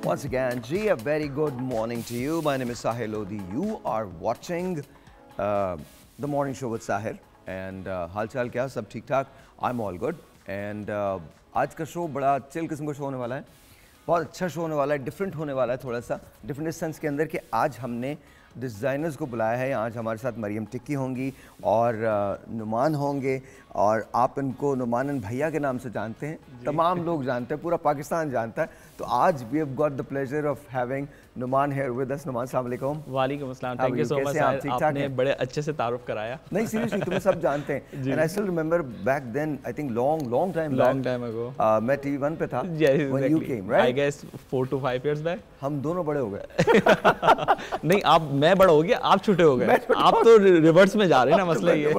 Once again, G, a very good morning to you. My name is Sahir Lodi. You are watching the morning show with Sahir. And हालचाल क्या सब ठीक ठाक? I'm all good. And आज का show बड़ा chill किस्म का शो होने वाला है. बहुत अच्छा शो होने वाला है, डिफरेंट होने वाला है थोड़ा सा. डिफरेंट इस सेंस के अंदर कि आज हमने डिज़ाइनर्स को बुलाया है. आज हमारे साथ मरियम टिक्की होंगी और नुमान होंगे. और आप इनको नुमानन भैया के नाम से जानते हैं, तमाम लोग जानते हैं, पूरा पाकिस्तान जानता है. तो आज we have got the pleasure of having Numan here with us. Numan अस्सलाम वालेकुम. वालेकुम अस्सलाम. Thank you so much. आपने बड़े अच्छे से तारुफ कराया. नहीं सीरियसली तुम्हें सब जानते हैं. And I still remember back then, I think long time ago मैं टीवी 1 पे था when you came, right? I guess 4 to 5 years back. हम दोनों बड़े हो गए. नहीं, आप मैं बड़ा हो गया, आप छोटे हो गए. आप तो रिवर्स में जा रहे हैं ना, मसला ये.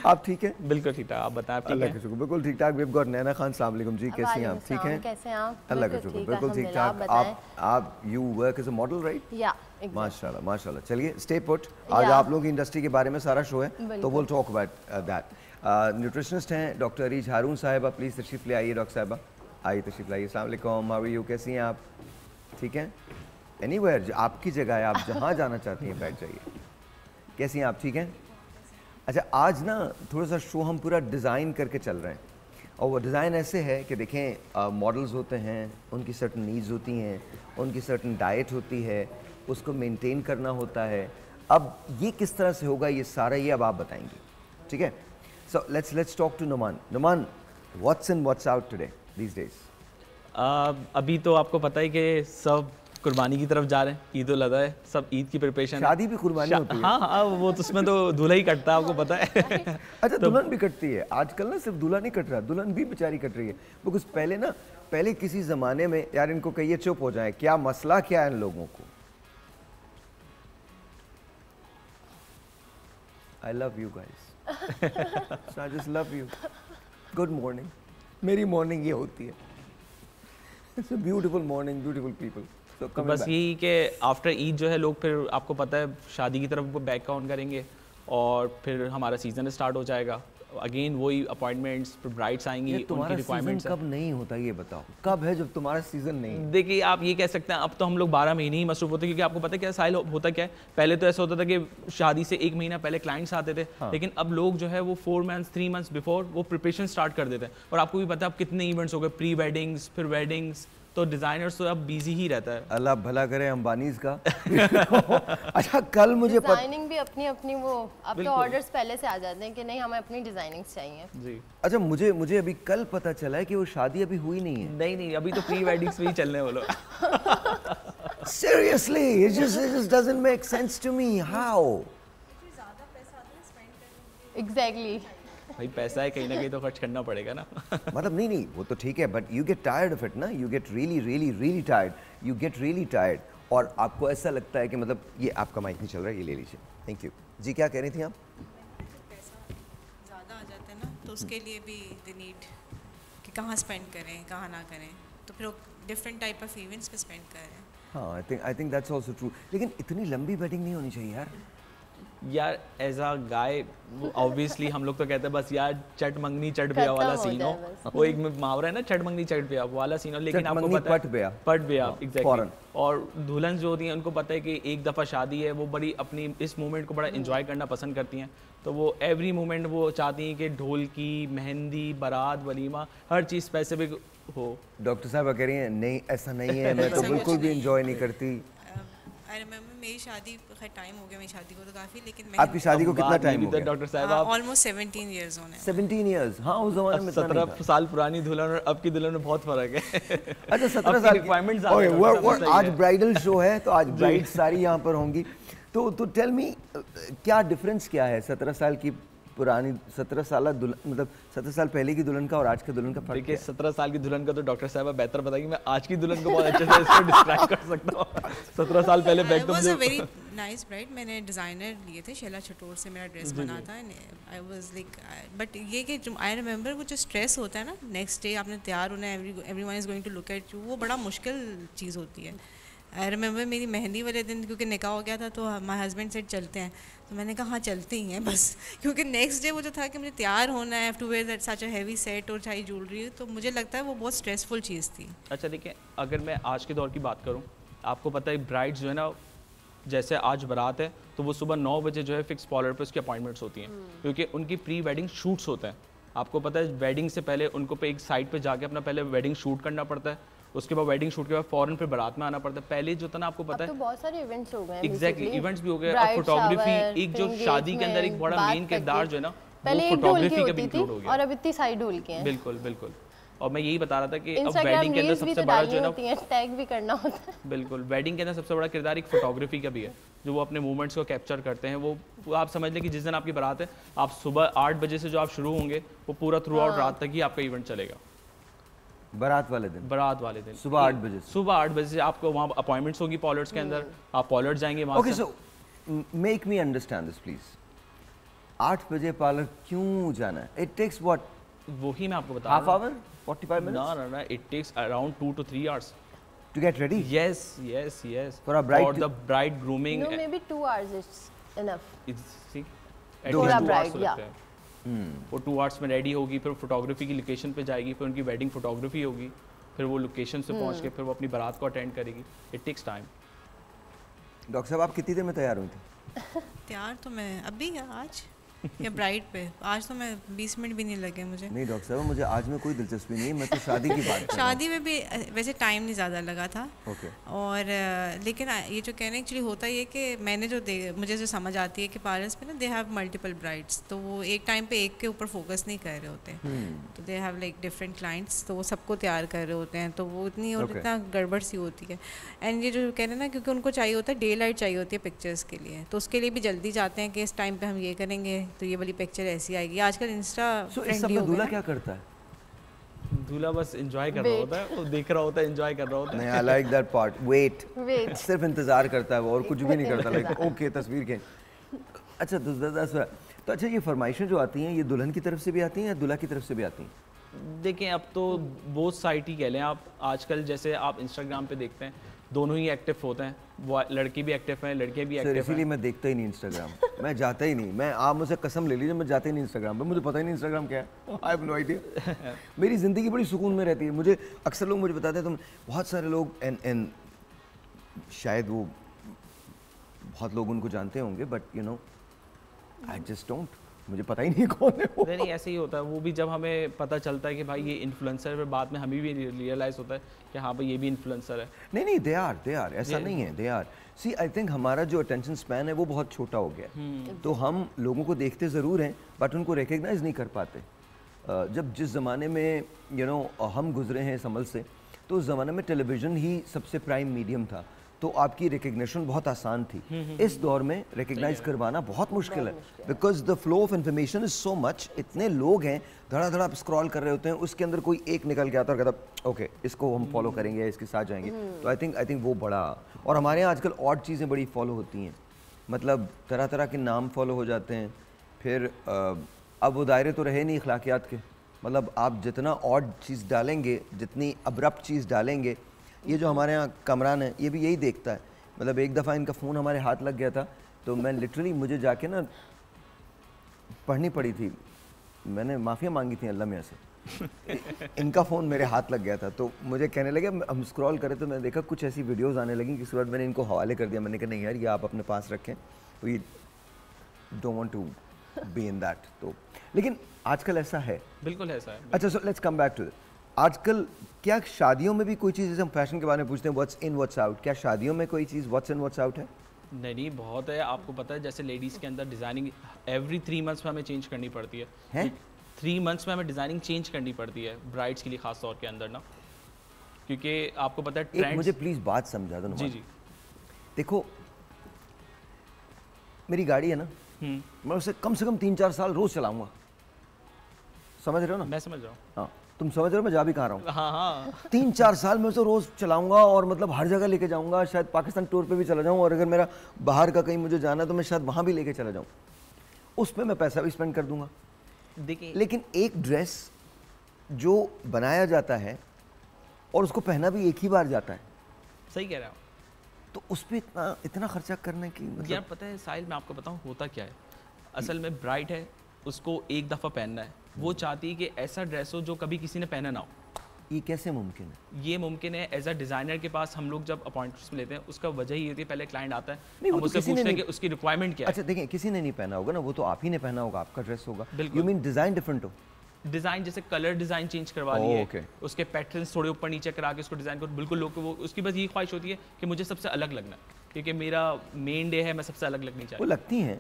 आप ठीक हैं? बिल्कुल ठीक ठाक. आप बताएं, आप ठीक हैं? बिल्कुल ठीक ठाक. वी हैव गॉट नैना खान. अस्सलाम वालेकुम जी, कैसी हैं आप? ठीक हैं? कैसे हैं आप? अल्लाह का शुक्र, बिल्कुल ठीक ठाक. आप you work as a model, right? या माशाल्लाह माशाल्लाह. चलिए स्टे पुट. आज आप लोगों की इंडस्ट्री के बारे में सारा शो है, तो will talk about that. Nutritionist हैं डॉक्टर अरीज हारून साहिबा. प्लीज़ तशरीफ ले आइए डॉक्टर साहिबा. आइए तशरीफ लाइए. अस्सलाम वालेकुम. How are you? कैसी हैं आप? ठीक हैं? एनीवेयर आपकी जगह है, आप जहाँ जाना चाहती हैं बैठ जाइए. कैसी हैं आप? ठीक हैं? अच्छा, आज ना थोड़ा सा शो हम पूरा डिज़ाइन करके चल रहे हैं. और वो डिज़ाइन ऐसे है कि देखें, मॉडल्स होते हैं, उनकी सर्टन नीड्स होती हैं, उनकी सर्टन डाइट होती है, उसको मेंटेन करना होता है. अब ये किस तरह से होगा, ये सारा ये अब आप बताएंगे, ठीक है? So let's talk to Numan. Numan, what's in what's out today these days? अभी तो आपको पता है कि सब कुर्बानी की तरफ जा रहे हैं. ईद उल अज़हा है, सब ईद की प्रिपरेशन. शादी भी कुर्बानी होती है. हाँ, वो तो उसमें तो दूल्हा ही कटता है, आपको पता है. अच्छा, दुल्हन भी कटती है आजकल ना. सिर्फ दूल्हा नहीं कट रहा, दुल्हन भी बेचारी कट रही है. बिकॉज पहले किसी ज़माने में, यार इनको कहिए चुप हो जाए, क्या मसला क्या है इन लोगों को. I love you guys. I just love you. Good morning. मेरी मॉर्निंग ये होती है. It's a beautiful morning, beautiful people. तो बस यही कि आफ्टर ईद जो है लोग फिर आपको पता है शादी की तरफ बैक ऑन करेंगे और फिर हमारा सीज़न स्टार्ट हो जाएगा. अगेन वही अपॉइंटमेंट्स, फिर ब्राइड्स आएंगी, उनकी रिक्वायरमेंट्स. कब नहीं होता ये बताओ, कब है जब तुम्हारा सीजन नहीं? देखिए, आप ये कह सकते हैं अब तो हम लोग 12 महीने ही मसरूफ होते हैं, क्योंकि आपको पता है क्या साइल होता क्या है. पहले तो ऐसा होता था कि शादी से 1 महीना पहले क्लाइंट्स आते थे. हाँ. लेकिन अब लोग जो है वो 4 months 3 months बिफोर वो प्रिपरेशन स्टार्ट कर देते हैं. और आपको भी पता है अब कितने इवेंट्स हो गए, प्री वेडिंग्स, फिर वेडिंग्स. तो डिजाइनर्स तो अब बिजी ही रहता है. अल्लाह भला करे अंबानीज का. अच्छा, कल मुझे डिजाइनिंग भी अपनी वो अब तो ऑर्डर्स पहले से आ जाते हैं कि नहीं हमें अपनी डिजाइनिंग्स चाहिए जी. अच्छा, मुझे अभी कल पता चला है कि वो शादी अभी हुई नहीं है. नहीं, अभी तो प्री वेडिंग्स में ही चलने वाला. Seriously, it just doesn't make sense to me. How? Exactly. भाई पैसा है, कहीं ना कहीं तो खर्च करना पड़ेगा ना. मतलब नहीं वो तो ठीक है, but you get tired of it ना. You get really tired. You get really tired. और आपको ऐसा लगता है कि मतलब ये आपका माइक नहीं चल रहा है, ये ले लीजिए. थैंक यू जी. क्या कह रही थी आप? पैसा ज़्यादा आ जाता है ना, तो उसके लिए भी द नीड कि कहाँ स्पेंड करें, कहाँ ना करें. तो फिर डिफरेंट टाइप ऑफ इवेंट्स पे स्पेंड कर रहे हैं. हाँ, I think that's also true. लेकिन इतनी लंबी वेडिंग नहीं होनी चाहिए यार. एज अ गाय ऑब्वियसली हम लोग तो कहते हैं बस यार चट मंगनी चट ब्याह वाला सीन हो. वो एक मुहावरा है ना, चट मंगनी चट ब्याह वाला सीन हो. लेकिन आपको पता है पट ब्याह एग्जैक्टली. और दुल्हन जो होती हैं उनको पता है कि एक दफ़ा शादी है, वो बड़ी अपनी इस मोमेंट को बड़ा एंजॉय करना पसंद करती हैं. तो वो एवरी मोमेंट वो चाहती हैं कि ढोल की, मेहंदी, बारात, वलीमा, हर चीज़ स्पेसिफिक हो. डॉक्टर साहब कह रही हैं नहीं ऐसा नहीं है, मैं तो बिल्कुल भी एंजॉय नहीं करती. आई रिमेंबर मेरी शादी, खैर टाइम हो गया मेरी शादी को तो काफ़ी, लेकिन आपकी शादी को कितना टाइम हो गया डॉक्टर साहब? ऑलमोस्ट 17 years होने. 17 years. हाँ, उस ज़माने में 17 साल पुरानी दुल्हन और अब की दुल्हन में बहुत फ़र्क है. अच्छा, 17 साल रिक्वायरमेंट्स. आज ब्राइडल शो है तो आज ब्राइड सारी यहाँ पर होंगी. तो टेल मी, क्या डिफरेंस क्या है 17 साल की पुरानी 17 साल मतलब 17 साल पहले की दुल्हन का और आज के दुल्हन का फर्क? देखिए 17 साल की दुल्हन का तो डॉक्टर साहब बेहतर बताएंगे, मैं आज की दुल्हन को बहुत अच्छे से इसको डिस्क्राइब कर सकता हूँ. 17 साल पहले बैक तो मुझे वेरी नाइस ब्राइड. मैंने डिज़ाइनर लिए थे, शैला छटोर से मेरा ड्रेस बना था. आई वाज लाइक, बट ये कि आई रिमेंबर वो जो स्ट्रेस होता है ना, नेक्स्ट डे आपने तैयार होना है, everyone is going to look at you, वो बड़ा मुश्किल चीज़ होती है. आई रिमेंबर मेरी मेहंदी वाले दिन क्योंकि निकाह हो गया था तो माय हस्बैंड सेड चलते हैं, तो मैंने कहा हाँ चलते ही हैं बस, क्योंकि नेक्स्ट डे वो जो था कि मुझे तैयार होना है, to wear that such a heavy set और सारी ज्वेलरी, तो मुझे लगता है वो बहुत स्ट्रेसफुल चीज़ थी। अच्छा देखिए, अगर मैं आज के दौर की बात करूँ, आपको पता है ब्राइड्स जो है ना, जैसे आज बारात है तो वो सुबह 9 बजे जो है फिक्स पार्लर पे उसकी अपॉइंटमेंट्स होती हैं, क्योंकि उनकी प्री वेडिंग शूट्स होते हैं। आपको पता है वेडिंग से पहले उनको पे एक साइड पे जाके अपना पहले वेडिंग शूट करना पड़ता है, उसके बाद वेडिंग शूट के बाद फौरन फिर बारात में आना पड़ता है। पहले जो था ना, आपको पता है तो बहुत सारे इवेंट्स हो गए हैं, एग्जैक्टली इवेंट्स भी हो गए, और फोटोग्राफी एक जो शादी के अंदर एक बड़ा मेन किरदार जो है ना, पहले वो एक ढोल की फोटोग्राफी का होती भी थी इंक्लूड हो गया। और अब इतनी सारी ढोल की हैं। बिल्कुल बिल्कुल, और मैं यही बता रहा था कि अब Instagram वेडिंग के अंदर reels भी सबसे तो बड़ा जो है डालनी ना, होती हैं, टैग भी करना होता है। बिल्कुल वेडिंग के अंदर सबसे बड़ा किरदार एक फोटोग्राफी का भी है, जो वो अपने मूवमेंट्स को कैप्चर करते हैं। वो आप समझ लें कि जिस दिन आपकी बारात है, आप सुबह 8 बजे से जो आप शुरू होंगे, वो पूरा थ्रू आउट रात तक ही आपका इवेंट चलेगा। बारात वाले दिन? बारात वाले दिन सुबह 8 बजे से? सुबह 8 बजे से आपको वहाँ अपॉइंटमेंट्स होगी पॉलर्स के अंदर, आप पॉलर्स जाएंगे वहाँ okay, so make me understand this please. 8 बजे पार्लर क्यों जाना है? It takes what? वही मैं आपको बता हाफ रहा हूँ। Hour, 45 minutes? No, it takes around 2 to 3 hours. To get ready? Yes. For a bride For the bride grooming. No, maybe 2 hours is enough. See, at For least a 2 bride, hours तो yeah. लगते हैं। वो 2 hours में ready होगी, फिर photography की location पे जाएगी, फिर उनकी वेडिंग फोटोग्राफी होगी, फिर वो लोकेशन से पहुंच के फिर वो अपनी बारात को अटेंड करेगी। It takes time. डॉक्टर साहब, आप कितनी देर में तैयार हुई थी? तैयार तो मैं अभी आज या ब्राइड पे, आज तो मैं 20 मिनट भी नहीं लगे मुझे। नहीं डॉक्टर साहब, मुझे आज में कोई दिलचस्पी नहीं है, मैं तो शादी की बात कर रहा हूं। शादी में भी वैसे टाइम नहीं ज़्यादा लगा था। ओके। और लेकिन ये जो कहने एक्चुअली होता ये कि मैंने जो मुझे जो समझ आती है कि पार्लर्स में ना दे हैव मल्टीपल ब्राइड्स, तो वो एक टाइम पे एक के ऊपर फोकस नहीं कर रहे होते, तो they have like different clients, तो वो सबको तैयार कर रहे होते हैं, तो वो इतनी और इतना गड़बड़ सी होती है। एंड ये जो कह रहे हैं ना, क्योंकि उनको चाहिए होता है डे लाइट चाहिए होती है पिक्चर्स के लिए, तो उसके लिए भी जल्दी जाते हैं कि इस टाइम पे हम ये करेंगे तो ये वाली पिक्चर ऐसी आएगी। आजकल इंस्टा फ्रेंडली हो दूल्हा गया। क्या करता है? दूल्हा बस एंजॉय कर रहा होता है, वो देख रहा होता है, एंजॉय कर रहा होता है। नहीं, I like that part. Wait, Wait. सिर्फ इंतजार करता है वो, और कुछ भी नहीं करता। लाइक ओके, तस्वीर के। अच्छा, तो अच्छा, ये फरमाइशें जो आती हैं, ये दुल्हन की तरफ से भी आती हैं या दूल्हा की तरफ से भी आती हैं? देखें, अब तो बोथ साइड ही कह लें आप। आजकल जैसे आप इंस्टाग्राम पे देखते हैं, दोनों ही एक्टिव होते हैं, वो लड़की भी एक्टिव हैं, लड़के भी एक्टिव हैं। इसीलिए मैं देखता ही नहीं इंस्टाग्राम। मैं जाता ही नहीं। मैं, आप मुझसे कसम ले लीजिए, मैं जाता ही नहीं इंस्टाग्राम पे। मुझे पता ही नहीं इंस्टाग्राम क्या है। I have no idea. मेरी ज़िंदगी बड़ी सुकून में रहती है। मुझे अक्सर लोग मुझे बताते हैं, तुम बहुत सारे लोग एंड शायद वो बहुत लोग उनको जानते होंगे, but you know I just don't, मुझे पता ही नहीं कौन है वो। नहीं, ऐसे ही होता है। वो भी जब हमें पता चलता है कि भाई ये इन्फ्लुएंसर है, फिर बाद में हमें भी रियलाइज़ होता है कि हाँ भाई ये भी इन्फ्लुएंसर है। नहीं, दे आर, ऐसा नहीं है, they are. C, I think हमारा जो अटेंशन स्पैन है वो बहुत छोटा हो गया है। तो हम लोगों को देखते ज़रूर हैं, बट उनको रिकग्नाइज़ नहीं कर पाते। जब जिस ज़माने में हम गुजरे हैं समझ से, तो उस ज़माने में टेलीविज़न ही सबसे प्राइम मीडियम था, तो आपकी रिकग्निशन बहुत आसान थी। इस दौर में रिकग्नाइज करवाना बहुत मुश्किल है, because the flow of information is so much. इतने लोग हैं, धड़ा स्क्रॉल कर रहे होते हैं, उसके अंदर कोई एक निकल के आता और कहता ओके इसको हम फॉलो करेंगे, इसके साथ जाएंगे। तो आई थिंक वो बड़ा, और हमारे यहाँ आजकल और चीज़ें बड़ी फॉलो होती हैं, मतलब तरह तरह के नाम फॉलो हो जाते हैं। फिर अब वो दायरे तो रहे नहीं अखलाकियात के, मतलब आप जितना ऑड चीज़ डालेंगे, जितनी अब्रप्ट चीज़ डालेंगे। ये जो हमारे यहाँ कमरान है, ये भी यही देखता है। मतलब एक दफ़ा इनका फ़ोन हमारे हाथ लग गया था, तो मैं लिटरली, मुझे जाके ना पढ़नी पड़ी थी, मैंने माफ़िया मांगी थी अल्लाह मियाँ से। इनका फ़ोन मेरे हाथ लग गया था, तो मुझे कहने लगे, हम स्क्रॉल करें तो मैंने देखा कुछ ऐसी वीडियोज़ आने लगी, जिसके बाद मैंने इनको हवाले कर दिया। मैंने कहा नहीं यार, ये आप अपने पास रखें, we don't want to be in that. तो लेकिन आजकल ऐसा है, बिल्कुल ऐसा है। अच्छा, so let's come back to it. आजकल क्या शादियों में भी कोई चीज़, जैसे हम फैशन के बारे में पूछते हैं व्हाट्स इन व्हाट्स आउट, क्या शादियों में कोई चीज़ व्हाट्स इन व्हाट्स आउट है? नहीं, बहुत है। आपको पता है जैसे लेडीज़ के अंदर डिज़ाइनिंग एवरी 3 मंथ्स में हमें चेंज करनी पड़ती है। 3 मंथ्स में हमें डिज़ाइनिंग चेंज करनी पड़ती है ब्राइड्स के लिए, खास तौर के अंदर ना, क्योंकि आपको पता है ट्रेंड्स। मुझे प्लीज़ बात समझा दो। जी। देखो, मेरी गाड़ी है ना, मैं उसे कम से कम 3-4 साल रोज़ चलाऊंगा, समझ रहे हो ना? मैं समझ रहा हूँ। हाँ, तुम समझ रहे हो मैं जा भी कहाँ रहा हूँ? हाँ। 3-4 साल में उसे रोज़ चलाऊंगा, और मतलब हर जगह लेके जाऊंगा। शायद पाकिस्तान टूर पे भी चला जाऊँ, और अगर मेरा बाहर का कहीं मुझे जाना है तो मैं शायद वहाँ भी लेके चला जाऊँ। उस पर मैं पैसा भी स्पेंड कर दूंगा। देखिए, लेकिन एक ड्रेस जो बनाया जाता है और उसको पहना भी एक ही बार जाता है, सही कह रहे हो। तो उस पे इतना खर्चा करने की मतलब? यार पता है साहिल, मैं आपको बताऊं होता क्या है, असल में ब्राइड है, उसको एक दफ़ा पहनना है, वो चाहती है कि ऐसा ड्रेस हो जो कभी किसी ने पहना ना हो। ये कैसे मुमकिन है? ये मुमकिन है एज अ डिज़ाइनर के पास हम लोग जब अपॉइंटमेंट्स लेते हैं, उसका वजह ही होती है पहले क्लाइंट आता है, हम उससे पूछते हैं कि उसकी रिक्वायरमेंट क्या है। अच्छा देखिए, किसी ने नहीं पहना होगा ना, वो तो आप ही ने पहना होगा, आपका ड्रेस होगा। बिल्कुल। यू मीन डिज़ाइन डिफरेंट हो? डिज़ाइन जैसे कलर डिज़ाइन चेंज करवा लिए, उसके पैटर्न्स थोड़े ऊपर नीचे करा के उसको डिज़ाइन करो, बिल्कुल लोग को वो उसकी बस यही ख्वाहिश होती है कि मुझे सबसे अलग लगना है, क्योंकि मेरा मेन डे है, मैं सबसे अलग लगनी चाहिए। वो लगती हैं,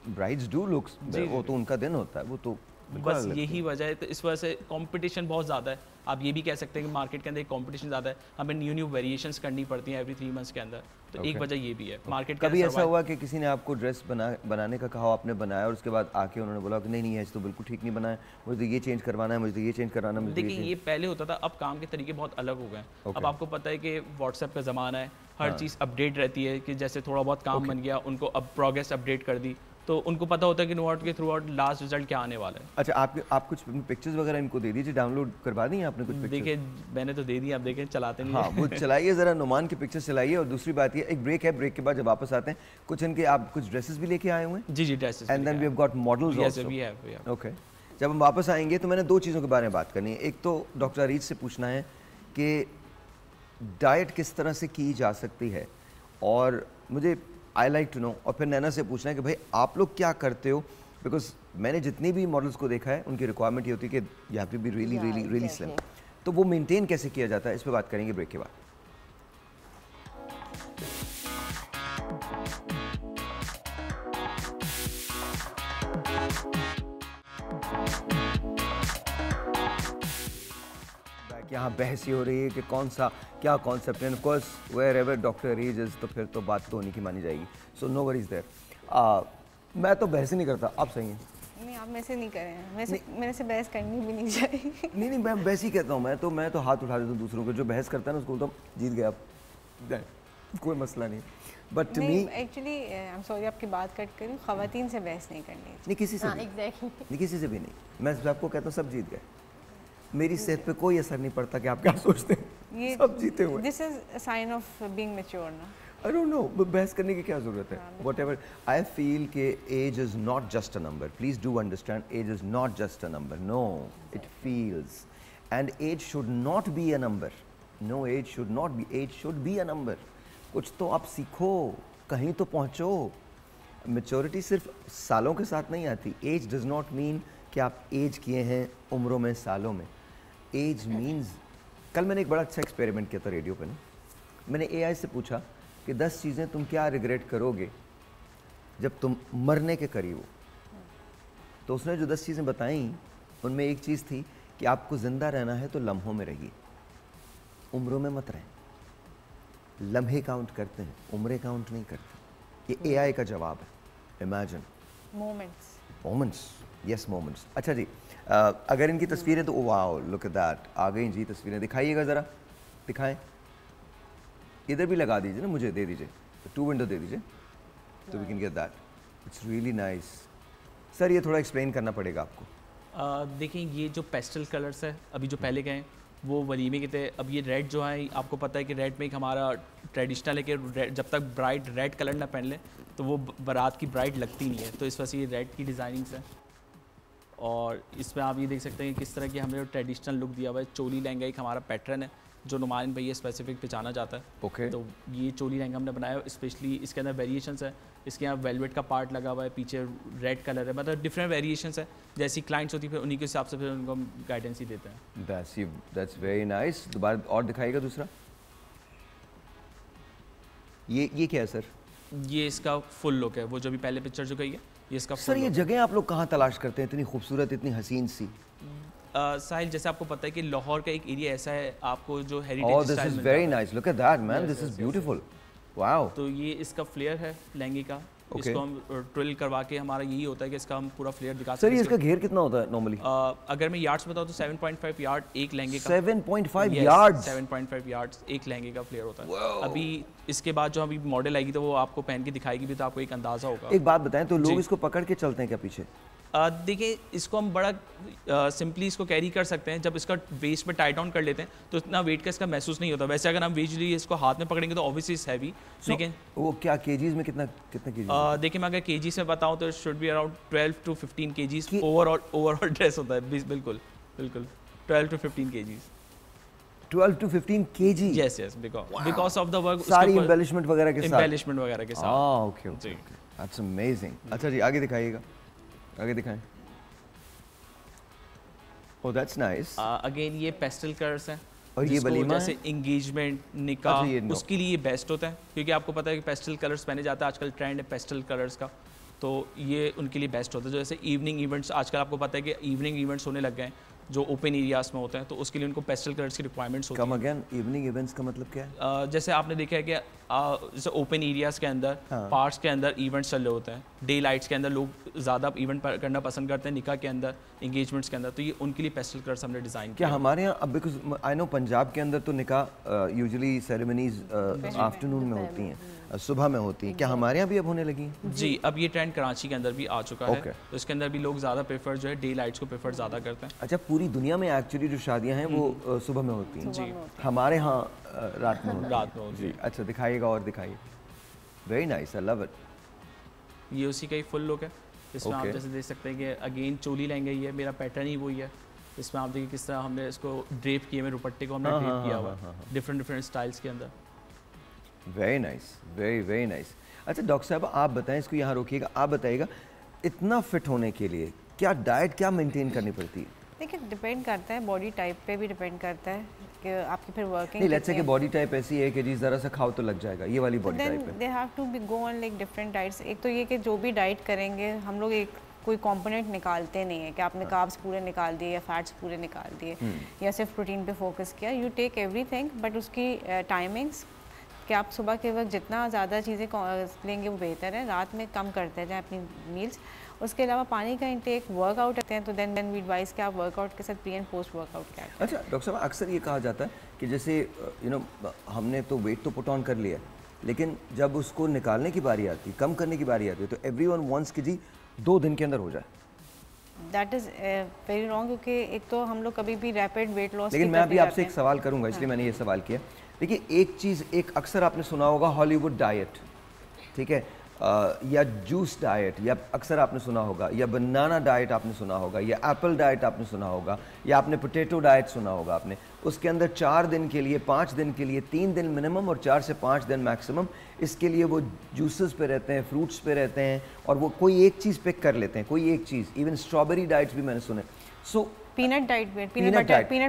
ब्राइड्स डू लुक्स, वो तो उनका दिन होता है, वो तो बस यही वजह है। तो इस वजह से कंपटीशन बहुत ज़्यादा है। आप ये भी कह सकते हैं कि मार्केट के अंदर एक कंपटीशन ज़्यादा है, हमें न्यू वेरिएशंस करनी पड़ती हैं एवरी 3 मंथ्स के अंदर, तो एक वजह ये भी है मार्केट। कभी ऐसा हुआ कि किसी ने आपको ड्रेस बनाने का कहा, आपने बनाया और उसके बाद आके उन्होंने बोला कि नहीं है, तो बिल्कुल ठीक नहीं बनाया, मुझे तो ये चेंज करवाना है, मुझे तो ये चेंज कराना है? देखिए ये पहले होता था, अब काम के तरीके बहुत अलग हो गए हैं। अब आपको पता है कि व्हाट्सएप का ज़माना है, हर चीज़ अपडेट रहती है, कि जैसे थोड़ा बहुत काम बन गया, उनको अब प्रोग्रेस अपडेट कर दी, तो उनको पता होता है कि नोट के थ्रू आउट लास्ट रिजल्ट क्या आने वाला है। अच्छा, आप कुछ पिक्चर्स वगैरह इनको दे दीजिए, डाउनलोड करवा दी आपने कुछ पिक्चर्स? देखिए मैंने तो दे दी, आप देखें चलाते नहीं। हाँ, वो चलाइए ज़रा, नुमान की पिक्चर्स चलाइए। और दूसरी बात ये, एक ब्रेक है, ब्रेक के बाद जब वापस आते हैं, कुछ इनके आप कुछ ड्रेसेस भी लेके आए हुए हैं? जी dresses, and then we have got models also. Okay, जब हम वापस आएंगे तो मैंने 2 चीज़ों के बारे में बात करनी है। एक तो डॉक्टर अरीज से पूछना है कि डाइट किस तरह से की जा सकती है, और मुझे आई लाइक टू नो, और फिर नैना से पूछना है कि भाई आप लोग क्या करते हो, बिकॉज मैंने जितनी भी मॉडल्स को देखा है उनकी रिक्वायरमेंट ये होती है कि यहाँ पे भी रियली रियली रियली स्लिम, तो वो मेंटेन कैसे किया जाता है, इस पर बात करेंगे ब्रेक के बाद। यहाँ बहस ही हो रही है कि कौन सा क्या कॉन्सेप्ट है। Of course wherever doctor Areej is, तो फिर तो बात तो होने की मानी जाएगी। So no worries there. मैं तो बहस ही नहीं करता, आप सही हैं? नहीं, आप मेरे से नहीं करें, मेरे से बहस करनी भी नहीं चाहिए। नहीं, मैं बहस ही कहता हूँ, मैं तो हाथ उठा देता हूँ दूसरों को, जो बहस करता है ना उसको तो जीत गया आप, कोई मसला नहीं। But to me actually I am sorry आपकी बात कट करूँ, ख़वातीन से बहस नहीं करनी। नहीं, किसी से नहीं, किसी से भी नहीं। मैं आपको कहता हूँ सब जीत गए, मेरी सेहत पे कोई असर नहीं पड़ता कि आप क्या सोचते हैं, ये सब जीते हुए। This is a sign of being mature ना। आई डोंट नो, बहस करने की क्या जरूरत है। व्हाटएवर, आई फील कि age is not just a number. Please do understand, age is not just a number, no, it feels, and age should not be a number. No, age should not be, age should be a number. कुछ तो आप सीखो, कहीं तो पहुंचो। Maturity सिर्फ सालों के साथ नहीं आती। एज डज नॉट मीन कि आप एज किए हैं उम्रों में, सालों में। एज मीन्स, कल मैंने एक बड़ा अच्छा एक्सपेरिमेंट किया था रेडियो पे ना। मैंने एआई से पूछा कि 10 चीज़ें तुम क्या रिग्रेट करोगे जब तुम मरने के करीब हो। तो उसने जो 10 चीज़ें बताई, उनमें एक चीज़ थी कि आपको ज़िंदा रहना है तो लम्हों में रहिए, उम्रों में मत रहें। लम्हे काउंट करते हैं, उम्रें काउंट नहीं करते। ये एआई का जवाब है। Imagine moments, moments, yes moments. अच्छा जी, अगर इनकी तस्वीरें तो वाओ, लुक एट दैट, आ गई जी तस्वीरें, दिखाइएगा ज़रा, दिखाएं। इधर भी लगा दीजिए ना, मुझे दे दीजिए, 2 विंडो दे दीजिए, तो we can get that. It's really nice. Sir ये थोड़ा एक्सप्लेन करना पड़ेगा आपको। देखिए ये जो पेस्टल कलर्स है अभी जो पहले गए वो वलीमे के थे। अब ये रेड जो है, आपको पता है कि रेड में एक हमारा ट्रेडिशनल है कि जब तक ब्राइड रेड कलर ना पहन ले तो वो बारात की ब्राइड लगती नहीं है, तो इस वजह से ये रेड की डिज़ाइनिंग्स है। और इसमें आप ये देख सकते हैं कि किस तरह की हमने ट्रेडिशनल लुक दिया हुआ है। चोली लहंगा एक हमारा पैटर्न है जो नुमान भैया स्पेसिफिक पहचाना जाता है। ओके, तो ये चोली लहंगा हमने बनाया, स्पेशली इसके अंदर वेरिएशंस है। इसके यहाँ वेलवेट का पार्ट लगा हुआ है, पीछे रेड कलर है, मतलब डिफरेंट वेरिएशंस है। जैसी क्लाइंट्स होती है फिर उन्हीं के हिसाब से फिर उनको हम गाइडेंस ही देते हैं। That's very nice. दोबारा और दिखाइएगा दूसरा। ये क्या है सर? ये इसका फुल लुक है, वो जो भी पहले पिक्चर जो गई है ये इसका सर। ये जगह आप लोग कहाँ तलाश करते हैं, इतनी खूबसूरत, इतनी हसीन सी? साहिल, जैसे आपको पता है कि लाहौर का एक एरिया ऐसा है आपको जो हेरिटेज स्टाइल में, very nice, look at that man, this is beautiful, wow. तो ये इसका फ्लेयर है लहंगे का। इसको हम ट्रिल करवा के, हमारा यही होता है कि इसका हम पूरा फ्लेयर दिखा सकते हैं। सर इसका घेर कितना होता है नॉर्मली? अगर मैं यार्ड्स बताऊं तो 7.5 यार्ड एक लहंगे का। 7.5 यार्ड? 7.5 यार्ड्स एक लहंगे का फ्लेयर होता है। अभी इसके बाद जो अभी मॉडल आएगी तो वो आपको पहन के दिखाएगी भी, तो आपको एक अंदाजा होगा। एक बात बताएं, तो लोग इसको पकड़ के चलते हैं क्या पीछे? देखिए इसको हम बड़ा सिंपली इसको कैरी कर सकते हैं। जब इसका वेस्ट पे टाइट डाउन कर लेते हैं तो इतना वेट का इसका महसूस नहीं होता। वैसे अगर हम यूजुअली इसको हाथ में पकड़ेंगे तो ऑब्वियसली इज हैवी, लेकिन वो क्या केजीज में कितना केजीज? देखिए मैं अगर केजीज में बताऊं तो should be around 12 to 15 KGs overall dress होता है। बिल्कुल 12 to 15 KGs. 12 to 15 kg? Yes, because of the work। सारी embellishment वगैरह के साथ? embellishment वगैरह के साथ। Okay, that's amazing। अच्छा जी, आगे दिखाइएगा, आगे दिखाएं। Oh, that's nice। अगेन ये पेस्टल कलर्स हैं और ये वलीमा जैसे इंगेजमेंट, निकाह, उसके लिए ये बेस्ट होता है क्योंकि आपको पता है कि पेस्टल कलर्स पहने जाते हैं। आजकल ट्रेंड है पेस्टल कलर्स का, तो ये उनके लिए बेस्ट होता है। जैसे इवनिंग इवेंट्स, आजकल आपको पता है कि इवनिंग इवेंट्स होने लग गए हैं जो ओपन एरियाज में होते हैं, तो उसके लिए उनको पेस्टल कलर्स की रिक्वायरमेंट्स होती है। कम अगेन, इवनिंग इवेंट्स का मतलब क्या है? जैसे आपने देखा है कि जैसे ओपन एरियाज के अंदर, पार्क्स के अंदर इवेंट्स चल रहे होते हैं, डे लाइट्स के अंदर लोग ज़्यादा इवेंट करना पसंद करते हैं, निकाह के अंदर, एंगेजमेंट्स के अंदर, तो ये उनके लिए पेस्टल कलर्स हमने डिज़ाइन किया। हमारे यहाँ अब बिकॉज आई नो पंजाब के अंदर तो निकाह यूजुअली सेरेमनीज आफ्टरनून में होती हैं, सुबह में होती है। क्या हमारे यहाँ भी अब होने लगी हैं? जी, अब ये ट्रेंड कराची के अंदर भी आ चुका है, तो इसके अंदर भी लोग ज़्यादा प्रेफर जो है डे लाइट्स को प्रेफर ज़्यादा करते हैं। अच्छा, पूरी दुनिया में एक्चुअली जो शादियाँ हैं वो सुबह में होती हैं? जी, हमारे यहाँ रात में होती है। जी, अच्छा दिखाइएगा और दिखाइए। Very nice, I love it. ये उसी का ही फुल लुक है। इसमें आप जैसे देख सकते हैं कि अगेन चोली लहंगा ही है, मेरा पैटर्न ही वही है। इसमें आप देखिए किस तरह हमने इसको ड्रेप किए हुए, दुपट्टे को हमने ड्रेप किया हुआ डिफरेंट स्टाइल्स के अंदर। Very nice, very nice. अच्छा डॉक्टर साहब, आप बताएं, इसको यहाँ रोकिएगा, आप बताइएगा इतना फिट होने के लिए क्या डाइट क्या मेंटेन करनी पड़ती है? देखिए डिपेंड करता है, बॉडी टाइप पे भी डिपेंड करता है कि आपकी फिर वर्किंग। नहीं, लेट्स से कि बॉडी टाइप ऐसी है कि जी ज़रा सा खाओ तो लग जाएगा, ये वाली बॉडी टाइप है। They have to be go on like different diets. एक तो ये कि जो भी डाइट करेंगे हम लोग एक कोई कंपोनेंट निकालते नहीं है कि आपने कार्ब्स पूरे निकाल दिए या फैट्स पूरे निकाल दिए या सिर्फ प्रोटीन पे फोकस किया। यू टेक एवरीथिंग, बट उसकी टाइमिंग्स कि आप सुबह के वक्त जितना ज़्यादा चीज़ें लेंगे वो बेहतर है, रात में कम करते जाएं अपनी मील्स। उसके अलावा पानी का इंटेक, वर्कआउट करते हैं तो देन वी एडवाइस कि आप वर्कआउट के साथ प्री एंड पोस्ट वर्कआउट क्या। अच्छा डॉक्टर साहब, अक्सर ये कहा जाता है कि जैसे हमने तो वेट तो पुट ऑन कर लिया, लेकिन जब उसको निकालने की बारी आती है, कम करने की बारी आती है, तो एवरीवन वांट्स कि जी 2 दिन के अंदर हो जाए। दैट इज़ वेरी रॉन्ग, क्योंकि एक तो हम लोग कभी भी रैपिड वेट लॉस। लेकिन मैं अभी आपसे एक सवाल करूंगा, इसलिए मैंने ये सवाल किया। देखिए एक चीज़, एक अक्सर आपने सुना होगा हॉलीवुड डाइट, ठीक है, या जूस डाइट, या अक्सर आपने सुना होगा, या बनाना डाइट आपने सुना होगा, या एप्पल डाइट आपने सुना होगा, या आपने पोटैटो डाइट सुना होगा आपने। उसके अंदर 4 दिन के लिए, 5 दिन के लिए, 3 दिन मिनिमम और 4 से 5 दिन मैक्सिमम, इसके लिए वो जूसेस पे रहते हैं, फ्रूट्स पे रहते हैं, और वो कोई एक चीज़ पिक कर लेते हैं, कोई एक चीज़। इवन स्ट्रॉबेरी डाइट्स भी मैंने सुने। सो पीनट डाइट भी, पीनट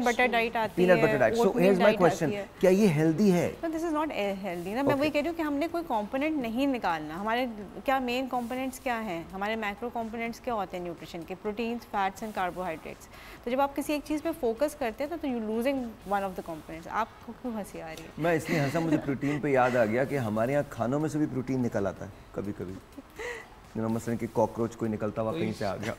बटर डाइट आती है, peanut butter diet. So here's my question, क्या ये हेल्दी है? No, this is not healthy ना। मैं वही कह रही हूँ कि हमने कोई कंपोनेंट नहीं निकालना। हमारे क्या मेन कंपोनेंट्स क्या हैं, हमारे मैक्रो कंपोनेंट्स क्या होते हैं न्यूट्रिशन के? Proteins, fats and carbohydrates. तो जब आप किसी एक चीज़ पे फोकस करते हैं तो you losing one of the components. आपको क्यों हंसी आ रही है? मैं इसलिए हंसा, मुझे प्रोटीन पे याद आ गया कि हमारे यहाँ खानों में से भी प्रोटीन निकल आता है कभी कभी। मसलन कि कॉकरोच कोई निकलता हुआ कहीं से आ गया,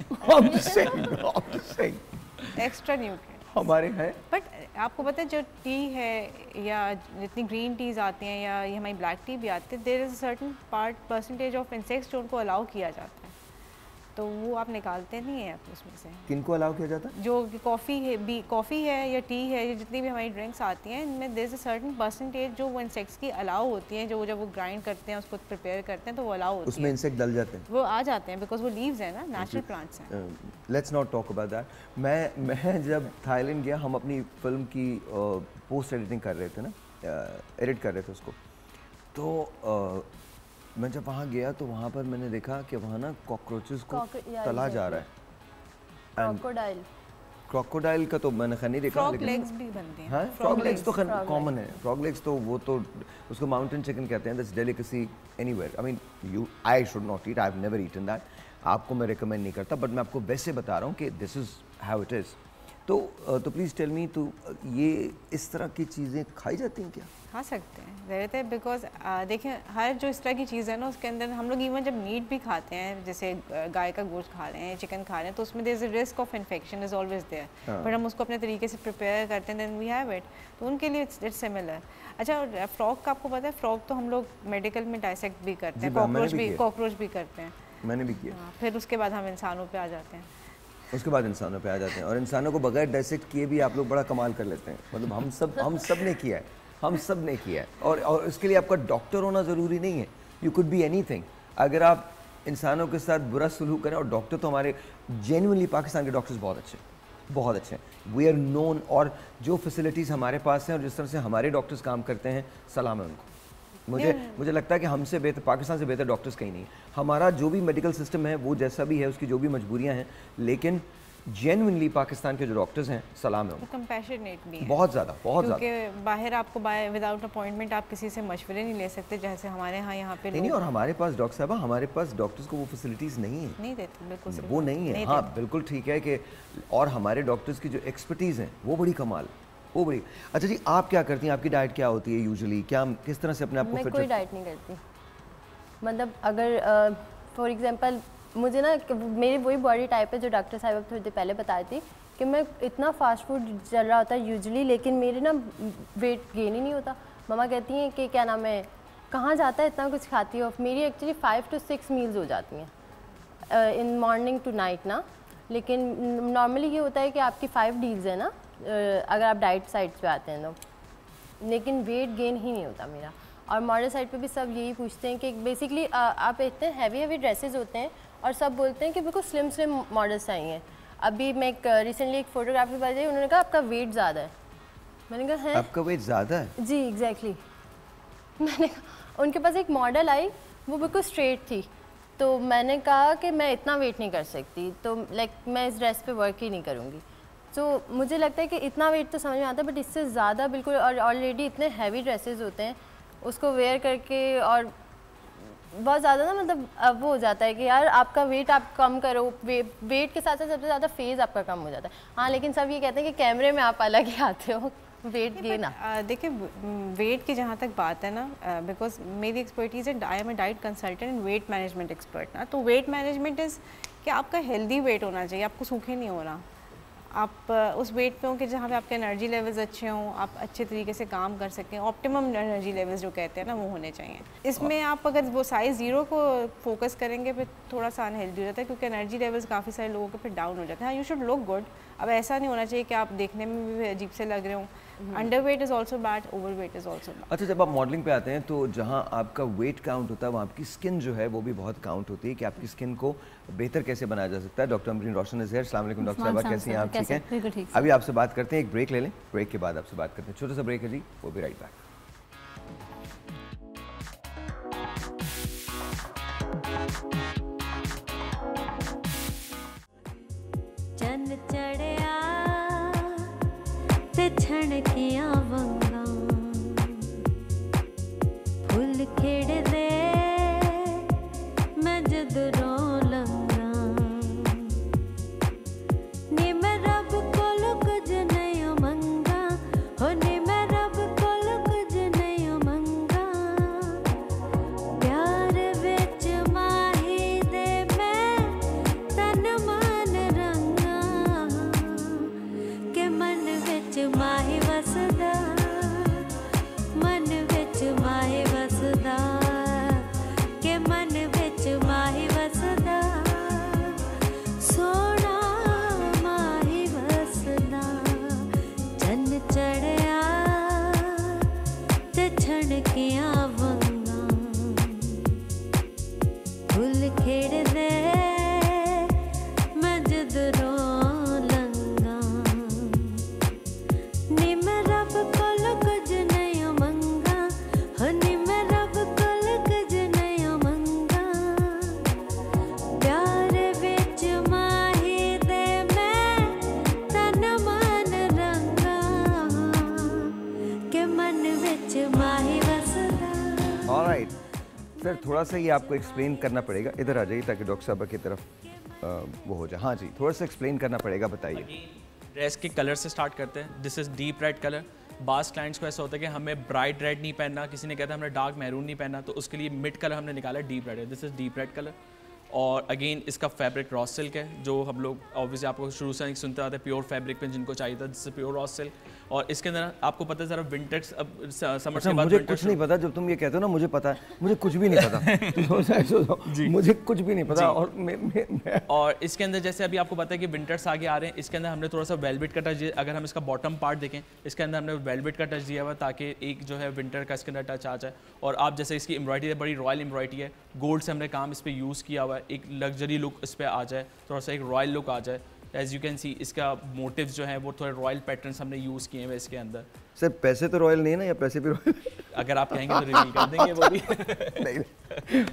एक्स्ट्रा न्यूट्रिएंट हमारे हैं। बट आपको पता है जो टी है या जितनी ग्रीन टीज़ आती हैं या ये हमारी ब्लैक टी भी आती है, there is a certain percentage of insects जो उनको अलाउ किया जाता है, तो वो आप निकालते नहीं हैं आप उसमें से। किनको अलाउ किया जाता है? जो कॉफ़ी है या टी है या जितनी भी हमारी ड्रिंक्स आती हैं, इनमें there is a certain percentage जो वो इंसेक्ट्स की अलाउ होती हैं, जो जब वो ग्राइंड करते हैं उसको प्रिपेयर करते हैं तो वो अलाउ होती है। उसमें इंसेक्ट डल जाते हैं? वो आ जाते हैं बिकॉज वो लीव्स हैं ना, नेचुरल प्लांट्स हैं। Let's not talk about that. मैं जब थाईलैंड गया, हम अपनी फिल्म की पोस्ट एडिटिंग कर रहे थे ना, एडिट कर रहे थे उसको, तो मैं जब वहाँ गया तो वहाँ पर मैंने देखा कि वहाँ ना कॉकरोचेस को तला जा रहा है। क्रोकोडाइल का तो मैंने खैर नहीं देखा, फ्रॉग लेग्स भी बनते हैं। हाँ, फ्रॉग लेग्स तो खैर कॉमन है। फ्रॉग लेग्स तो वो तो उसको माउंटेन चिकन कहते हैं, that's delicacy anywhere. I mean I should not eat, I have never eaten that. आपको मैं रिकमेंड नहीं करता, बट मैं आपको वैसे बता रहा हूँ कि this is how it is. तो प्लीज़ टेल मी, तो ये इस तरह की चीज़ें खाई जाती हैं क्या? खा सकते हैं, ज़रूरत है, बिकॉज देखें हर जो इस तरह की चीज़ है ना उसके अंदर हम लोग इवन जब मीट भी खाते हैं, जैसे गाय का गोश्त खा रहे हैं, चिकन खा रहे हैं, तो उसमें there is a risk of infection is always there, but हम उसको अपने तरीके से प्रिपेयर करते हैं, देन वी हैव इट। तो उनके लिए इट्स सिमिलर। अच्छा, फ्रॉग का आपको पता है, फ्रॉग तो हम लोग मेडिकल में डायसेक्ट भी करते हैं, कॉकरोच भी करते हैं। मैंने भी किया। फिर उसके बाद हम इंसानों पे आ जाते हैं। उसके बाद इंसानों पे आ जाते हैं, और इंसानों को बगैर डायसेक्ट किए भी आप लोग बड़ा कमाल कर लेते हैं। मतलब हम सब ने किया है, हम सब ने किया है। और इसके लिए आपका डॉक्टर होना ज़रूरी नहीं है, यू कुड बी एनीथिंग। अगर आप इंसानों के साथ बुरा सलूक करें, और डॉक्टर तो हमारे जेन्युइनली पाकिस्तान के डॉक्टर्स बहुत अच्छे हैं, वी आर नोन। और जो फैसिलिटीज़ हमारे पास हैं और जिस तरह से हमारे डॉक्टर्स काम करते हैं, सलाम है उनको। मुझे लगता है कि हमसे बेहतर, पाकिस्तान से बेहतर डॉक्टर्स कहीं नहीं। हमारा जो भी मेडिकल सिस्टम है वो जैसा भी है, उसकी जो भी मजबूरियां हैं, लेकिन जेन्युइनली पाकिस्तान के जो डॉक्टर्स हैं, सलाम है, कंपैशनेट भी है बहुत ज़्यादा, बहुत ज़्यादा। क्योंकि बाहर आपको विदाउट अपॉइंटमेंट आप किसी से मशवरे नहीं ले सकते, जैसे हमारे यहाँ पे नहीं। और हमारे पास डॉक्टर साहब, हमारे पास डॉक्टर्स को वो फैसिलिटीज़ नहीं है, नहीं देते, बिल्कुल वो नहीं है। हाँ बिल्कुल ठीक है कि, और हमारे डॉक्टर्स की जो एक्सपर्टीज़ हैं वो बड़ी कमाल, वो बड़ी। अच्छा जी, आप क्या करती हैं, आपकी डाइट क्या होती है यूजुअली, क्या किस तरह से अपने आप को? मैं कोई डाइट नहीं करती। मतलब अगर फॉर एग्जांपल मुझे ना, मेरी वही बॉडी टाइप है जो डॉक्टर साहब थोड़ी देर पहले बताई थी, कि मैं इतना फास्ट फूड चल रहा होता है यूजुअली, लेकिन मेरे ना वेट गेन ही नहीं होता। मम्मा कहती हैं कि क्या नाम है, कहाँ जाता है इतना कुछ खाती हो। मेरी एक्चुअली 5 to 6 मील्स हो जाती हैं इन मॉर्निंग टू नाइट ना। लेकिन नॉर्मली ये होता है कि आपकी 5 डील्स है ना, अगर आप डाइट साइट्स पे आते हैं तो, लेकिन वेट गेन ही नहीं होता मेरा। और मॉडल साइड पे भी सब यही पूछते हैं कि बेसिकली आप इतने हैवी ड्रेसेस होते हैं, और सब बोलते हैं कि बिल्कुल स्लिम मॉडल्स चाहिए। अभी मैं रिसेंटली एक फोटोग्राफी बताई, उन्होंने कहा आपका वेट ज़्यादा है। मैंने कहा है आपका वेट ज़्यादा है? जी एग्जैक्टली। मैंने उनके पास एक मॉडल आई, वो बिल्कुल स्ट्रेट थी, तो मैंने कहा कि मैं इतना वेट नहीं कर सकती, तो मैं इस ड्रेस पे वर्क ही नहीं करूँगी। तो मुझे लगता है कि इतना वेट तो समझ में आता है, बट इससे ज़्यादा बिल्कुल, और ऑलरेडी इतने हैवी ड्रेसेस होते हैं, उसको वेयर करके और बहुत ज़्यादा ना, मतलब अब वो हो जाता है कि यार आपका वेट आप कम करो। वेट के साथ साथ सबसे ज़्यादा फेज़ आपका कम हो जाता है। हाँ, लेकिन सब ये कहते हैं कि कैमरे में आप अलग ही आते हो, वेट गेन। देखिए वेट की जहाँ तक बात है ना, बिकॉज मेरी एक्सपर्टीज़ है, I am a diet consultant and weight management expert ना। तो वेट मैनेजमेंट इज़ कि आपका हेल्दी वेट होना चाहिए, आपको सूखे नहीं होना। आप उस वेट पे हो कि जहाँ पे आपके एनर्जी लेवल्स अच्छे हों, आप अच्छे तरीके से काम कर सकें, ऑप्टिमम एनर्जी लेवल्स जो कहते हैं ना, वो होने चाहिए। इसमें आप अगर वो साइज़ 0 को फोकस करेंगे फिर थोड़ा सा अनहेल्दी हो जाता है, क्योंकि एनर्जी लेवल्स काफ़ी सारे लोगों के फिर डाउन हो जाते हैं। हाँ, यू शुड लुक गुड। अब ऐसा नहीं होना चाहिए कि आप देखने में भी अजीब से लग रहे हो। Under weight is also bad, over weight is also bad. अच्छा, जब आप मॉडलिंग पे आते हैं तो जहाँ आपका वेट काउंट होता है, वहाँ आपकी स्किन जो है वो भी बहुत काउंट होती है कि आपकी स्किन को बेहतर कैसे बनाया जा सकता है। Doctor Amreen Roshan is here. अस्सलाम वालेकुम डॉक्टर साहबा, कैसी हैं आप? ठीक हैं? अभी आपसे बात करते हैं, एक ब्रेक ले लें, ब्रेक के बाद आपसे बात करते हैं। छोटा सा ब्रेक है जी, वो भी राइट बैक। छणकियां वंगा फुल खेड़ दे मैं जद रो लंगा नी मैं रब कोल कुछ नहीं मंगा हो नी मैं रब कोल कुछ नहीं मंगा प्यार विच माही दे मैं तन मन रंगा के मन विच माही वसदा मन विच माही वसदा के मन विच माही वसदा सोना माही वसदा चन चढ़िया ते छणकियां वंगा फुल खेड़ दे मैं जद रो लंगा नी मैं रब कोल कुछ नहीं मंगा हो नी मैं रब कोल कुछ नहीं मंगा प्यार विच माही दे मैं तन मन रंगा के मन विच माही वसदा। ऑलराइट सर, थोड़ा सा ये आपको एक्सप्लेन करना पड़ेगा। इधर आ जाइए ताकि डॉक्टर साहब की तरफ वो हो जाए। हाँ जी, थोड़ा सा एक्सप्लेन करना पड़ेगा, बताइए। ड्रेस के कलर से स्टार्ट करते हैं। This is deep red colour. बास क्लाइंट्स को ऐसा होता है कि हमें ब्राइट रेड नहीं पहनना, किसी ने कहता है हमने डार्क मैरून नहीं पहनना, तो उसके लिए मिड कलर हमने निकाला डीप रेड है। This is deep red colour. और अगेन इसका फैब्रिक रॉ सिल्क है, जो हम लोग ऑब्वियसली आपको शुरू से सुनते आते हैं प्योर फैब्रिक पे जिनको चाहिए था, जिससे प्योर रॉ सिल्क। और इसके अंदर आपको पता है ज़रा विंटर अब समर के बाद मुझे कुछ नहीं पता, जब तुम ये कहते हो ना मुझे पता है, मुझे कुछ भी नहीं पता मुझे कुछ भी नहीं पता। और इसके अंदर जैसे अभी आपको पता है कि विंटर्स आगे आ रहे हैं, इसके अंदर हमने थोड़ा सा वेलवेट का टच, अगर हम इसका बॉटम पार्ट देखें इसके अंदर हमने वेलवेट का टच दिया हुआ ताकि एक जो है विंटर का इसके अंदर टच आ जाए। और आप जैसे इसकी एम्ब्रॉयडरी है, बड़ी रॉयल एम्ब्रॉयडरी है, गोल्ड से हमने काम इस पर यूज़ किया हुआ है, एक लग्जरी लुक इस पर आ जाए, थोड़ा सा एक रॉयल लुक आ जाए। एज यू कैन सी इसका मोटिव्स जो है वो थोड़े रॉयल पैटर्न्स हमने यूज़ किए हैं इसके अंदर। सर पैसे तो रॉयल नहीं है ना, या पैसे भी रॉयल? अगर आप कहेंगे तो रिवील कर देंगे वो भी। नहीं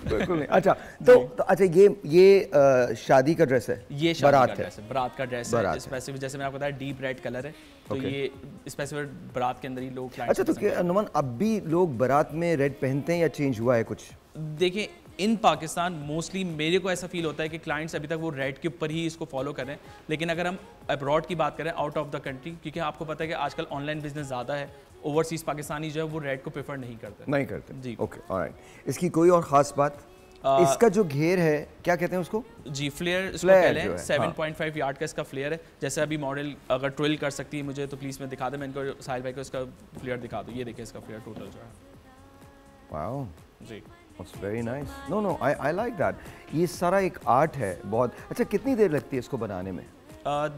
बिल्कुल नहीं। अच्छा तो अच्छा ये शादी का ड्रेस है, ये शादी का ड्रेस है, बारात का ड्रेस है स्पेसिफिक, जैसे मैंने आपको बताया डीप रेड कलर है, तो ये स्पेसिफिक बारात के अंदर ही लोग। अच्छा तो क्या अनुमान अब भी लोग बारात में रेड पहनते हैं या चेंज हुआ है कुछ? देखिए इन पाकिस्तान मोस्टली मेरे को ऐसा फील होता है कि क्लाइंट्स अभी तक वो रेड के ऊपर ही इसको फॉलो करें, लेकिन अगर हम अब्रॉड की बात करें आउट ऑफ द कंट्री, क्योंकि आपको पता है कि आजकल ऑनलाइन बिजनेस ज़्यादा है, ओवरसीज पाकिस्तानी जो है वो रेड को प्रेफर नहीं करते जी। Okay alright. इसकी कोई और ख़ास बात? इसका जो घेर है क्या कहते हैं उसको? जी फ्लेयर इसको कहते हैं। 7.5 यार्ड का इसका फ्लेयर है। जैसे अभी मॉडल अगर ट्विल कर सकती है मुझे तो प्लीज़ मैं दिखा दूँ, मैं इनको साहिल भाई को इसका फ्लेयर दिखा दूँ। ये देखिए इसका फ्लेयर टोटल जो है। वाओ जी That's very nice. No, I like that. ये सारा एक आर्ट है बहुत। अच्छा कितनी देर लगती है इसको बनाने में?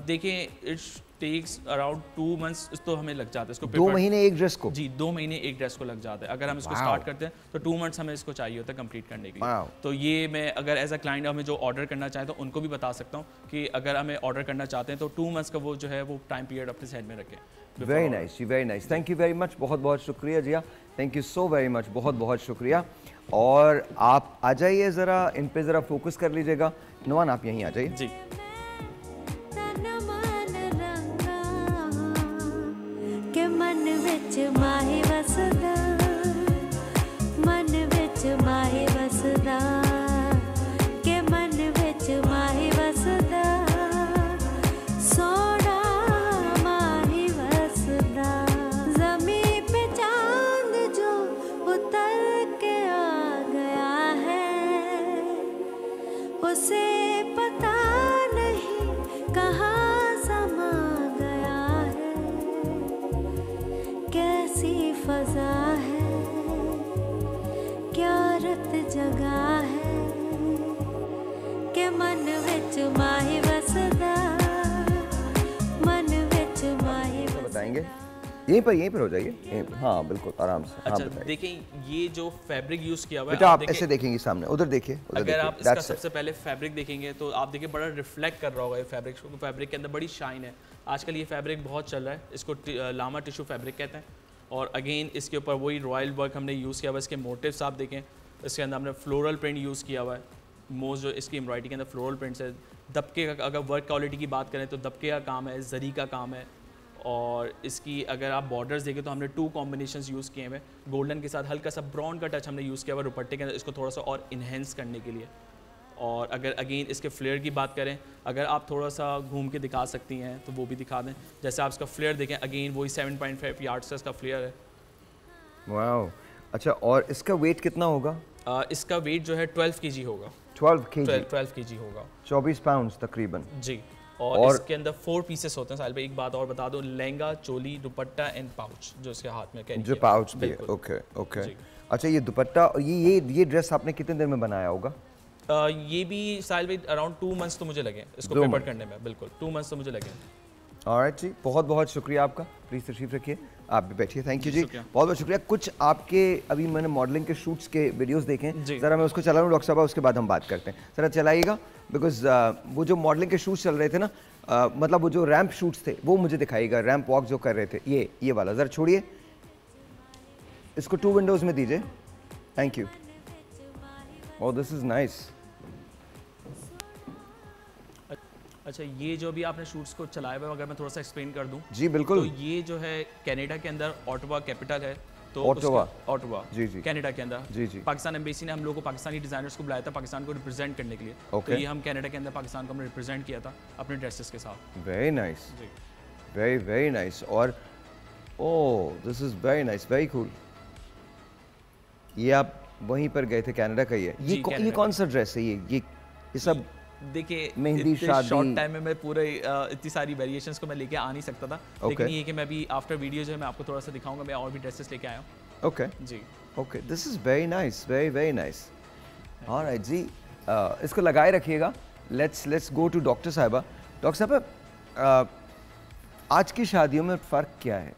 देखिए इट टेक्स अराउंड 2 months तो हमें लग जाता है इसको। 2 महीने एक ड्रेस को? जी 2 महीने एक ड्रेस को लग जाता है। अगर हम इसको स्टार्ट करते हैं तो 2 months हमें इसको चाहिए होता है कंप्लीट करने के लिए। तो ये मैं अगर एज अ क्लाइंट हमें जो ऑर्डर करना चाहें तो उनको भी बता सकता हूँ कि अगर हमें ऑर्डर करना चाहते हैं तो 2 months का वो जो है वो टाइम पीरियड अपने साइड में रखें। वेरी नाइस जी, very nice. Thank you very much, बहुत बहुत शुक्रिया Jiya, thank you so very much, बहुत बहुत शुक्रिया। और आप आ जाइए ज़रा इन पे ज़रा फोकस कर लीजिएगा। नुमान आप यहीं आ जाइए जी। के मन विच माही वसदा, मन विच माही वसदा, के मन विच माही वसदा, सोना माही वसदा, ज़मीं पे चांद जो उतर के आ गया है, उसे पता नहीं कहाँ समा गया है, कैसी फजा है, क्या रत जगा है, के मन विच माही वसदा, मन विच माही वसदा। बताएंगे यहीं पर हो जाइए। हाँ बिल्कुल आराम से। अच्छा देखिए ये जो फैब्रिक यूज किया हुआ है, बेटा आप ऐसे देखेंगे सामने, उधर देखिए। अगर आप इसका सबसे पहले फैब्रिक देखेंगे तो आप देखिए बड़ा रिफ्लेक्ट कर रहा होगा ये फैब्रिक, क्योंकि फैब्रिक के अंदर बड़ी शाइन है। आजकल ये फैब्रिक बहुत चल रहा है, इसको लामा टिश्यू फैब्रिक कहते हैं। और अगेन इसके ऊपर वही रॉयल वर्क हमने यूज़ किया हुआ है। इसके मोटिव्स आप देखें, इसके अंदर हमने फ्लोरल प्रिंट यूज़ किया हुआ है। मोस्ट जो इसकी एम्ब्रॉयडरी के अंदर फ्लोरल प्रिंट्स है। दबके का अगर वर्क क्वालिटी की बात करें तो दबके का काम है, जरी का काम है। और इसकी अगर आप बॉर्डर्स देखें तो हमने 2 कॉम्बिनेशंस यूज़ किए हुए, गोल्डन के साथ हल्का सा ब्राउन का टच हमने यूज़ किया हुआ दुपट्टे के अंदर, इसको थोड़ा सा और इन्हेंस करने के लिए। और अगर अगेन इसके फ्लेयर की बात करें, अगर आप थोड़ा सा घूम के दिखा सकती हैं तो वो भी दिखा दें। जैसे आप इसका फ्लेयर देखें, अगेन वही 7.5 यार्ड्स का इसका फ्लेयर है। वाओ अच्छा, और इसका वेट कितना होगा? इसका वेट जो है 12 kg होगा। 12 kg होगा, 24 पाउंड्स तकरीबन जी। और इसके अंदर 4 पीसेस होते हैं। साहिल भाई एक बात और बता दो, लहंगा, चोली, दुपट्टा एंड पाउच जो इसके हाथ में कैरी जो पाउच भी है। Okay okay. अच्छा ये दुपट्टा, ये ड्रेस आपने कितने देर में बनाया होगा? ये भी साहिल भाई अराउंड 2 months तो मुझे लगे इसको पेपर करने में। बिल्कुल 2 months तो मुझे लगे। ऑलराइट जी, बहुत बहुत शुक्रिया आपका। प्लीज़ तशरीफ रखिए, आप भी बैठिए। थैंक यू जी, बहुत बहुत शुक्रिया। कुछ आपके अभी मैंने मॉडलिंग के शूट्स के वीडियोस देखे, ज़रा मैं उसको चला लूँ डॉक्टर साहब, उसके बाद हम बात करते हैं। ज़रा चलाइएगा, बिकॉज वो जो मॉडलिंग के शूट्स चल रहे थे ना, मतलब वो जो रैंप शूट्स थे वो मुझे दिखाइएगा, रैंप वॉक जो कर रहे थे, ये वाला ज़रा छोड़िए, इसको 2 विंडोज़ में दीजिए। Thank you. Oh this is nice. अच्छा ये जो भी आपने शूट्स को चलाया हुआ है, अगर मैं थोड़ा सा एक्सप्लेन कर दूं। जी बिल्कुल। तो ये जो है कनाडा के अंदर ऑटवा कैपिटल है, तो ऑटवा जी जी कनाडा के अंदर जी जी पाकिस्तान एम्बेसी ने हम लोगों को पाकिस्तानी डिज़ाइनर्स को बुलाया था पाकिस्तान को रिप्रेजेंट करने के लिए। तो ये हम कनाडा के अंदर पाकिस्तान को हमने रिप्रेजेंट किया था अपने ड्रेसेस के साथ। Very nice, very very nice. और oh this is very nice, very cool. ये आप वहीं पर गए थे, कनाडा का ही है ये कौन सा ड्रेस है? ये ये सब देखिए मेहंदी, शादी, शॉर्ट टाइम में मैं पूरे इतनी सारी वेरिएशंस को मैं लेके आ नहीं सकता था, लेकिन ये कि मैं भी आफ्टर वीडियो जो है मैं आपको थोड़ा सा दिखाऊंगा, मैं और भी ड्रेसेस लेके आया हूँ। ओके जी, okay, this is very nice, very very nice. Alright जी, इसको लगाए रखिएगा। लेट्स गो टू डॉक्टर साहिबा। डॉक्टर साहिबा, आज की शादियों में फ़र्क क्या है?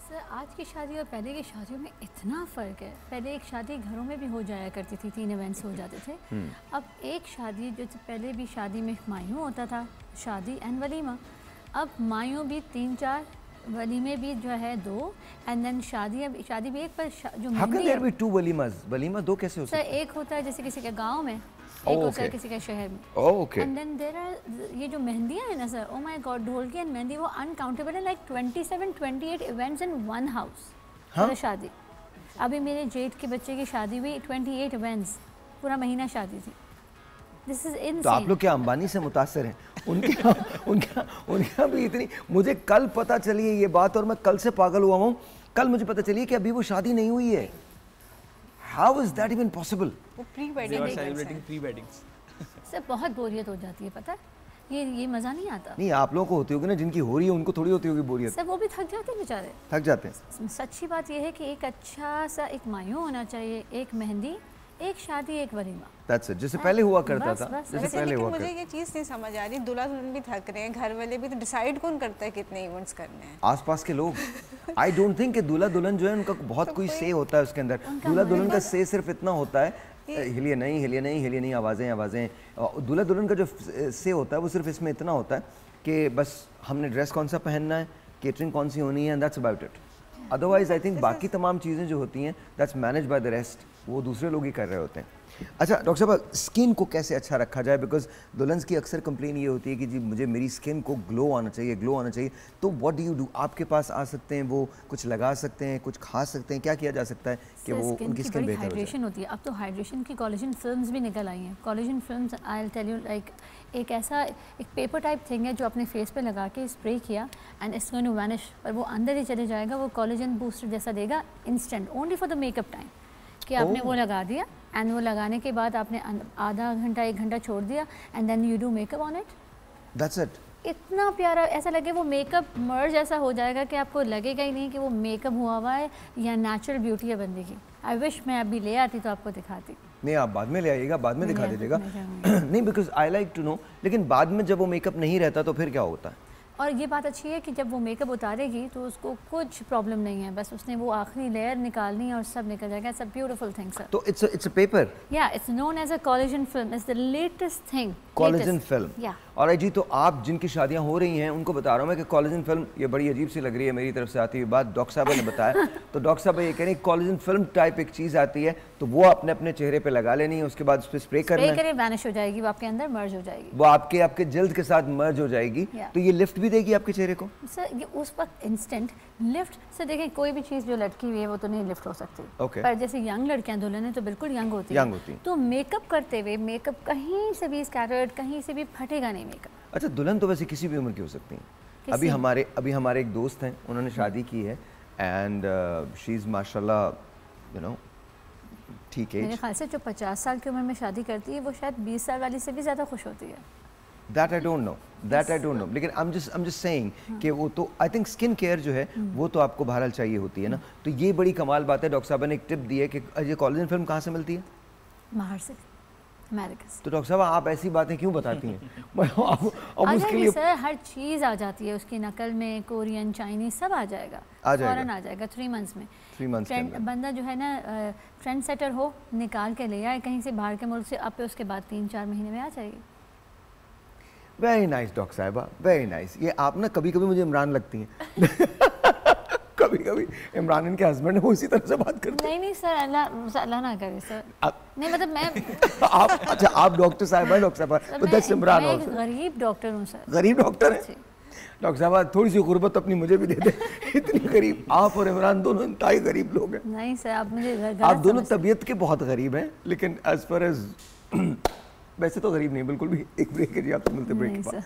सर आज की शादी और पहले की शादियों में इतना फ़र्क है। पहले एक शादी घरों में भी हो जाया करती थी, 3 इवेंट्स हो जाते थे। अब एक शादी, जो पहले भी शादी में मायूं होता था, शादी एंड वलीमा, अब मायूं भी 3-4, वलीमे भी जो है 2, एंड देन शादी भी एक, पर जो How can there be 2 वलीमास? Walima 2 कैसे हो सकता है? सर एक होता है जैसे किसी के गाँव में, एक होता है किसी के शहर में। Okay. And then there are, ये जो मेहंदियाँ हैं ना sir, oh my god, dholki and mehndi, वो अनकाउंटेबल है, like 27-28 events in one house for shaadi. अभी मेरे जेठ के बच्चे की शादी हुई, 28 इवेंट्स, पूरा महीना शादी थी। This is insane. तो आप लोग क्या अंबानी से मुतासर हैं? उनका भी इतनी, मुझे कल पता चली है ये बात और मैं कल से पागल हुआ हूँ। कल मुझे पता चली है कि अभी वो शादी नहीं हुई है। How is that even possible? वो pre wedding, they are celebrating pre weddings. Sir बहुत बोरियत हो जाती है, पता है, ये मज़ा नहीं आता। नहीं, आप लोगों को होती होगी ना, जिनकी हो रही है उनको थोड़ी होती होगी बोरियत। सर वो भी थक जाते हैं बेचारे, थक जाते हैं। सच्ची बात ये है कि एक अच्छा सा एक मायूं होना चाहिए, एक मेहंदी, एक शादी, एक वलीमा। That's it, जैसे पहले हुआ करता था, बस, जैसे पहले हुआ मुझे करता। ये चीज़ नहीं समझ आ रही, दूल्हा दुल्हन भी थक रहे हैं, घर वाले भी, तो डिसाइड कौन करता है कितने इवेंट्स करने हैं? आसपास के लोग। आई डोंट थिंक कि दूल्हा दुल्हन जो है उनका बहुत कोई से होता है उसके अंदर। दूल्हा दुल्हन का से सिर्फ इतना होता है, हिलिए नहीं, हिलिए नहीं, हिलिए नहीं, आवाज़ें आवाज़ें। दूल्हा दुल्हन का जो से होता है वो सिर्फ इसमें इतना होता है कि बस हमने ड्रेस कौन सा पहनना है, केटरिंग कौन सी होनी है, and that's about it. Otherwise I think बाकी तमाम चीज़ें जो होती हैं that's manage by the rest, वो दूसरे लोग ही कर रहे होते हैं। अच्छा डॉक्टर साहब, स्किन को कैसे अच्छा रखा जाए? बिकॉज दुल्हन की अक्सर कंप्लेन ये होती है कि जी मुझे मेरी स्किन को ग्लो आना चाहिए, ग्लो आना चाहिए। तो व्हाट डू यू डू? आपके पास आ सकते हैं वो, कुछ लगा सकते हैं, कुछ खा सकते हैं, क्या किया जा सकता है कि वो उनकी स्किन बेहतर हो जाए? हाइड्रेशन होती है। अब तो हाइड्रेशन की कोलेजन फिल्म्स भी निकल आई हैं। Collagen films, I will tell you, like एक ऐसा एक पेपर टाइप थिंग है जो अपने फेस पे लगा के स्प्रे किया and it's going to vanish, पर वो अंदर ही चले जाएगा, वो कोलेजन बूस्टर जैसा देगा instant, only for the makeup time. कि आपने वो लगा दिया एंड वो लगाने के बाद आपने आधा घंटा 1 घंटा छोड़ दिया and then you do makeup on it, that's it. इतना प्यारा, ऐसा लगे वो मेकअप मर्ज ऐसा हो जाएगा कि आपको लगेगा ही नहीं कि वो मेकअप हुआ हुआ है या नेचुरल ब्यूटी है बंदे की। आई विश मैं अभी ले आती तो आपको दिखाती। नहीं, आप बाद में ले आइएगा, बाद में दिखा दीजिएगा। नहीं, because I like to know. लेकिन बाद में जब वो मेकअप नहीं रहता तो फिर क्या होता है? और ये बात अच्छी है कि जब वो मेकअप उतारेगी तो उसको कुछ प्रॉब्लम नहीं है, बस उसने वो आखिरी लेयर निकालनी है और सब निकल जाएगा। It's a beautiful thing sir. तो इट्स अ पेपर, या it's known as a collagen film, it's the latest thing. Collagen film. या और जी, तो आप जिनकी शादियां हो रही हैं उनको बता रहा हूँ मैं कि कोलेजन फिल्म, ये बड़ी अजीब सी लग रही है मेरी तरफ से आती हुई बात, डॉक्टर साहब ने बताया। तो डॉक्टर साहब ये कह रहे हैं कोलेजन फिल्म टाइप एक चीज़ आती है, तो वो आपने अपने चेहरे पे लगा लेनी है, उसके बाद उस पर स्प्रे करना है, करे वैनिश हो जाएगी, वो आपके अंदर मर्ज हो जाएगी, वो आपके जल्द के साथ मर्ज हो जाएगी। तो ये लिफ्ट भी देगी आपके चेहरे को सर? ये उस वक्त इंस्टेंट लिफ्ट सर, देखिए कोई भी चीज़ जो लटकी हुई है वो तो नहीं लिफ्ट हो सकती। पर जैसे यंग लड़कियां दुल्हन है तो बिल्कुल यंग होती है, तो मेकअप करते हुए मेकअप कहीं से भी स्कैटर्ड, कहीं से भी फटेगा नहीं मेकअप। अच्छा, दुल्हन तो वैसे किसी भी उम्र की हो सकती है। अभी हमारे एक दोस्त हैं, उन्होंने शादी की है एंड शी इज़ माशाल्लाह यू नो ठीक है। मेरे ख्याल से जो 50 साल की उम्र में शादी करती है वो शायद 20 साल वाली से भी ज़्यादा खुश होती है। That I don't know. लेकिन I'm just saying कि वो तो आई थिंक स्किन केयर जो है वो तो आपको बहरहाल चाहिए होती है ना। तो ये बड़ी कमाल बात है। डॉक्टर साहब ने एक टिप दी है कि ये कोलेजन फिल्म कहाँ से मिलती है? बाहर से, अमेरिका से। तो डॉक्टर साहब आप ऐसी बातें क्यों बताती हैं? अब उसके लिए सर हर चीज़ आ जाती है उसकी नकल में, कोरियन, चाइनीज सब आ जाएगा, फौरन आ जाएगा 3 मंथ्स में। 3 मंथ्स बंदा जो है ना ट्रेंड सेटर हो, निकाल के ले आए कहीं से बाहर के मुल्क से, अब पे उसके बाद 3-4 महीने में आ जाएगी। वेरी नाइस डॉक्टर साहिबा, वेरी नाइस। ये आप ना कभी कभी मुझे इमरान लगती हैं। कभी कभी इमरान इनके हस्बैंड है, वो इसी तरह से बात करते हैं। नहीं सर, अल्लाह ना करे सर। नहीं मतलब मैं आप अच्छा, आप डॉक्टर साहिबा है, डॉक्टर साहिबा, तो दैट्स इमरान मैं एक गरीब डॉक्टर हूँ सर। गरीब डॉक्टर है डॉक्टर साहबा, थोड़ी सी गुर्बत अपनी मुझे भी दे दे। इतनी गरीब आप और इमरान दोनों इंतहाई गरीब लोग हैं। नहीं सर, आप मुझे आप दोनों तबीयत के बहुत गरीब हैं, लेकिन एज फार एज वैसे तो गरीब नहीं बिल्कुल भी। एक ब्रेक है जी, आपसे मिलते ब्रेक के बाद।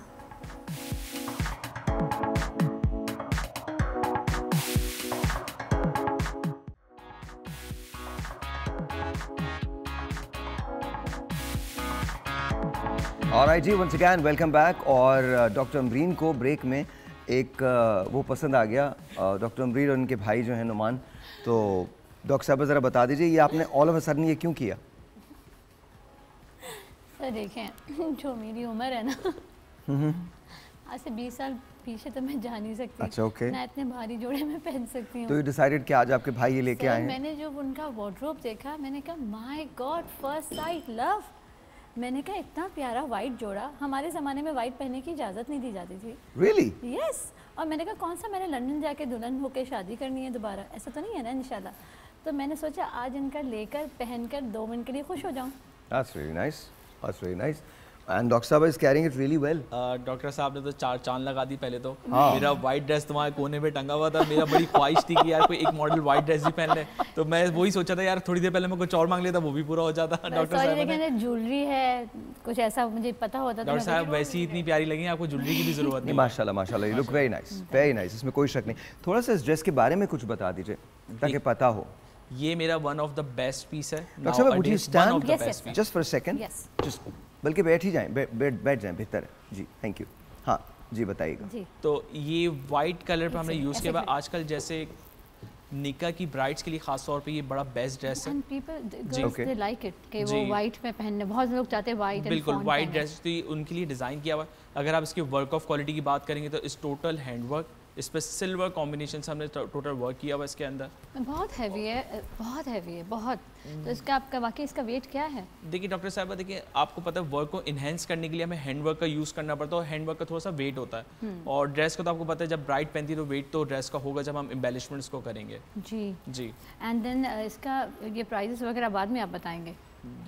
ऑलराइट जी, वंस अगेन वेलकम बैक। और डॉक्टर अमरीन को ब्रेक में एक वो पसंद आ गया, डॉक्टर अमरीन और उनके भाई जो हैं नुमान। तो डॉक्टर साहब ज़रा बता दीजिए ये आपने ऑल ऑफ अ सडन ये क्यों किया? सर देखें, जो मेरी उम्र है ना, आज से 20 साल पीछे तो मैं जा नहीं सकती। अच्छा, ओके। ना इतने भारी जोड़े में पहन सकती हूँ। तो ये डिसाइडेड कि आज आपके भाई ये लेके आए हैं? मैंने जब उनका वार्डरोब देखा, मैंने कहा my God, first sight love. मैंने कहा इतना प्यारा वाइट जोड़ा, हमारे ज़माने में वाइट पहनने की इजाज़त नहीं दी जाती थी। Really? Yes। और मैंने कहा कौन सा मैंने लंदन जाके दुल्हन होके शादी करनी है दोबारा, ऐसा तो नहीं है ना इंशाल्लाह। तो मैंने सोचा आज इनका लेकर पहनकर 2 मिनट के लिए खुश हो जाऊँ। That's really nice. That's really nice. And Dr. Saba is carrying it really well. Doctor साहब ने तो 4 चांद लगा दी पहले तो। मेरा वाइट ड्रेस तुम्हारे कोने पे टंगा हुआ था, मेरा बड़ी ख्वाहिश थी कि यार कोई एक मॉडल वाइट ड्रेस भी पहन ले। तो मैं वही सोचा था यार थोड़ी देर पहले मैं कुछ और मांग लेता, वो भी पूरा हो जाता। डॉक्टर साहब ने ज्वेलरी है कुछ ऐसा मुझे पता होता। डॉक्टर साहब वैसी इतनी प्यारी लगी, आपको ज्वेलरी की भी जरूरत नहीं। माशाल्लाह माशाल्लाह, you look very nice, very nice, इसमें कोई शक नहीं। थोड़ा सा इस ड्रेस के बारे में कुछ बता दीजिए ताकि पता हो। ये मेरा one of the best piece है। डॉक्टर साहब would you stand just for a second? Yes. Just बल्कि बैठ ही जाएं, बैठ जाएं, बेहतर है जी। Thank you. हाँ जी, बताइएगा। तो ये वाइट कलर पर हमने यूज़ किया। आजकल जैसे निका की ब्राइड्स के लिए खास तौर पे ये बड़ा बेस्ट ड्रेस है। दे लाइक इट कि वो वाइट में पहनने, बहुत लोग चाहते हैं वाइट। बिल्कुल वाइट ड्रेस तो उनके लिए डिज़ाइन किया हुआ। अगर आप इसके वर्क ऑफ क्वालिटी की बात करेंगे तो इस टोटल हैंडवर्क, इस पर सिल्वर कॉम्बिनेशन से हमने टोटल वर्क किया हुआ इसके अंदर। बहुत हैवी है, बहुत हैवी है, बहुत। तो इसका आपका वाकई इसका वेट क्या है? देखिए डॉक्टर साहब, देखिए आपको पता है वर्क को इन्हेंस करने के लिए हमें हैंडवर्क का यूज़ करना पड़ता है और हैंडवर्क का थोड़ा सा वेट होता है। और ड्रेस का तो आपको पता है जब ब्राइड पहनती है तो वेट तो ड्रेस का होगा जब हम एम्बेलिशमेंट्स को करेंगे। जी। एंड देन इसका ये प्राइसेस वगैरह बाद में आप बताएंगे?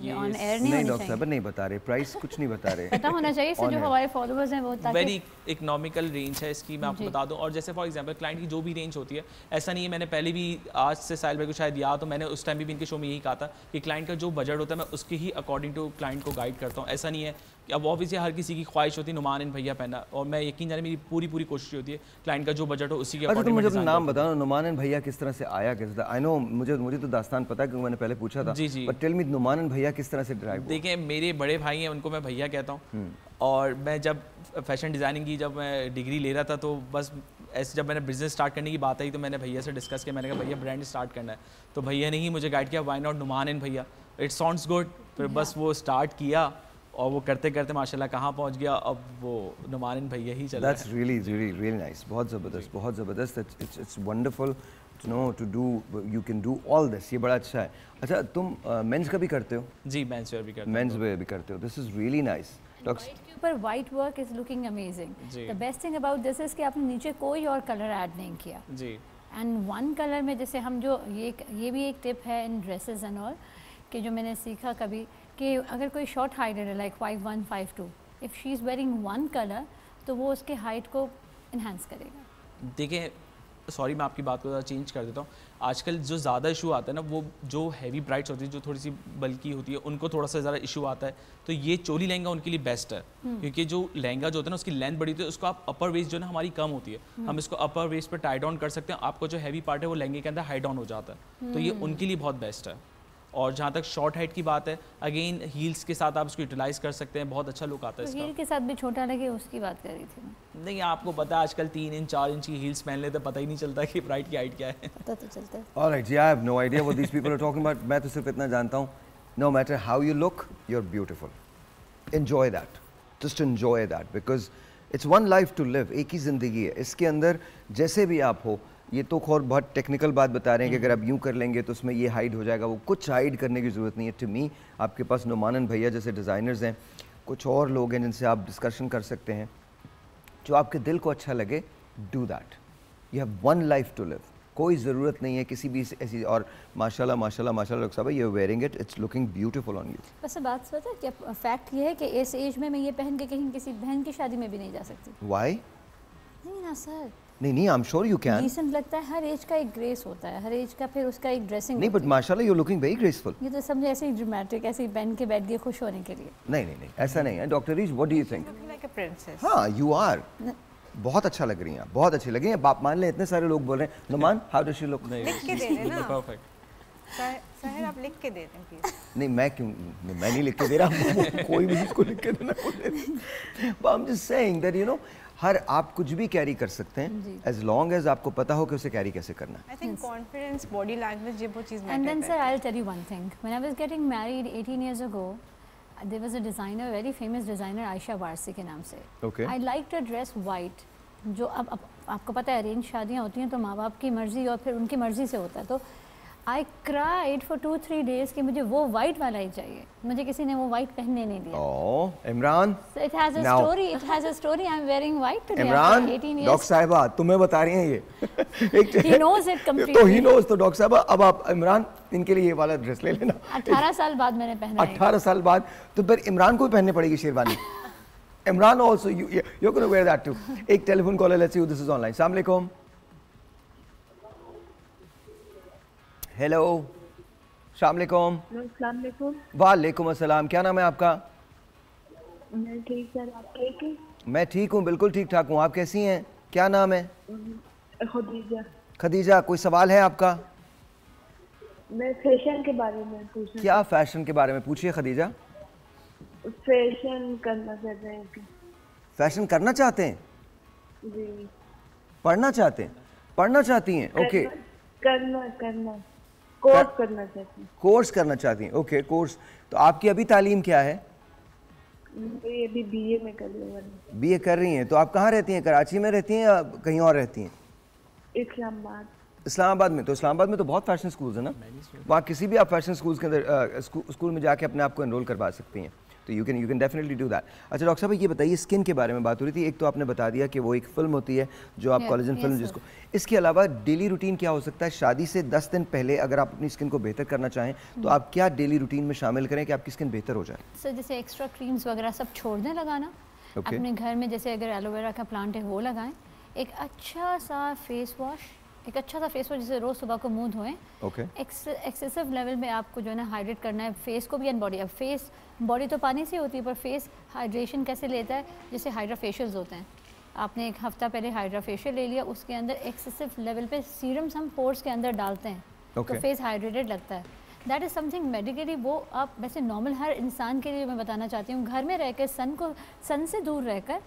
ये ऑन एयर नहीं डॉक्टर साहब नहीं बता रहे, प्राइस कुछ नहीं बता रहे। पता होना चाहिए इससे जो हमारे फॉलोअर्स हैं वो, ताकि वेरी इकोनॉमिकल रेंज है इसकी, मैं आपको बता दूं। और जैसे फॉर एग्जांपल क्लाइंट की जो भी रेंज होती है, ऐसा नहीं है, मैंने पहले भी आज से साहिल भाई को शायद याद तो मैंने उस टाइम भी इनके शो में यही कहा था कि क्लाइंट का जो बजट होता है मैं उसके ही अकॉर्डिंग टू क्लाइंट को गाइड करता हूँ। ऐसा नहीं है कि अब ऑब्वियसली हर किसी की ख्वाहिश होती है नुमान इन भैया पहना, और मैं यकीन जाने मेरी पूरी कोशिश होती है क्लाइंट का जो बजट हो उसी के अकॉर्डिंग। तो मुझे अपना नाम बताओ, नुमान भैया किस तरह से आया, कैसे था? आई नो मुझे तो दास्तान पता है क्योंकि मैंने पहले पूछा था। जी। बट टेल मी नुमान भैया किस तरह से ड्राइव? देखिए मेरे बड़े भाई हैं, उनको मैं भैया कहता हूँ। और मैं जब फैशन डिज़ाइनिंग की जब मैं डिग्री ले रहा था तो बस ऐसे जब मैंने बिज़नेस स्टार्ट करने की बात आई तो मैंने भैया से डिस्कस किया। मैंने कहा भैया ब्रांड स्टार्ट करना है, तो भैया ने ही मुझे गाइड किया, व्हाई नॉट नुमान एंड भैया, इट साउंड्स गुड। फिर बस वो स्टार्ट किया और वो करते करते माशाल्लाह कहाँ पहुँच गया, अब वो नुमान एंड भैया ही चला। दैट्स रियली नाइस, बहुत ज़बरदस्त। It's wonderful to know to do, you can do all this, ये बड़ा अच्छा है। अच्छा तुम मेंस का भी करते हो? जी मेंस वेयर भी करते हो। मेंस वेयर भी करते हो, this is really nice. White के ऊपर white work is looking amazing. The best thing about this is कि आपने नीचे कोई और कलर ऐड नहीं किया जी। एंड वन कलर में जैसे हम जो ये भी एक टिप है इन ड्रेसेस एंड ऑल कि जो मैंने सीखा कभी कि अगर कोई शॉर्ट हाइटेड है like 5'1", 5'2", if she is wearing one colour तो वो उसके हाइट को इन्हांस करेगा। देखिए सॉरी मैं आपकी बात को चेंज कर देता हूँ। आजकल जो ज़्यादा इशू आता है ना वो जो हैवी ब्राइड्स होती है, जो थोड़ी सी बल्की होती है, उनको थोड़ा सा ज़्यादा इशू आता है। तो ये चोली लहंगा उनके लिए बेस्ट है, क्योंकि जो लहंगा जो होता है ना उसकी लेंथ बड़ी होती है, उसको आप अपर वेस्ट जो है ना हमारी कम होती है, हम इसको अपर वेस्ट पर टाई डाउन कर सकते हैं। आपको जो हैवी पार्ट है वो लहंगे के अंदर हाई डाउन हो जाता है, तो ये उनके लिए बहुत बेस्ट है। और जहाँ तक शॉर्ट हाइट की बात है, अगेन हील्स के साथ आप उसको यूटिलाइज कर सकते हैं, बहुत अच्छा लुक आता है इसका। हील के साथ भी छोटा लगे उसकी बात कर रही थी। नहीं आपको पता है आजकल 3 इंच 4 इंच की हील्स पहन लेते, पता ही नहीं चलता कि ब्राइड की हाइट क्या है। पता तो चलता है। ऑलराइट जी, I have no idea what these people are talking about. मैं तो सिर्फ इतना जानता हूँ, no matter how you look you are beautiful. Enjoy that, just enjoy that, because it's one life to live. एक ही ज़िंदगी है, इसके अंदर जैसे भी आप हो, ये तो खौर बहुत टेक्निकल बात बता रहे हैं कि अगर आप यूँ कर लेंगे तो उसमें ये हाइड हो जाएगा, वो कुछ हाइड करने की ज़रूरत नहीं है। टू मी आपके पास नुमान भैया जैसे डिज़ाइनर्स हैं, कुछ और लोग हैं जिनसे आप डिस्कशन कर सकते हैं, जो आपके दिल को अच्छा लगे, do that. You have one life to live, कोई ज़रूरत नहीं है किसी भी ऐसी। और माशाल्लाह माशाल्लाह माशाल्लाह साहब you are wearing it, it's looking beautiful on you. वैसे बात पता है क्या फैक्ट ये है कि इस एज में मैं ये पहन के कहीं किसी बहन की शादी में भी नहीं जा सकती। व्हाई? नहीं ना सर, नहीं I am sure you can. Decent लगता है, हर एज का एक ग्रेस होता है, हर एज का फिर उसका एक ड्रेसिंग। नहीं बट माशाल्लाह you are looking very graceful. ये तो समझे ऐसे ही ड्रामेटिक, ऐसे ही पहन के बैठ गए खुश होने के लिए। नहीं ऐसा नहीं है। डॉक्टर रीज what do you think? Like a princess. हाँ यू आर, बहुत अच्छा लग रही हैं, बहुत अच्छी लग रही हैं। बाप मान ले इतने सारे लोग बोल रहे हैं Numan how does she look? लिख के दे देना। परफेक्ट। सहर आप लिख के दे दें प्लीज। नहीं मैं क्यों, मैं नहीं लिख के दे रहा, कोई भी जिसको लिख के देना को दे दे। But I'm just saying that you know, हर आप कुछ भी कैरी कर सकते हैं as long as आपको पता हो कि उसे कैरी कैसे करना है। I think confidence, body language ये वो चीज़ मैटर करती है। And then sir, I'll tell you one thing. When I was getting married 18 years ago, there was a designer, very famous designer, Aisha Warsi के नाम से. Okay. I liked her dress white. जो अब आपको पता है अरेंज शादियाँ होती हैं तो माँ बाप की मर्जी और फिर उनकी मर्जी से होता है, तो I cried for 2-3 days कि मुझे वो वाइट वाला ही चाहिए, मुझे किसी ने वो वाइट पहनने नहीं दिया। Oh, Imran. So it has a story. It has a story. I'm wearing white today Imran, after 18 years. Doctor साहिबा तुम्हें बता रही हैं ये। He knows it completely. तो he knows, तो डॉक्टर साहिबा अब आप इमरान इनके लिए ये वाला ड्रेस ले लेना। 18 साल बाद मैंने पहना है। 18 साल बाद, तो फिर इमरान को भी पहनने पड़ेगी sherwani. Imran also you're going to wear that too. एक telephone caller, let's see who this is online. अस्सलाम वालेकुम। हेलो, अस्सलाम वालेकुम। वालेकुम अस्सलाम, क्या नाम है आपका? मैं ठीक सर, आप ठीक हैं? मैं ठीक हूँ, बिल्कुल ठीक ठाक हूँ। आप कैसी हैं? क्या नाम है? खदीजा। खदीजा, कोई सवाल है आपका? मैं फैशन के बारे में पूछना। क्या फैशन के बारे में? पूछिए खदीजा। फैशन करना चाहते हैं। फैशन करना चाहते हैं? जी। पढ़ना चाहते हैं? पढ़ना चाहती हैं? ओके। करना कोर्स करना चाहती हूँ। कोर्स करना चाहती हैं, ओके कोर्स। तो आपकी अभी तालीम क्या है? मैं अभी बीए में कर रही हूँ। बीए कर रही हैं, तो आप कहाँ रहती हैं? कराची में रहती हैं या कहीं और रहती हैं? इस्लामाबाद। इस्लामाबाद में? तो इस्लामाबाद में तो बहुत फैशन स्कूल्स हैं ना, वहाँ किसी भी आप फैशन स्कूल्स के अंदर स्कूल में जाके अपने आप को एनरोल करवा सकती हैं, तो you can definitely do that. अच्छा डॉक्टर साहब ये बताइए, स्किन के बारे में बात हो रही थी, एक तो आपने बता दिया कि वो एक फिल्म होती है जो आप कोलेजन फिल्म जिसको, इसके अलावा डेली रूटीन क्या हो सकता है? शादी से 10 दिन पहले अगर आप अपनी स्किन को बेहतर करना चाहें तो आप क्या डेली रूटीन में शामिल करें कि आपकी स्किन बेहतर हो जाए? सर जैसे एक्स्ट्रा क्रीम्स वगैरह सब छोड़ दें लगाना, अपने घर में जैसे अगर एलोवेरा का प्लांट है वो लगाएं, एक अच्छा सा फेस वॉश जैसे रोज़ सुबह को मुंह धोएं। एक्सेसिव लेवल में आपको जो है ना हाइड्रेट करना है फेस को भी एंड बॉडी। अब फेस बॉडी तो पानी से होती है, पर फेस हाइड्रेशन कैसे लेता है? जैसे हाइड्रा फेशियल्स होते हैं, आपने एक हफ्ता पहले हाइड्रा फेशियल ले लिया, उसके अंदर एक्सेसिव लेवल पे सीरम्स हम पोर्स के अंदर डालते हैं, तो फेस हाइड्रेटेड लगता है। दैट इज़ समथिंग मेडिकली, वो आप वैसे नॉर्मल हर इंसान के लिए मैं बताना चाहती हूँ, घर में रहकर सन से दूर रहकर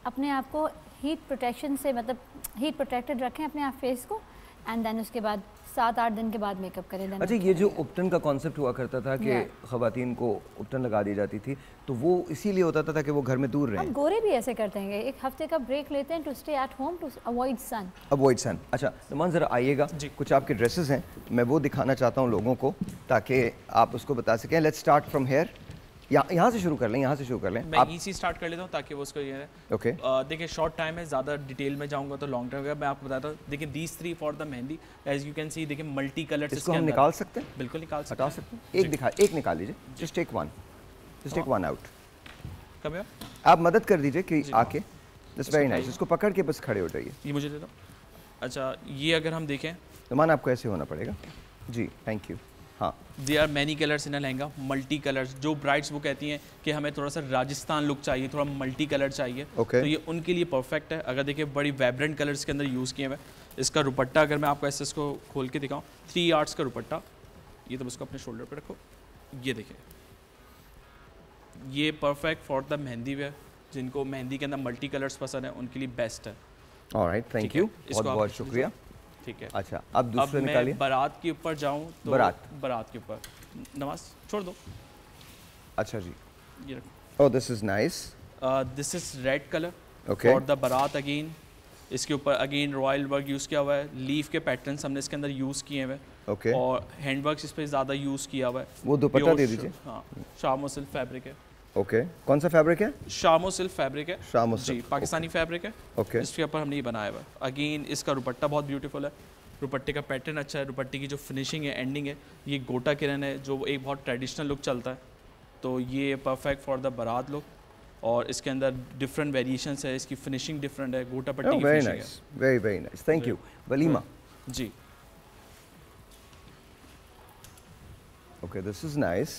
अपने आप को हीट प्रोटेक्शन से, मतलब हीट प्रोटेक्टेड रखें अपने आप फेस को, एंड देन उसके बाद 7-8 दिन के बाद मेकअप करें। अच्छा ये जो उपटन का कॉन्सेप्ट हुआ करता था कि ख़वातीन को उपटन लगा दी जाती थी, तो वो इसीलिए होता था कि वो घर में दूर रहें। अब गोरे भी ऐसे करते हैं, एक हफ्ते का ब्रेक लेते हैं to stay at home to avoid sun. अच्छा नमान ज़रा आइएगा, कुछ आपके ड्रेसेस हैं, मैं वो दिखाना चाहता हूँ लोगों को ताकि आप उसको बता सकें। लेट्स स्टार्ट फ्रॉम हेयर, यहाँ से शुरू कर लें, मैं इसी स्टार्ट कर लेता हूँ ताकि वो उसको ये है। ओके देखिए शॉर्ट टाइम है, ज़्यादा डिटेल में जाऊँगा तो लॉन्ग टाइम मैं आपको बताता हूँ। देखिए these 3 for the mehndi, as you can see, देखिए मल्टी कलर्स। इसको हम निकाल सकते हैं? बिल्कुल निकाल सकते हैं। हटा सकते हैं? एक निकाल लीजिए, जस्ट टेक वन आउट। कब आप मदद कर दीजिए कि आके, जस्ट वेरी नाइस, इसको पकड़ के बस खड़े हो जाइए। ये मुझे दे दो। अच्छा ये अगर हम देखें तो मान आपको ऐसे होना पड़ेगा जी, थैंक यू। हाँ, they are many colours in a lehenga, multi colours. जो ब्राइड्स वो कहती हैं कि हमें थोड़ा सा राजस्थान लुक चाहिए, थोड़ा मल्टी कलर चाहिए, तो ये उनके लिए परफेक्ट है। अगर देखिए बड़ी वाइब्रेंट कलर्स के अंदर यूज़ किए हुए। इसका दुपट्टा अगर मैं आपको ऐसे इसको खोल के दिखाऊँ, 3 यार्ड्स का दुपट्टा, ये तो उसको अपने शोल्डर पे रखो, ये देखिए, ये perfect for the mehndi wear. जिनको मेहंदी के अंदर मल्टी कलर्स पसंद है उनके लिए बेस्ट है। ऑलराइट, थैंक यू, बहुत बहुत शुक्रिया। ठीक है, अच्छा अब दूसरे निकालिए। बारात के ऊपर जाऊं तो बारात के ऊपर नमाज छोड़ दो। अच्छा जी, ये रखो। Oh this is nice, this is red colour for the बारात। अगेन इसके ऊपर अगेन रॉयल वर्क यूज़ किया हुआ है, लीफ के पैटर्न्स हमने इसके अंदर यूज़ किए हुए हैं, और हैंड वर्क इस पर ज़्यादा यूज़ किया हुआ है। वो दुपट्टा दे दीजिए। हाँ, शामो सिल्क फैब्रिक है। ओके, कौन सा फैब्रिक है? शामो सिल्क फैब्रिक है। शामो जी, पाकिस्तानी फैब्रिक है। ओके, इसके ऊपर हमने ये बनाया हुआ है। अगेन इसका दुपट्टा बहुत ब्यूटीफुल है, दुपट्टे का पैटर्न अच्छा है, दुपट्टे की जो फिनिशिंग है, एंडिंग है, ये गोटा किरण है जो एक बहुत ट्रेडिशनल लुक चलता है, तो ये परफेक्ट फॉर द बारात लुक। और इसके अंदर डिफरेंट वेरिएशंस है, इसकी फिनिशिंग डिफरेंट है, गोटा पट्टी की फिनिशिंग है। Very very nice, thank you. Walima जी, ओके दिस इज नाइस।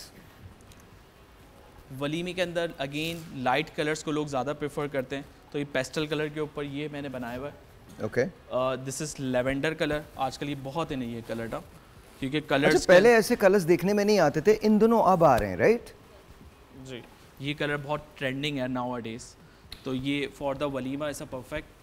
वलीमे के अंदर अगेन लाइट कलर्स को लोग ज़्यादा प्रेफर करते हैं, तो ये पेस्टल कलर के ऊपर ये मैंने बनाया हुआ है। Okay, this is lavender colour, आजकल ये बहुत है नहीं ये कलर था, क्योंकि कलर्स अच्छा, पहले ऐसे कलर्स देखने में नहीं आते थे, इन दोनों अब आ रहे हैं, राइट? जी, ये कलर बहुत ट्रेंडिंग है नाउ डेज, तो ये फॉर द वलीमा ऐसा परफेक्ट।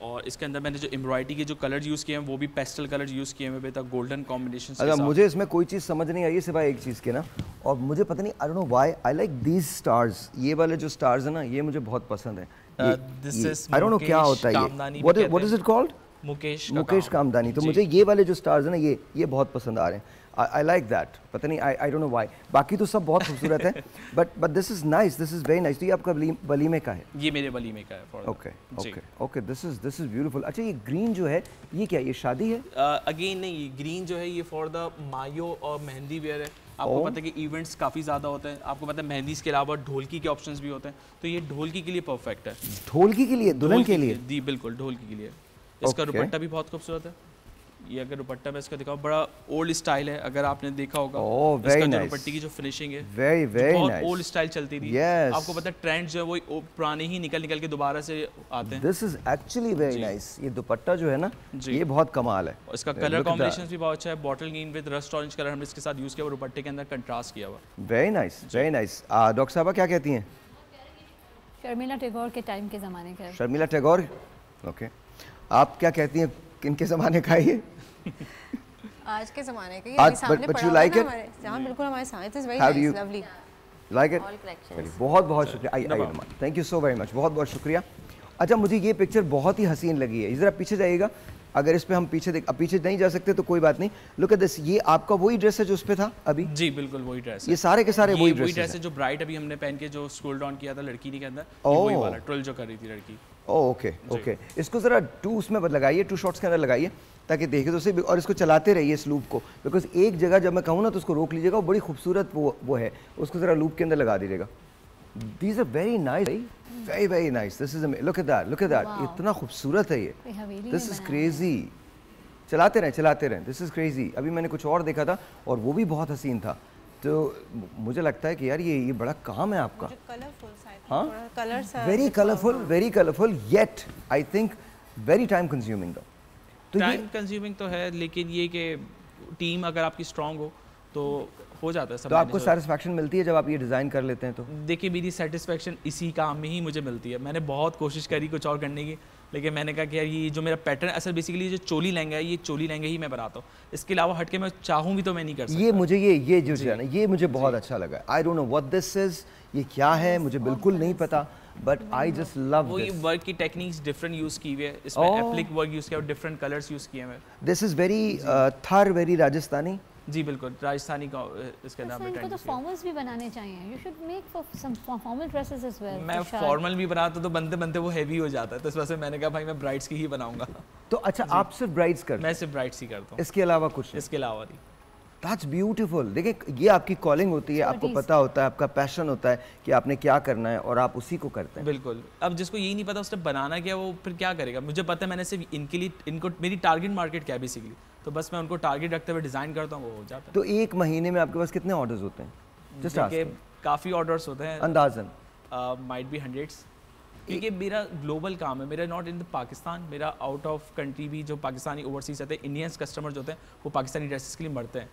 और इसके अंदर मैंने जो एम्ब्रॉयडरी के जो कलर्स यूज़ किए हैं वो भी पेस्टल कलर्स यूज़ किए हैं विद गोल्डन कॉम्बिनेशन। अच्छा, मुझे इसमें कोई चीज़ समझ नहीं आई सिवाय एक चीज़ के ना, और मुझे पता नहीं, आई don't know why I like these stars, ये वाले जो स्टार्स है ना, ये मुझे बहुत पसंद है। आई डोंट नो क्या होता है ये, what is it called? Mukaish kamdani. तो मुझे ये वाले जो स्टार्स है ना, ये बहुत पसंद आ रहे हैं। I like that, पता नहीं, I don't know why। बाकी तो सब बहुत खूबसूरत है, but this is nice, this is very nice। तो ये आपका वलीमे का है? ये मेरे वलीमे का है। Okay, this is beautiful। अच्छा, ये ग्रीन जो है, ये क्या, ये शादी है? अगेन नहीं, ये ग्रीन जो है ये फॉर द मायो और मेहंदी वेयर है। आपको पता है कि इवेंट्स काफ़ी ज़्यादा होते हैं, आपको पता है मेहंदी के अलावा ढोलकी के ऑप्शंस भी होते हैं, तो ये ढोलकी के लिए परफेक्ट है। ढोलकी के लिए, दुल्हन के लिए? जी बिल्कुल, ढोलकी के लिए। इसका दुपट्टा भी बहुत खूबसूरत है। ये अगर दुपट्टा मैं इसका दिखाऊं, बड़ा ओल्ड स्टाइल है, अगर आपने देखा होगा। इसका जो दुपट्टे की जो फिनिशिंग है, very बहुत ओल्ड स्टाइल चलती थी। आपको पता है ट्रेंड जो है वो पुराने ही निकल के दोबारा से आते हैं। This is actually very nice. ये दुपट्टा जो है ना, ये बहुत कमाल है। इसका कलर कॉम्बिनेशन भी बहुत अच्छा है, bottle green with rust orange colour हमने इसके साथ यूज किया, दुपट्टे के अंदर कंट्रास्ट किया हुआ। Very nice, very nice. Doctor साहबा क्या कहती हैं? शर्मिला टैगोर के टाइम के ज़माने का। शर्मिला टैगोर, ओके। आप क्या कहती हैं, किनके ज़माने का है ये? आज के ज़माने का। ये अभी सामने पड़ा हुआ है ना हमारे। हाँ बिल्कुल, हमारे सामने। It is very nice, lovely. Like it? बहुत शुक्रिया। आइए, thank you so very much, बहुत शुक्रिया। अच्छा, मुझे ये पिक्चर बहुत ही हसीन लगी है। ज़रा पीछे जाइएगा, अगर इस पे हम पीछे नहीं जा सकते तो कोई बात नहीं। लुक एट दिस, ये आपका वही ड्रेस है जो उस पे था अभी? जी बिल्कुल वही ड्रेस है। ये सारे के सारे वही ड्रेस है जो ब्राइड अभी हमने पहन के जो स्कूल डाउन किया था लड़की के अंदर, वही वाला ट्विल जो कर रही थी लड़की। ओके। इसको ज़रा उसमें लगाइए, 2 शॉट्स के अंदर लगाइए ताकि देखे तो सही, और इसको चलाते रहिए इस लूप को, बिकॉज एक जगह जब मैं कहूँ ना तो उसको रोक लीजिएगा, वो बड़ी खूबसूरत वो है, उसको ज़रा लूप के अंदर लगा दीजिएगा। These are very nice, very nice। This is look at that, इतना खूबसूरत है ये। This is crazy। चलाते रहें। This is crazy। अभी मैंने कुछ और देखा था और वो भी बहुत हसीन था, तो मुझे लगता है कि यार ये बड़ा काम है आपका। हाँ, very colourful yet I think very time consuming. Time consuming तो है, लेकिन ये कि टीम अगर आपकी स्ट्रांग हो तो हो जाता है सब। तो आपको सेटिस्फैक्शन मिलती है जब आप ये डिज़ाइन कर लेते हैं? तो देखिए, मेरी सेटिस्फैक्शन इसी काम में ही मुझे मिलती है। मैंने बहुत कोशिश करी कुछ और करने की, लेकिन मैंने कहा कि यार ये जो मेरा पैटर्न असल बेसिकली जो चोली लहंगा है, ये चोली लहंगा ही मैं बनाता हूँ, इसके अलावा हटके मैं चाहूँ भी तो मैं नहीं कर सकता। ये मुझे ये जो है ना, ये मुझे बहुत अच्छा लगा। आई don't know what this is, ये क्या है मुझे बिल्कुल नहीं पता, बट आई जस्ट लव वो ये वर्क की टेक्निक्स डिफरेंट यूज की हुई है इसमें। एप्लिक वर्क यूज किया और डिफरेंट कलर्स यूज किए हैं। दिस इज वेरी थर, वेरी राजस्थानी। जी बिल्कुल, राजस्थानी का इसके नाम पे ट्रेंड। तो फॉर्मल्स भी बनाने चाहिए, you should make for some formal dresses as well. मैं फॉर्मल भी बनाता तो बनते वो हेवी हो जाता है, तो इस वजह से मैंने कहा भाई मैं ब्राइड्स की ही बनाऊंगा। तो अच्छा, आप सिर्फ ब्राइड्स करते? मैं सिर्फ ब्राइड्स ही करता हूँ, इसके अलावा कुछ? इसके अलावा नहीं। That's beautiful. देखिए, ये आपकी कॉलिंग होती है, आपको पता होता है, आपका पैशन होता है कि आपने क्या करना है और आप उसी को करते हैं। बिल्कुल। अब जिसको यही नहीं पता उसने बनाना क्या, वो फिर क्या करेगा? मुझे पता है मैंने सिर्फ इनके लिए, इनको मेरी टारगेट मार्केट क्या है बेसिकली, तो बस मैं उनको टारगेट रखते हुए डिज़ाइन करता हूँ, वो हो जाता है। तो एक महीने में आपके पास कितने ऑर्डर्स होते हैं? जस्ट काफ़ी ऑर्डर्स होते हैं, अंदाजन माइट बी हंड्रेड्स, क्योंकि मेरा ग्लोबल काम है। मेरा नॉट इन द पाकिस्तान, मेरा आउट ऑफ कंट्री भी जो पाकिस्तानी ओवरसीज आते हैं, इंडियंस कस्टमर जो होते हैं वो पाकिस्तानी ड्रेसेस के लिए मरते हैं।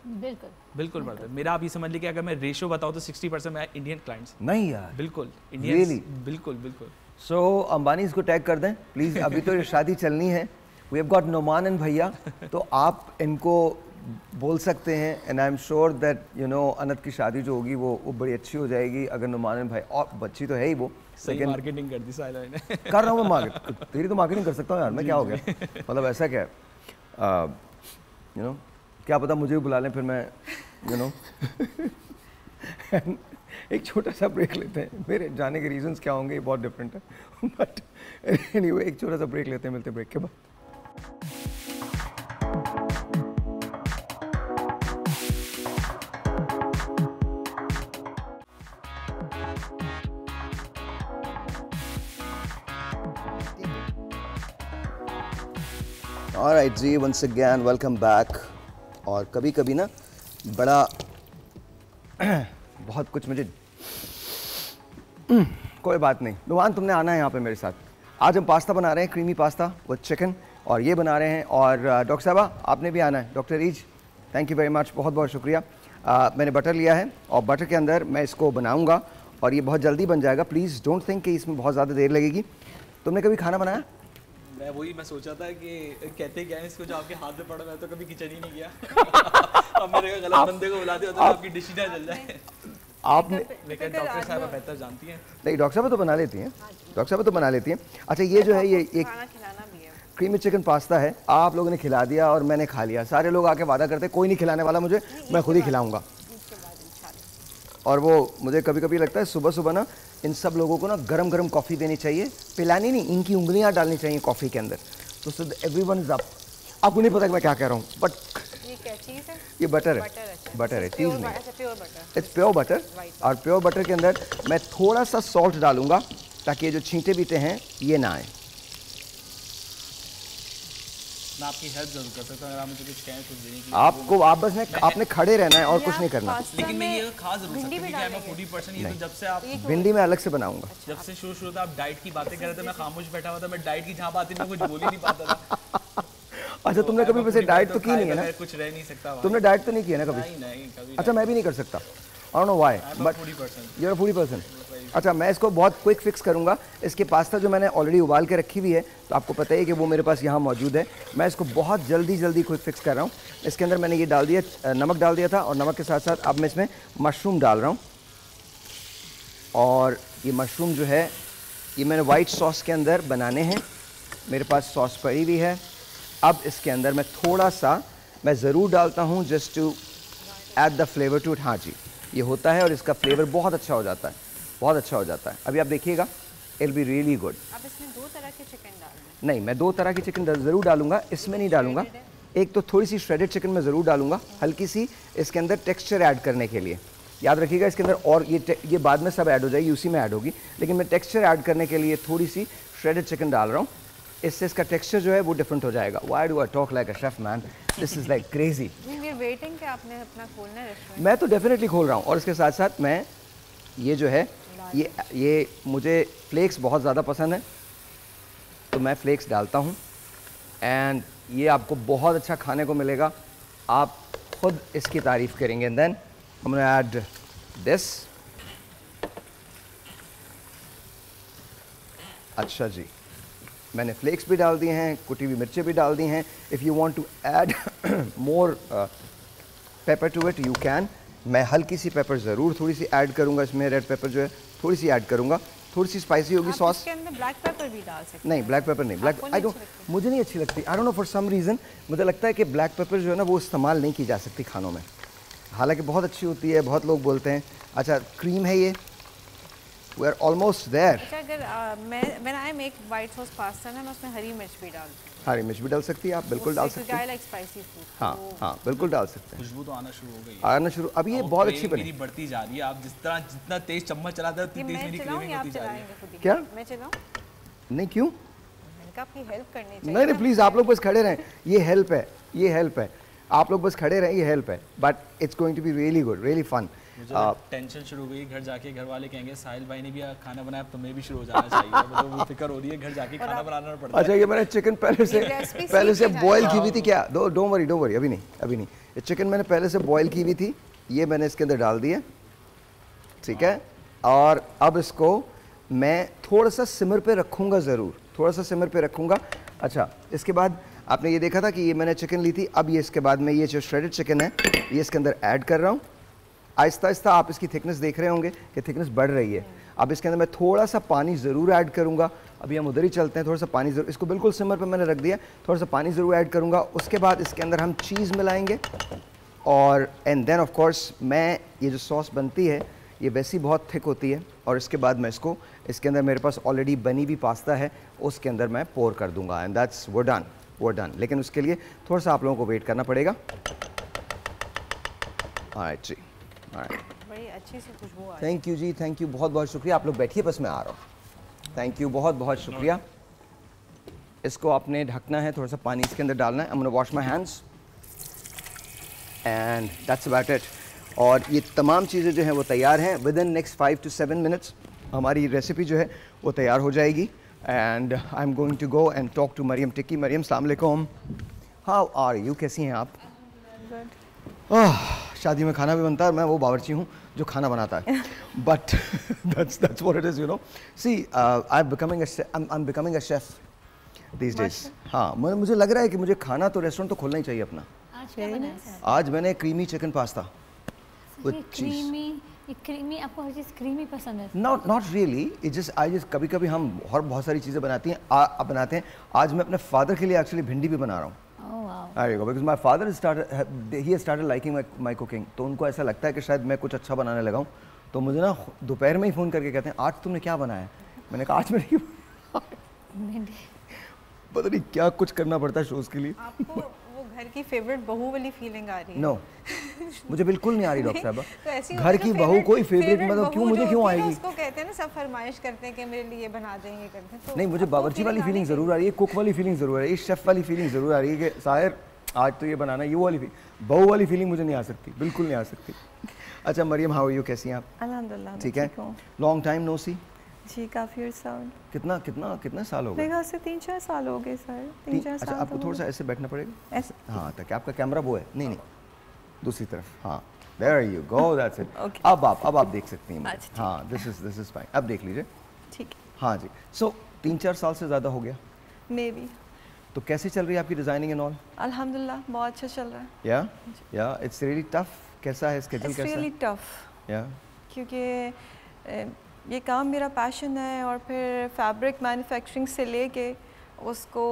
बिल्कुल मरते हैं। मेरा आप ये समझ लीजिए कि अगर मैं रेशो बताऊँ तो 60% मेरा इंडियन क्लाइंट्स। नहीं यार, बिल्कुल इंडियन, बिल्कुल। सो अंबानी इसको टैग कर दें प्लीज़। अभी तो शादी चलनी है, वी हैव गॉट नोमान भैया, तो आप इनको बोल सकते हैं, and I am sure that you know Anant की शादी जो होगी वो बड़ी अच्छी हो जाएगी अगर नुमान भाई, और बच्ची तो है ही वो, लेकिन मार्केटिंग कर दी साइला ने। कर रहा हूँ मैं मार्केट, तेरी तो मार्केटिंग कर सकता हूँ यार मैं, क्या हो गया? मतलब ऐसा क्या है, यू नो क्या पता मुझे भी बुला लें फिर मैं, यू नो। एक छोटा सा ब्रेक लेते हैं, मेरे जाने के रीजंस क्या होंगे ये बहुत डिफरेंट है, बट एनीवे एक छोटा सा ब्रेक लेते हैं, मिलते हैं ब्रेक के बाद। ऑलराइट जी, वंस अगेन वेलकम बैक। और कभी कभी ना बड़ा बहुत कुछ मुझे कोई बात नहीं, नुमान तुमने आना है यहाँ पे मेरे साथ। आज हम पास्ता बना रहे हैं, क्रीमी पास्ता विद चिकन, और ये बना रहे हैं, और डॉक्टर साहबा आपने भी आना है, doctor is thank you very much, बहुत बहुत शुक्रिया। मैंने बटर लिया है और बटर के अंदर मैं इसको बनाऊंगा और ये बहुत जल्दी बन जाएगा। प्लीज़ डोंट थिंक कि इसमें बहुत ज़्यादा देर लगेगी। तुमने कभी खाना बनाया? मैं सोचा था कि कहते क्या है इसको, जो आपके हाथ में पड़ा, मैं तो कभी किचन ही नहीं गया। अब मेरे को गलत बंदे को बुला दिया तो आपकी डिश ही ना जल जाए। आपने लेकिन डॉक्टर साहब बेहतर जानती हैं। नहीं, डॉक्टर साहब तो बना लेती हैं, डॉक्टर साहब तो बना लेती हैं। अच्छा, ये जो है ये एक क्रीमी चिकन पास्ता है, आप लोगों ने खिला दिया और मैंने खा लिया। सारे लोग आके वादा करते कोई नहीं खिलाने वाला मुझे, मैं खुद ही खिलाऊंगा। और वो मुझे कभी कभी लगता है सुबह सुबह ना इन सब लोगों को ना गरम गरम कॉफ़ी देनी चाहिए, पिलानी नहीं, इनकी उंगलियां डालनी चाहिए कॉफ़ी के अंदर, तो सो एवरीवन इज अप। आपको नहीं पता कि मैं क्या कह रहा हूँ, बट ये क्या चीज़ है? ये बटर है, बटर है, चीज़ नहीं, इट्स प्योर बटर। और प्योर बटर के अंदर मैं थोड़ा सा सॉल्ट डालूंगा ताकि ये जो छींटे बीटे हैं ये ना आए। मैं आपकी हेल्प जरूर कर सकता हूं, अगर आप मुझे कुछ कहें कुछ देने की। आपको आप बस में आपने खड़े रहना है और कुछ नहीं करना। लेकिन मैं ये खा जरूर सकता हूं, मैं फूडी पर्सन, ये तो जब से आप भिंडी में अलग से बनाऊंगा। जब से शुरू आप डाइट की बातें कर रहे थे, मैं खामोश बैठा हुआ था, मैं डाइट की जहां बातें मैं कुछ बोल ही नहीं पाता था। अच्छा, तुमने कभी वैसे डाइट तो की नहीं है ना? कुछ रह नहीं सकता। तुमने डाइट तो नहीं की है ना कभी? नहीं कभी। अच्छा, मैं भी नहीं कर सकता, I don't know why, but you are a foodie person. अच्छा, मैं इसको बहुत क्विक फिक्स करूंगा। इसके पास्ता जो मैंने ऑलरेडी उबाल के रखी हुई है, तो आपको पता है कि वो मेरे पास यहाँ मौजूद है। मैं इसको बहुत जल्दी क्विक फिक्स कर रहा हूँ। इसके अंदर मैंने ये डाल दिया, नमक डाल दिया था, और नमक के साथ साथ अब मैं इसमें मशरूम डाल रहा हूँ। और ये मशरूम जो है ये मैंने वाइट सॉस के अंदर बनाने हैं, मेरे पास सॉस पड़ी हुई है। अब इसके अंदर मैं थोड़ा सा मैं ज़रूर डालता हूँ just to add the flavour to it. हाँ जी, ये होता है और इसका फ्लेवर बहुत अच्छा हो जाता है, बहुत अच्छा हो जाता है। अभी आप देखिएगा, it will be really good. आप इसमें 2 तरह के चिकन डालना? नहीं, मैं 2 तरह की चिकन ज़रूर डालूंगा, इसमें नहीं डालूंगा। एक तो थोड़ी सी श्रेडेड चिकन में ज़रूर डालूंगा, हल्की सी इसके अंदर टेक्सचर ऐड करने के लिए। याद रखिएगा इसके अंदर, और ये बाद में सब ऐड हो जाएगी, उसी में ऐड होगी, लेकिन मैं टेक्सचर ऐड करने के लिए थोड़ी सी श्रेडेड चिकन डाल रहा हूँ। इससे इसका टेक्सचर जो है वो डिफरेंट हो जाएगा। Why do I talk like a chef man, this is like crazy. Waiting कि आपने अपना खोलना है रेस्टोरेंट? मैं तो डेफिनेटली खोल रहा हूँ, और इसके साथ साथ मैं ये जो है ये मुझे फ्लेक्स बहुत ज़्यादा पसंद है, तो मैं फ्लेक्स डालता हूँ। एंड ये आपको बहुत अच्छा खाने को मिलेगा, आप खुद इसकी तारीफ़ करेंगे। And then I'm gonna add this। अच्छा जी, मैंने फ्लेक्स भी डाल दिए हैं, कुटी हुई मिर्चें भी डाल दी हैं। If you want to add more pepper to it you can. मैं हल्की सी पेपर ज़रूर थोड़ी सी ऐड करूँगा इसमें, रेड पेपर जो है थोड़ी सी ऐड करूँगा, थोड़ी सी स्पाइसी होगी सॉस। इसके अंदर ब्लैक पेपर भी डाल सकते हैं? नहीं, ब्लैक पेपर नहीं, ब्लैक आई डोंट, मुझे नहीं अच्छी लगती। I don't know for some reason, मुझे लगता है कि ब्लैक पेपर जो है ना वो इस्तेमाल नहीं की जा सकती खानों में, हालांकि बहुत अच्छी होती है, बहुत लोग बोलते हैं। अच्छा, क्रीम है ये, वी आर ऑलमोस्ट देयर। अच्छा, अगर मैं I make white sauce pasta ना, मैं उसमें हरी मिर्च भी डाल दूँ? हरी मिर्च भी डाल सकती है आप, बिल्कुल डाल सकते हैं। हाँ हाँ, बिल्कुल डाल सकते हैं। खुशबू तो आना शुरू हो गई है, आना शुरू। अभी ये बहुत अच्छी बनी, बढ़ती जा रही है। आप जितना तेज चम्मच चलाते हो उतनी तेज मेरी क्रीमिंग होती जा रही है। क्या मैं चलाऊं? नहीं, क्यों? मैंने कहा आपकी हेल्प करनी चाहिए। नहीं, प्लीज़ आप लोग बस खड़े रहें, ये हेल्प है, ये हेल्प है। आप लोग बस खड़े रहें, ये हेल्प है, but it's going to be really good, really fun. Tension शुरू हो गई, घर जाके घर वाले कहेंगे साहिल भाई ने भी खाना बनाया, तो मैं भी शुरू हो जाना चाहिए। तो वो फिक्र हो रही है, घर जाके खाना बनाना पड़ता है। अच्छा, ये मैंने चिकन पहले से बॉयल की हुई थी क्या? डोंट वरी, अभी नहीं। ये चिकन मैंने पहले से बॉयल की हुई थी, ये मैंने इसके अंदर डाल दिया, ठीक है। और अब इसको मैं थोड़ा सा सिमर पे रखूँगा, ज़रूर थोड़ा सा सिमर पे रखूँगा। अच्छा, इसके बाद आपने ये देखा था कि ये मैंने चिकन ली थी, अब ये इसके बाद में ये जो श्रेडेड चिकन है ये इसके अंदर ऐड कर रहा हूँ। आहिस्ता आहिस्ता आप इसकी थिकनेस देख रहे होंगे कि थिकनेस बढ़ रही है। अब इसके अंदर मैं थोड़ा सा पानी ज़रूर ऐड करूँगा। अभी हम उधर ही चलते हैं, थोड़ा सा पानी ज़रूर, इसको बिल्कुल सिमर पे मैंने रख दिया, थोड़ा सा पानी ज़रूर ऐड करूँगा। उसके बाद इसके अंदर हम चीज़ मिलाएंगे, और एंड देन ऑफ कोर्स मैं ये जो सॉस बनती है ये वैसी बहुत थिक होती है, और इसके बाद मैं इसको इसके अंदर मेरे पास ऑलरेडी बनी हुई पास्ता है, उसके अंदर मैं पोर कर दूँगा, एंड दैट्स वो डन। लेकिन उसके लिए थोड़ा सा आप लोगों को वेट करना पड़ेगा। ऑलराइट जी, बड़ी अच्छी सी खुशबू आ रही है। थैंक यू जी, थैंक यू, बहुत बहुत शुक्रिया। आप लोग बैठिए, बस मैं आ रहा हूँ। थैंक यू, बहुत बहुत शुक्रिया। इसको आपने ढकना है, थोड़ा सा पानी इसके अंदर डालना है। I am gonna wash my hands and that's about it. और ये तमाम चीज़ें जो हैं वो तैयार हैं। Within next 5 to 7 minutes हमारी रेसिपी जो है वो तैयार हो जाएगी। And I am going to go and talk to Mariam Tikki. Mariam, अस्सलाम वालेकुम, हाउ आर यू, कैसी हैं आप? शादी में खाना भी बनता है, मैं वो बावर्ची हूँ जो खाना बनाता है, but that's what it is, you know. See, I'm becoming a chef these days. हाँ, मुझे लग रहा है कि मुझे खाना तो रेस्टोरेंट तो खोलना ही चाहिए अपना। आज क्या बनाया सर? आज मैंने क्रीमी चिकन पास्ता विद चीज। क्रीमी, आपको हर चीज़ क्रीमी पसंद है? Not really. It just कभी हम और बहुत सारी चीज़ें बनाते हैं। आज मैं अपने फादर के लिए एक्चुअली भिंडी भी बना रहा हूँ। There you go. Because my father has started liking my cooking. तो उनको ऐसा लगता है कि शायद मैं कुछ अच्छा बनाने लगा हूँ, तो मुझे ना दोपहर में ही फ़ोन करके कहते हैं आज तुमने क्या बनाया है? मैंने कहा आज मैंने पता नहीं क्या कुछ करना पड़ता है शोज़ के लिए। आपको वो घर की फेवरेट बहू वाली फीलिंग आ रही है? नो, मुझे बिल्कुल नहीं आ रही डॉक्टर साहबा। तो ऐसी घर की बहू कोई फेवरेट मतलब क्यों मुझे क्यों आएगी? उसको कहते हैं ना, सब फरमाइश करते हैं कि मेरे लिए बना देंगे करते हैं। तो नहीं, मुझे बावर्ची वाली फीलिंग ज़रूर आ रही है, कुक वाली फीलिंग ज़रूर आ रही है, शेफ़ वाली फीलिंग ज़रूर आ रही है कि साहिर आज तो ये बनाना, ये वाली बहू वाली फीलिंग मुझे नहीं आ सकती, बिल्कुल नहीं आ सकती। अच्छा मरियम, हाउ आर यू, कैसी हैं आप? अल्हम्दुलिल्लाह ठीक है। लॉन्ग टाइम नो सी। जी काफ़ी अर्सा। कितना साल हो गए? मेरे ख्याल से 3-4 साल हो गए सर। 3-4 साल। अच्छा, आपको थोड़ा सा ऐसे बैठना पड़ेगा ऐसे, हाँ, ताकि आपका कैमरा वो है, नहीं दूसरी तरफ, हाँ, there you go, that's it. अब आप देख सकती हैं। हाँ, दिस इज फाइन, अब देख लीजिए। ठीक है। हाँ जी। सो 3-4 साल से ज़्यादा हो गया मे बी। तो कैसे चल रही है आपकी डिज़ाइनिंग एंड ऑल? अल्हम्दुलिल्लाह बहुत अच्छा चल रहा है। या इट्स रियली टफ। कैसा है स्केड्यूल, कैसा है? It's really tough. या क्योंकि ये काम मेरा पैशन है, और फिर फैब्रिक मैन्युफैक्चरिंग से लेके उसको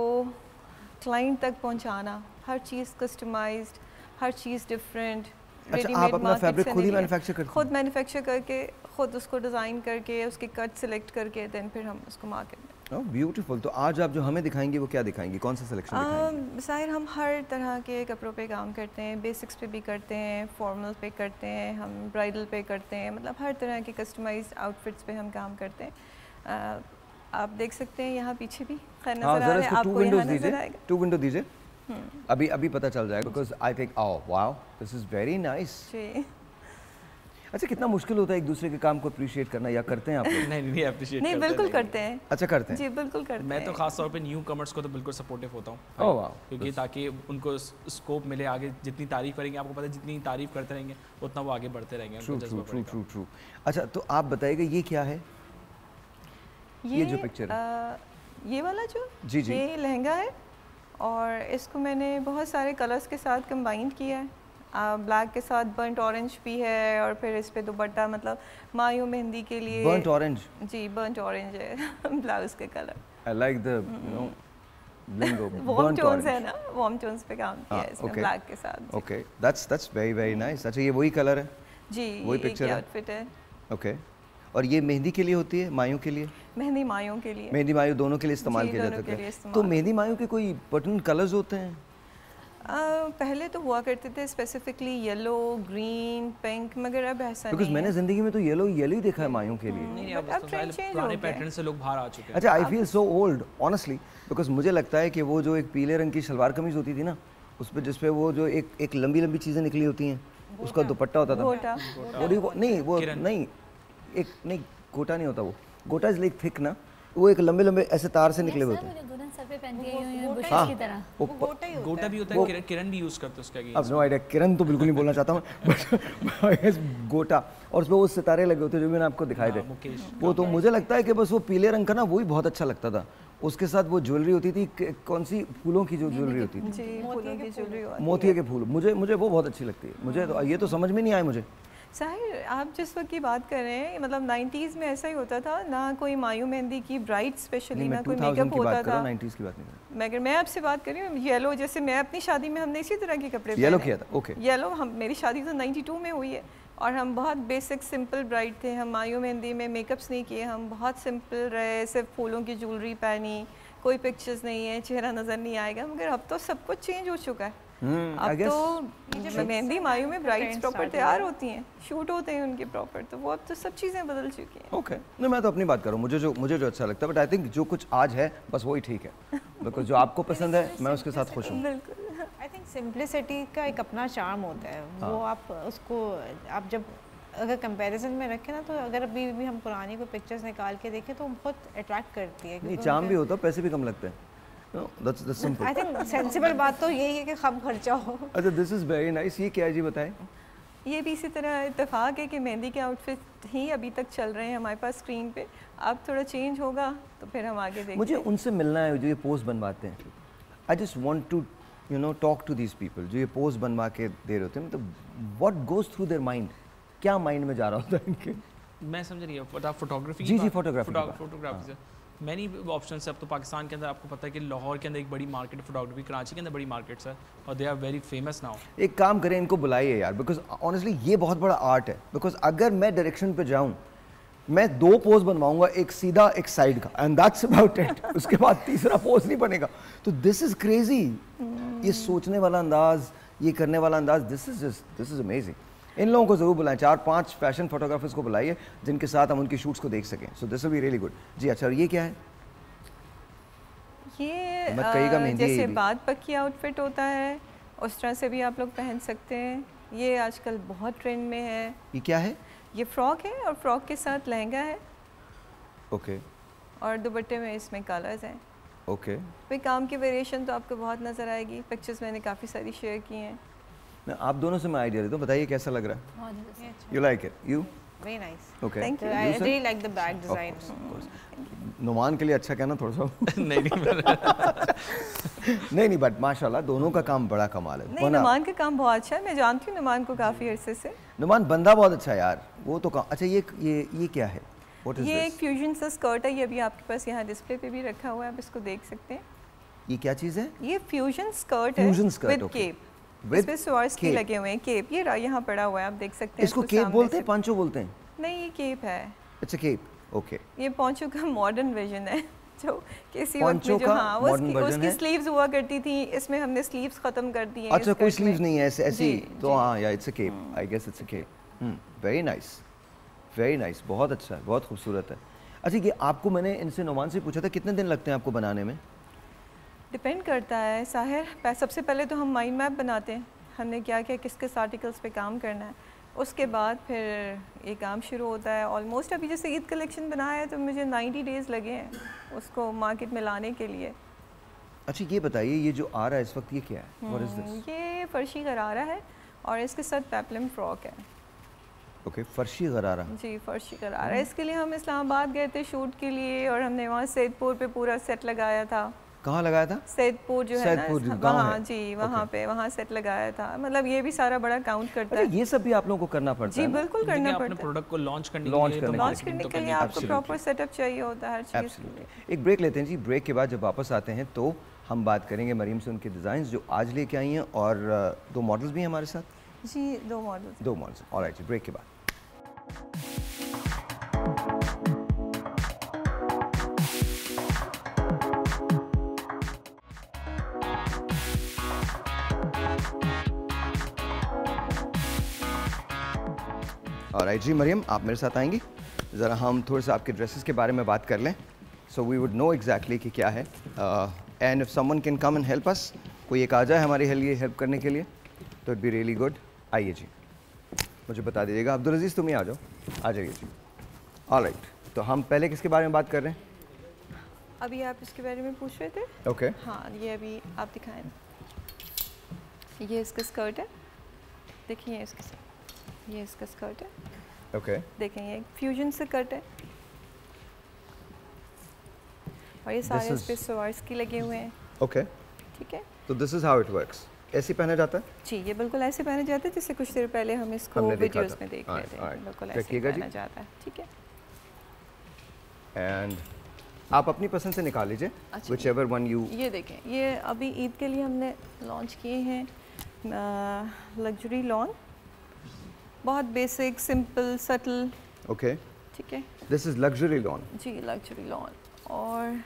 क्लाइंट तक पहुंचाना, हर चीज़ कस्टमाइज्ड, हर चीज़ डिफरेंट। अच्छा, आप अपना फैब्रिक खुद ही मैन्युफैक्चर करते हैं? खुद मैन्युफैक्चर करके, खुद उसको डिज़ाइन करके, उसके कट सिलेक्ट करके, देन फिर हम उसको मार्केट में। Oh beautiful. तो आज आप जो हमें दिखाएंगे वो क्या दिखाएंगे, कौन सा सिलेक्शन दिखाएंगे? ज़ाहिर हम हर तरह के कपड़ों पे काम करते हैं, बेसिक्स पे भी करते हैं, फॉर्मल पे करते हैं, हम ब्राइडल पे करते हैं, मतलब हर तरह के कस्टमाइज्ड आउटफिट्स पे हम काम करते हैं। आप देख सकते हैं यहाँ पीछे भी खैर नज़र आ रहा है आपको, यहाँ नज़र आएगा। 2 विंडो दीजिए, अभी पता चल जाएगा, because I think oh wow this is very nice. अच्छा, कितना मुश्किल होता है एक दूसरे के काम को अप्रिशिएट करना, या करते हैं आप लोग? नहीं अप्रिशिएट नहीं, बिल्कुल करते हैं। अच्छा, करते हैं जी, बिल्कुल करते हैं। मैं तो खास तौर पे न्यू कमर्स को तो बिल्कुल सपोर्टिव होता हूँ, क्योंकि ताकि उनको स्कोप मिले आगे। जितनी तारीफ करेंगे, आपको पता है जितनी तारीफ करते रहेंगे उतना वो आगे बढ़ते रहेंगे। ट्रू। अच्छा, तो आप बताइएगा ये क्या है, ये जो पिक्चर है? ये वाला जो जी ये लहंगा है, और इसको मैंने बहुत सारे कलर्स के साथ कंबाइन किया है। ब्लैक के साथ बर्न्ट ऑरेंज भी है, और फिर इस पे दुपट्टा, मतलब मायूं मेहंदी के लिए। Burnt orange? जी, बर्न्ट ऑरेंज है ब्लाउज के colour. I like the you know bling of warm tones है ना, वार्म टोन्स पे काम किया है इसमें ब्लैक के साथ। Okay, that's very nice. अच्छा, ये वही कलर है? जी, वही पिक्चर आउटफिट है। ओके, और ये मेहंदी के लिए होती है, मायूं के लिए? मेहंदी मायूं के लिए। मेहंदी मायूं दोनों के लिए इस्तेमाल किया जाता है। तो मेहंदी मायूं के कोई पर्टिकुलर कलर्स होते हैं? पहले तो हुआ करते थे स्पेसिफिकली येलो, ग्रीन, पिंक, मगर अब ऐसा नहीं है। बिकॉज़ मैंने जिंदगी में तो येलो ही देखा है मायूं के लिए। नहीं, अब पुराने पैटर्न से लोग बाहर आ चुके हैं। अच्छा, I feel so old honestly, because मुझे लगता है कि वो जो एक पीले रंग की सलवार कमीज होती थी ना, उस पे जिस पे वो जो एक लंबी चीजें निकली होती हैं, उसका दुपट्टा होता था। गोटा। नहीं, गोटा नहीं होता वो। गोटा इज लाइक थिक ना, वो एक लंबे ऐसे तार से निकले होते हैं। सर पे पहनती है बुशेस की तरह। वो गोटा भी होता है, किरण भी यूज करते हैं उसका। अब नो आइडिया, किरण तो बिल्कुल नहीं बोलना चाहता हूँ, बट गोटा, और उसमें वो सितारे लगे होते हैं जो मैंने आपको दिखाए थे, वो तो मुझे लगता है कि बस वो पीले रंग का ना, वो ही बहुत अच्छा लगता था। उसके साथ वो ज्वेलरी होती थी, कौन सी फूलों की जो ज्वेलरी होती थी, मोतिये के फूल, मुझे वो बहुत अच्छी लगती है। मुझे तो ये तो समझ में नहीं आया मुझे। साहिर, आप जिस वक्त की बात कर रहे हैं, मतलब 90s में ऐसा ही होता था ना, कोई मायूं मेहंदी की ब्राइड स्पेशली ना कोई मेकअप होता था। 90s की बात नहीं, मगर मैं आपसे बात कर रही हूँ येलो, जैसे मैं अपनी शादी में हमने इसी तरह के कपड़े येलो किया था। ओके, येलो, मेरी शादी तो 92 में हुई है, और हम बहुत बेसिक सिंपल ब्राइड थे। हम मायूं मेहंदी में मेकअप्स नहीं किए, हम बहुत सिंपल रहे, सिर्फ फूलों की ज्वेलरी पहनी, कोई पिक्चर्स नहीं है, चेहरा नज़र नहीं आएगा। मगर अब तो सब कुछ चेंज हो चुका है। अब तो मेहंदी मायूं में ब्राइड्स प्रॉपर तैयार होती हैं, शूट होते हैं उनके प्रॉपर, तो वो अब तो सब चीज़ें बदल चुकी हैं। ओके, नहीं, मैं तो अपनी बात करूँ, मुझे जो अच्छा लगता है, बट आई थिंक जो कुछ आज है बस वही ठीक है, बिकॉज जो आपको पसंद है मैं उसके साथ खुश हूँ। बिल्कुल, आई थिंक सिंप्लिसिटी का एक अपना चार्म होता है। वो आप उसको, आप जब अगर कंपैरिजन में रखें ना, तो अगर अभी भी हम पुरानी कोई पिक्चर्स निकाल के देखें तो बहुत अट्रैक्ट करती है। नहीं, चार्म भी होता है, पैसे भी कम लगते हैं। No, that's simple. I think sensible बात तो यही है कि कम खर्चा हो। अच्छा, this is very nice. ये क्या है जी, बताएं? ये भी इसी तरह इत्तेफाक है कि मेहंदी के आउटफिट ही अभी तक चल रहे हैं हमारे पास स्क्रीन पे। अब थोड़ा चेंज होगा तो फिर हम आगे देखेंगे। मुझे उनसे मिलना है जो ये पोस्ट बनवाते हैं। I just want to, you know, talk to these people जो ये पोस्ट बनवा के दे रहे होते हैं। मतलब what goes through their mind? क्या माइंड में जा रहा होता है इनके? मैं समझ रही हूँ, फोटोग्राफी जी फोटोग्राफी से मैनी ऑप्शंस है। अब तो पाकिस्तान के अंदर आपको पता है कि लाहौर के अंदर एक बड़ी मार्केट है फोटोग्राफी, कराची के अंदर बड़ी मार्केट्स है और they are very famous now. एक काम करें, इनको बुलाइए यार, बिकॉज ऑनेस्टली ये बहुत बड़ा आर्ट है। बिकॉज अगर मैं डायरेक्शन पे जाऊँ, मैं 2 पोज बनवाऊंगा, एक सीधा एक साइड का, एंड दैट्स अबाउट इट। उसके बाद तीसरा पोज नहीं बनेगा। तो दिस इज क्रेजी, ये सोचने वाला अंदाज, ये करने वाला अंदाज, दिस इज अमेजिंग। इन लोगों को जरूर बुलाएं, 4-5 फैशन फोटोग्राफर्स को बुलाइए जिनके साथ हम उनकी शूट्स को देख सकें। So this will be really good. जी अच्छा, ये क्या है? ये जैसे बाद पक्की आउटफिट होता है उस तरह से भी आप लोग पहन सकते हैं। ये आजकल बहुत ट्रेंड में है। ये क्या है? ये फ्रॉक है और फ्रॉक के साथ लहंगा है। ओके। और दुपट्टे में इसमें कलर्स हैं। ओके। भाई काम की वेरिएशन तो आपको बहुत नज़र आएगी। पिक्चर्स मैंने काफ़ी सारी शेयर की हैं। आप दोनों से मैं आइडिया देता हूँ, बताइए कैसा लग रहा है? You like it? You? Very nice. Okay. Thank you. I really like the bag design. Numan के लिए अच्छा कहना थोड़ा सा। नहीं नहीं बट माशाल्लाह दोनों का काम बड़ा कमाल है। नहीं, नुमान का काम बहुत अच्छा है। मैं जानती हूँ नुमान को काफ़ी अरसे से। नुमान बंदा बहुत अच्छा है यार, वो तो काम। अच्छा ये क्या है? ये एक फ्यूजन सा स्कर्ट है। ये अभी आपके पास यहाँ डिस्प्ले पे भी रखा हुआ है, आप इसको देख सकते हैं। ये क्या चीज़ है? ये फ्यूजन स्कर्ट है विद केप। इसमें स्वर्स की लगे हुए हैं केप। ये यहाँ पड़ा हुआ है, आप देख सकते हैं। इसको केप बोलते हैं, पांचो बोलते हैं? नहीं, ये केप है। अच्छा केप, ओके। ये पांचो का मॉडर्न वर्जन है जो किसी वक्त में जो हाँ उसकी स्लीव्स हुआ करती थी, इसमें हमने स्लीव्स खत्म कर दी हैं। अच्छा, कोई स्लीव्स नहीं है ऐसी तो हाँ या it's a cape, I guess it's a cape. Very nice, very nice, बहुत अच्छा है, बहुत खूबसूरत है। अच्छा ये आपको मैंने इनसे नुमान से पूछा था कितने दिन लगते हैं आपको बनाने में? डिपेंड करता है साहिर। सबसे पहले तो हम माइंड मैप बनाते हैं, हमने क्या क्या किस किस आर्टिकल्स पे काम करना है। उसके बाद फिर ये काम शुरू होता है। ऑलमोस्ट अभी जैसे ईद कलेक्शन बनाया है तो मुझे 90 डेज़ लगे हैं उसको मार्केट में लाने के लिए। अच्छा ये बताइए, ये जो आ रहा है इस वक्त ये क्या है? What is this? ये फर्शी गरारा है और इसके साथ पेप्लम फ्रॉक है। ओके, फर्शी गरारा। जी फर्शी गरारा। इसके लिए हम इस्लामाबाद गए थे शूट के लिए और हमने वहाँ सैदपुर पे पूरा सेट लगाया था। कहाँ लगाया था? सैदपुर जो है ना वहाँ। जी वहाँ पे वहाँ सेट लगाया था। मतलब ये भी सारा बड़ा काउंट करता है। ये सब भी आप लोगों को करना पड़ता है? जी बिल्कुल करना पड़ता है। प्रोडक्ट को लॉन्च करने के लिए आपको प्रॉपर सेटअप चाहिए होता है हर चीज़ के लिए। एक ब्रेक लेते हैं जी। ब्रेक के बाद जब वापस आते हैं तो हम बात करेंगे मरीम से उनके डिज़ाइन जो आज लेके आई हैं और 2 मॉडल्स भी हैं हमारे साथ। जी 2 मॉडल्स। ऑलराइट जी, ब्रेक के बाद। ऑलराइट जी मरियम, आप मेरे साथ आएंगी, ज़रा हम थोड़ा सा आपके ड्रेसेस के बारे में बात कर लें। So we would know exactly कि क्या है। And if someone can come and help us, कोई एक आ जाए हमारे लिए हेल्प करने के लिए तो इट बी रियली गुड। आइए जी, मुझे बता दीजिएगा। अब्दुल अजीज़ तुम ही आ जाओ, आ जाइए जी। ऑलराइट, तो हम पहले किसके बारे में बात कर रहे हैं? अभी आप इसके बारे में पूछ रहे थे। ओके। हाँ ये अभी आप दिखाएं। ये इसका स्कर्ट है, देखिए ये इसका स्कर्ट है। ओके। देखें ये फ्यूजन से कट है और ये सारे इस पे सवार्स की लगे हुए हैं। ओके ठीक है। तो this is how it works. ऐसे पहना जाता है? जी ये बिल्कुल ऐसे पहना जाता है जैसे कुछ देर पहले हम इसको वीडियोस में देख रहे थे। बिल्कुल ऐसे पहना जाता है। ठीक है। एंड आप अपनी पसंद से निकाल लीजिए, whichever one you। ये देखें, ये अभी ईद के लिए हमने लॉन्च किए हैं लग्जरी लॉन। बहुत बेसिक, सिंपल, सटल। ओके। ठीक है। This is luxury lawn. जी लग्जरी लॉन। और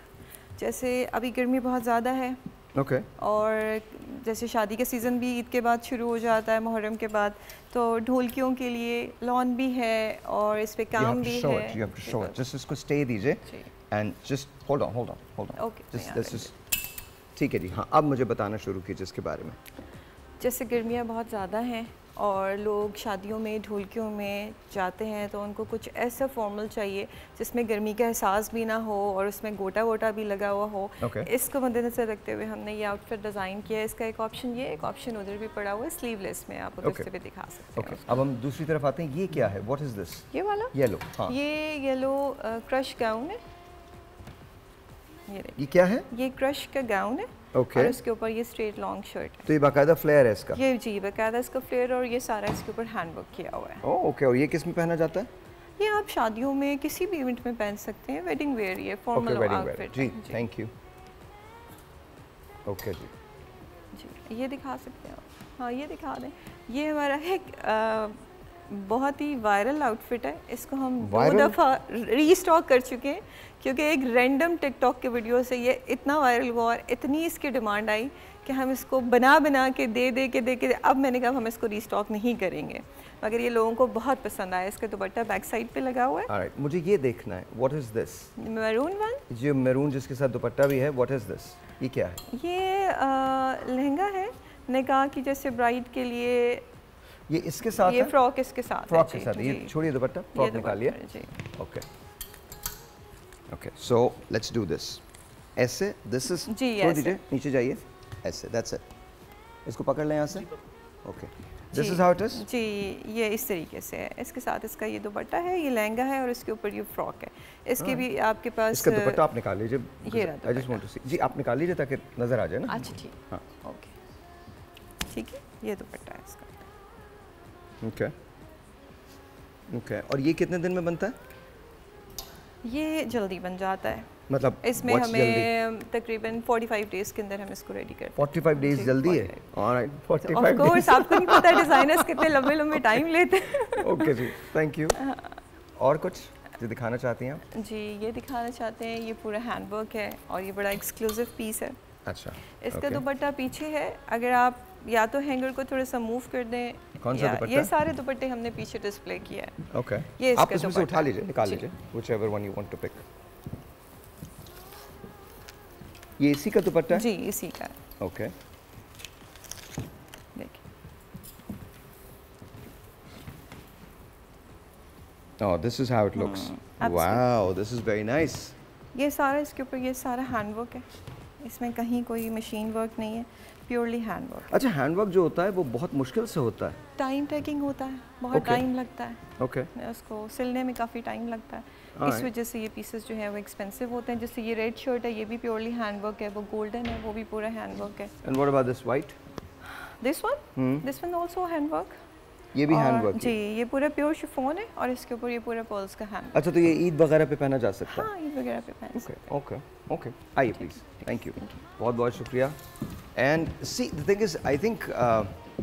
जैसे अभी गर्मी बहुत ज़्यादा है। ओके। और जैसे शादी का सीज़न भी ईद के बाद शुरू हो जाता है, मुहर्रम के बाद, तो ढोलकियों के लिए लॉन भी है और इस पे काम भी है। जस्ट इसको स्टे दीजिए and just hold on. Okay just ठीक है जी। हाँ अब मुझे बताना शुरू कीजिए इसके बारे में। जैसे गर्मियाँ बहुत ज़्यादा हैं और लोग शादियों में ढोलकियों में जाते हैं तो उनको कुछ ऐसा फॉर्मल चाहिए जिसमें गर्मी का एहसास भी ना हो और उसमें गोटा वोटा भी लगा हुआ हो। इसको मद्देनजर रखते हुए हमने ये आउटफिट डिज़ाइन किया है। इसका एक ऑप्शन ये, एक ऑप्शन उधर भी पड़ा हुआ है स्लीवलेस में, आप उधर से भी दिखा सकते हैं। अब हम दूसरी तरफ आते हैं। ये क्या है? What is this? ये वाला येलो। ये येलो क्रश गाउन है। ये क्या है? ये क्रश का गाउन है। और इसके ऊपर ये स्ट्रेट लॉन्ग शर्ट है। तो ये बाकायदा फ्लेयर है इसका? ये जी बाकायदा इसका फ्लेयर, और ये सारा इसके ऊपर हैंडवर्क किया हुआ है। ओके। और ये किस में पहना जाता है? ये आप शादियों में किसी भी इवेंट में पहन सकते हैं। वेडिंग वेयर, ये फॉर्मल आउटफिट। जी थैंक यू। ओके जी जी ये दिखा सकते हैं आप। हाँ ये दिखा दें। ये हमारा एक बहुत ही वायरल आउटफिट है। इसको हम 2 दफ़ा रीस्टॉक कर चुके हैं क्योंकि एक रैंडम टिकटॉक के वीडियो से ये इतना वायरल हुआ और इतनी इसकी डिमांड आई कि हम इसको बना के दे के अब मैंने कहा हम इसको रीस्टॉक नहीं करेंगे, मगर ये लोगों को बहुत पसंद आया। इसका दुपट्टा बैक साइड पे लगा हुआ है। ऑलराइट, मुझे ये देखना है। What is this? Maroon one. जो मैरून जिसके साथ दुपट्टा भी है, व्हाट इज दिस? ये क्या है? ये लहंगा है निकाह की, जैसे ब्राइड के लिए। ये इसके साथ ये फ्रॉक इसके साथ। फ्रॉक के साथ। ये छोड़िए दुपट्टा, फ्रॉक निकालिए। Okay okay, so let's do this. ऐसे दिस इज, छोड़ दीजिए, नीचे जाइए ऐसे, दैट्स इट। इसको पकड़ लें यहाँ से। Okay, this is how it is. जी ये इस तरीके से है। इसके साथ इसका ये दुपट्टा है, ये लहंगा है और इसके ऊपर ये फ्रॉक है। इसके भी आपके पास इसका दुपट्टा आप निकाल लीजिए। ये आई जस्ट वांट टू सी। जी आप निकाल लीजिए ताकि नजर आ जाए ना। अच्छा ठीक। हाँ ओके ठीक है, ये दुपट्टा है इसका। ओके ओके, और ये कितने दिन में बनता है? ये जल्दी बन जाता है। मतलब इसमें हमें तकरीबन 45 डेज के अंदर हम इसको रेडी करते हैं। 45 डेज जल्दी है? ऑलराइट, 45 ऑफ कोर्स आपको नहीं पता डिजाइनर्स कितने लंबे टाइम लेते हैं। ओके जी, थैंक यू। और कुछ जो दिखाना चाहती हैं आप? जी ये दिखाना चाहते हैं, ये पूरा हैंडवर्क है और ये बड़ा एक्सक्लूसिव पीस है। अच्छा, इसका दुपट्टा पीछे है। अगर आप या तो हैंगर को थोड़ा सा मूव कर दें। कौन सा दुपट्टा? ये सारे दुपट्टे हमने पीछे डिस्प्ले किया है। ओके, ये आप इसमें से उठा लीजिए, निकाल लीजिए, whichever one you want to pick. ये इसी का दुपट्टा है? जी इसी का। ओके, देखिए। Oh this is how it looks. Wow, this is very nice. ये सारा इसके ऊपर ये सारा हैंडवर्क है। इसमें कहीं कोई मशीन वर्क नहीं है, प्योरली हैंडवर्क। अच्छा, हैंडवर्क जो होता है वो बहुत मुश्किल से होता है? टाइम टेकिंग होता है, बहुत टाइम लगता है। ओके, उसको सिलने में काफ़ी टाइम लगता है। इस वजह से ये पीसेस जो है वो एक्सपेंसिव होते हैं। जैसे ये रेड शर्ट है, ये भी प्योरली हैंडवर्क है। वो गोल्डन है, वो भी पूरा हैंडवर्क है। And what about this white? This one also handwork. ये भी हैंडवर्क? जी ये पूरा प्योर शिफॉन है और इसके ऊपर ये पूरा पर्ल्स का हैंड। अच्छा, तो ये ईद वगैरह पे पहना जा सकता है? हाँ, ईद वगैरह पे पहन सकते हैं। ओके ओके, आइए प्लीज। थैंक यू, बहुत बहुत शुक्रिया। And see the thing is, I think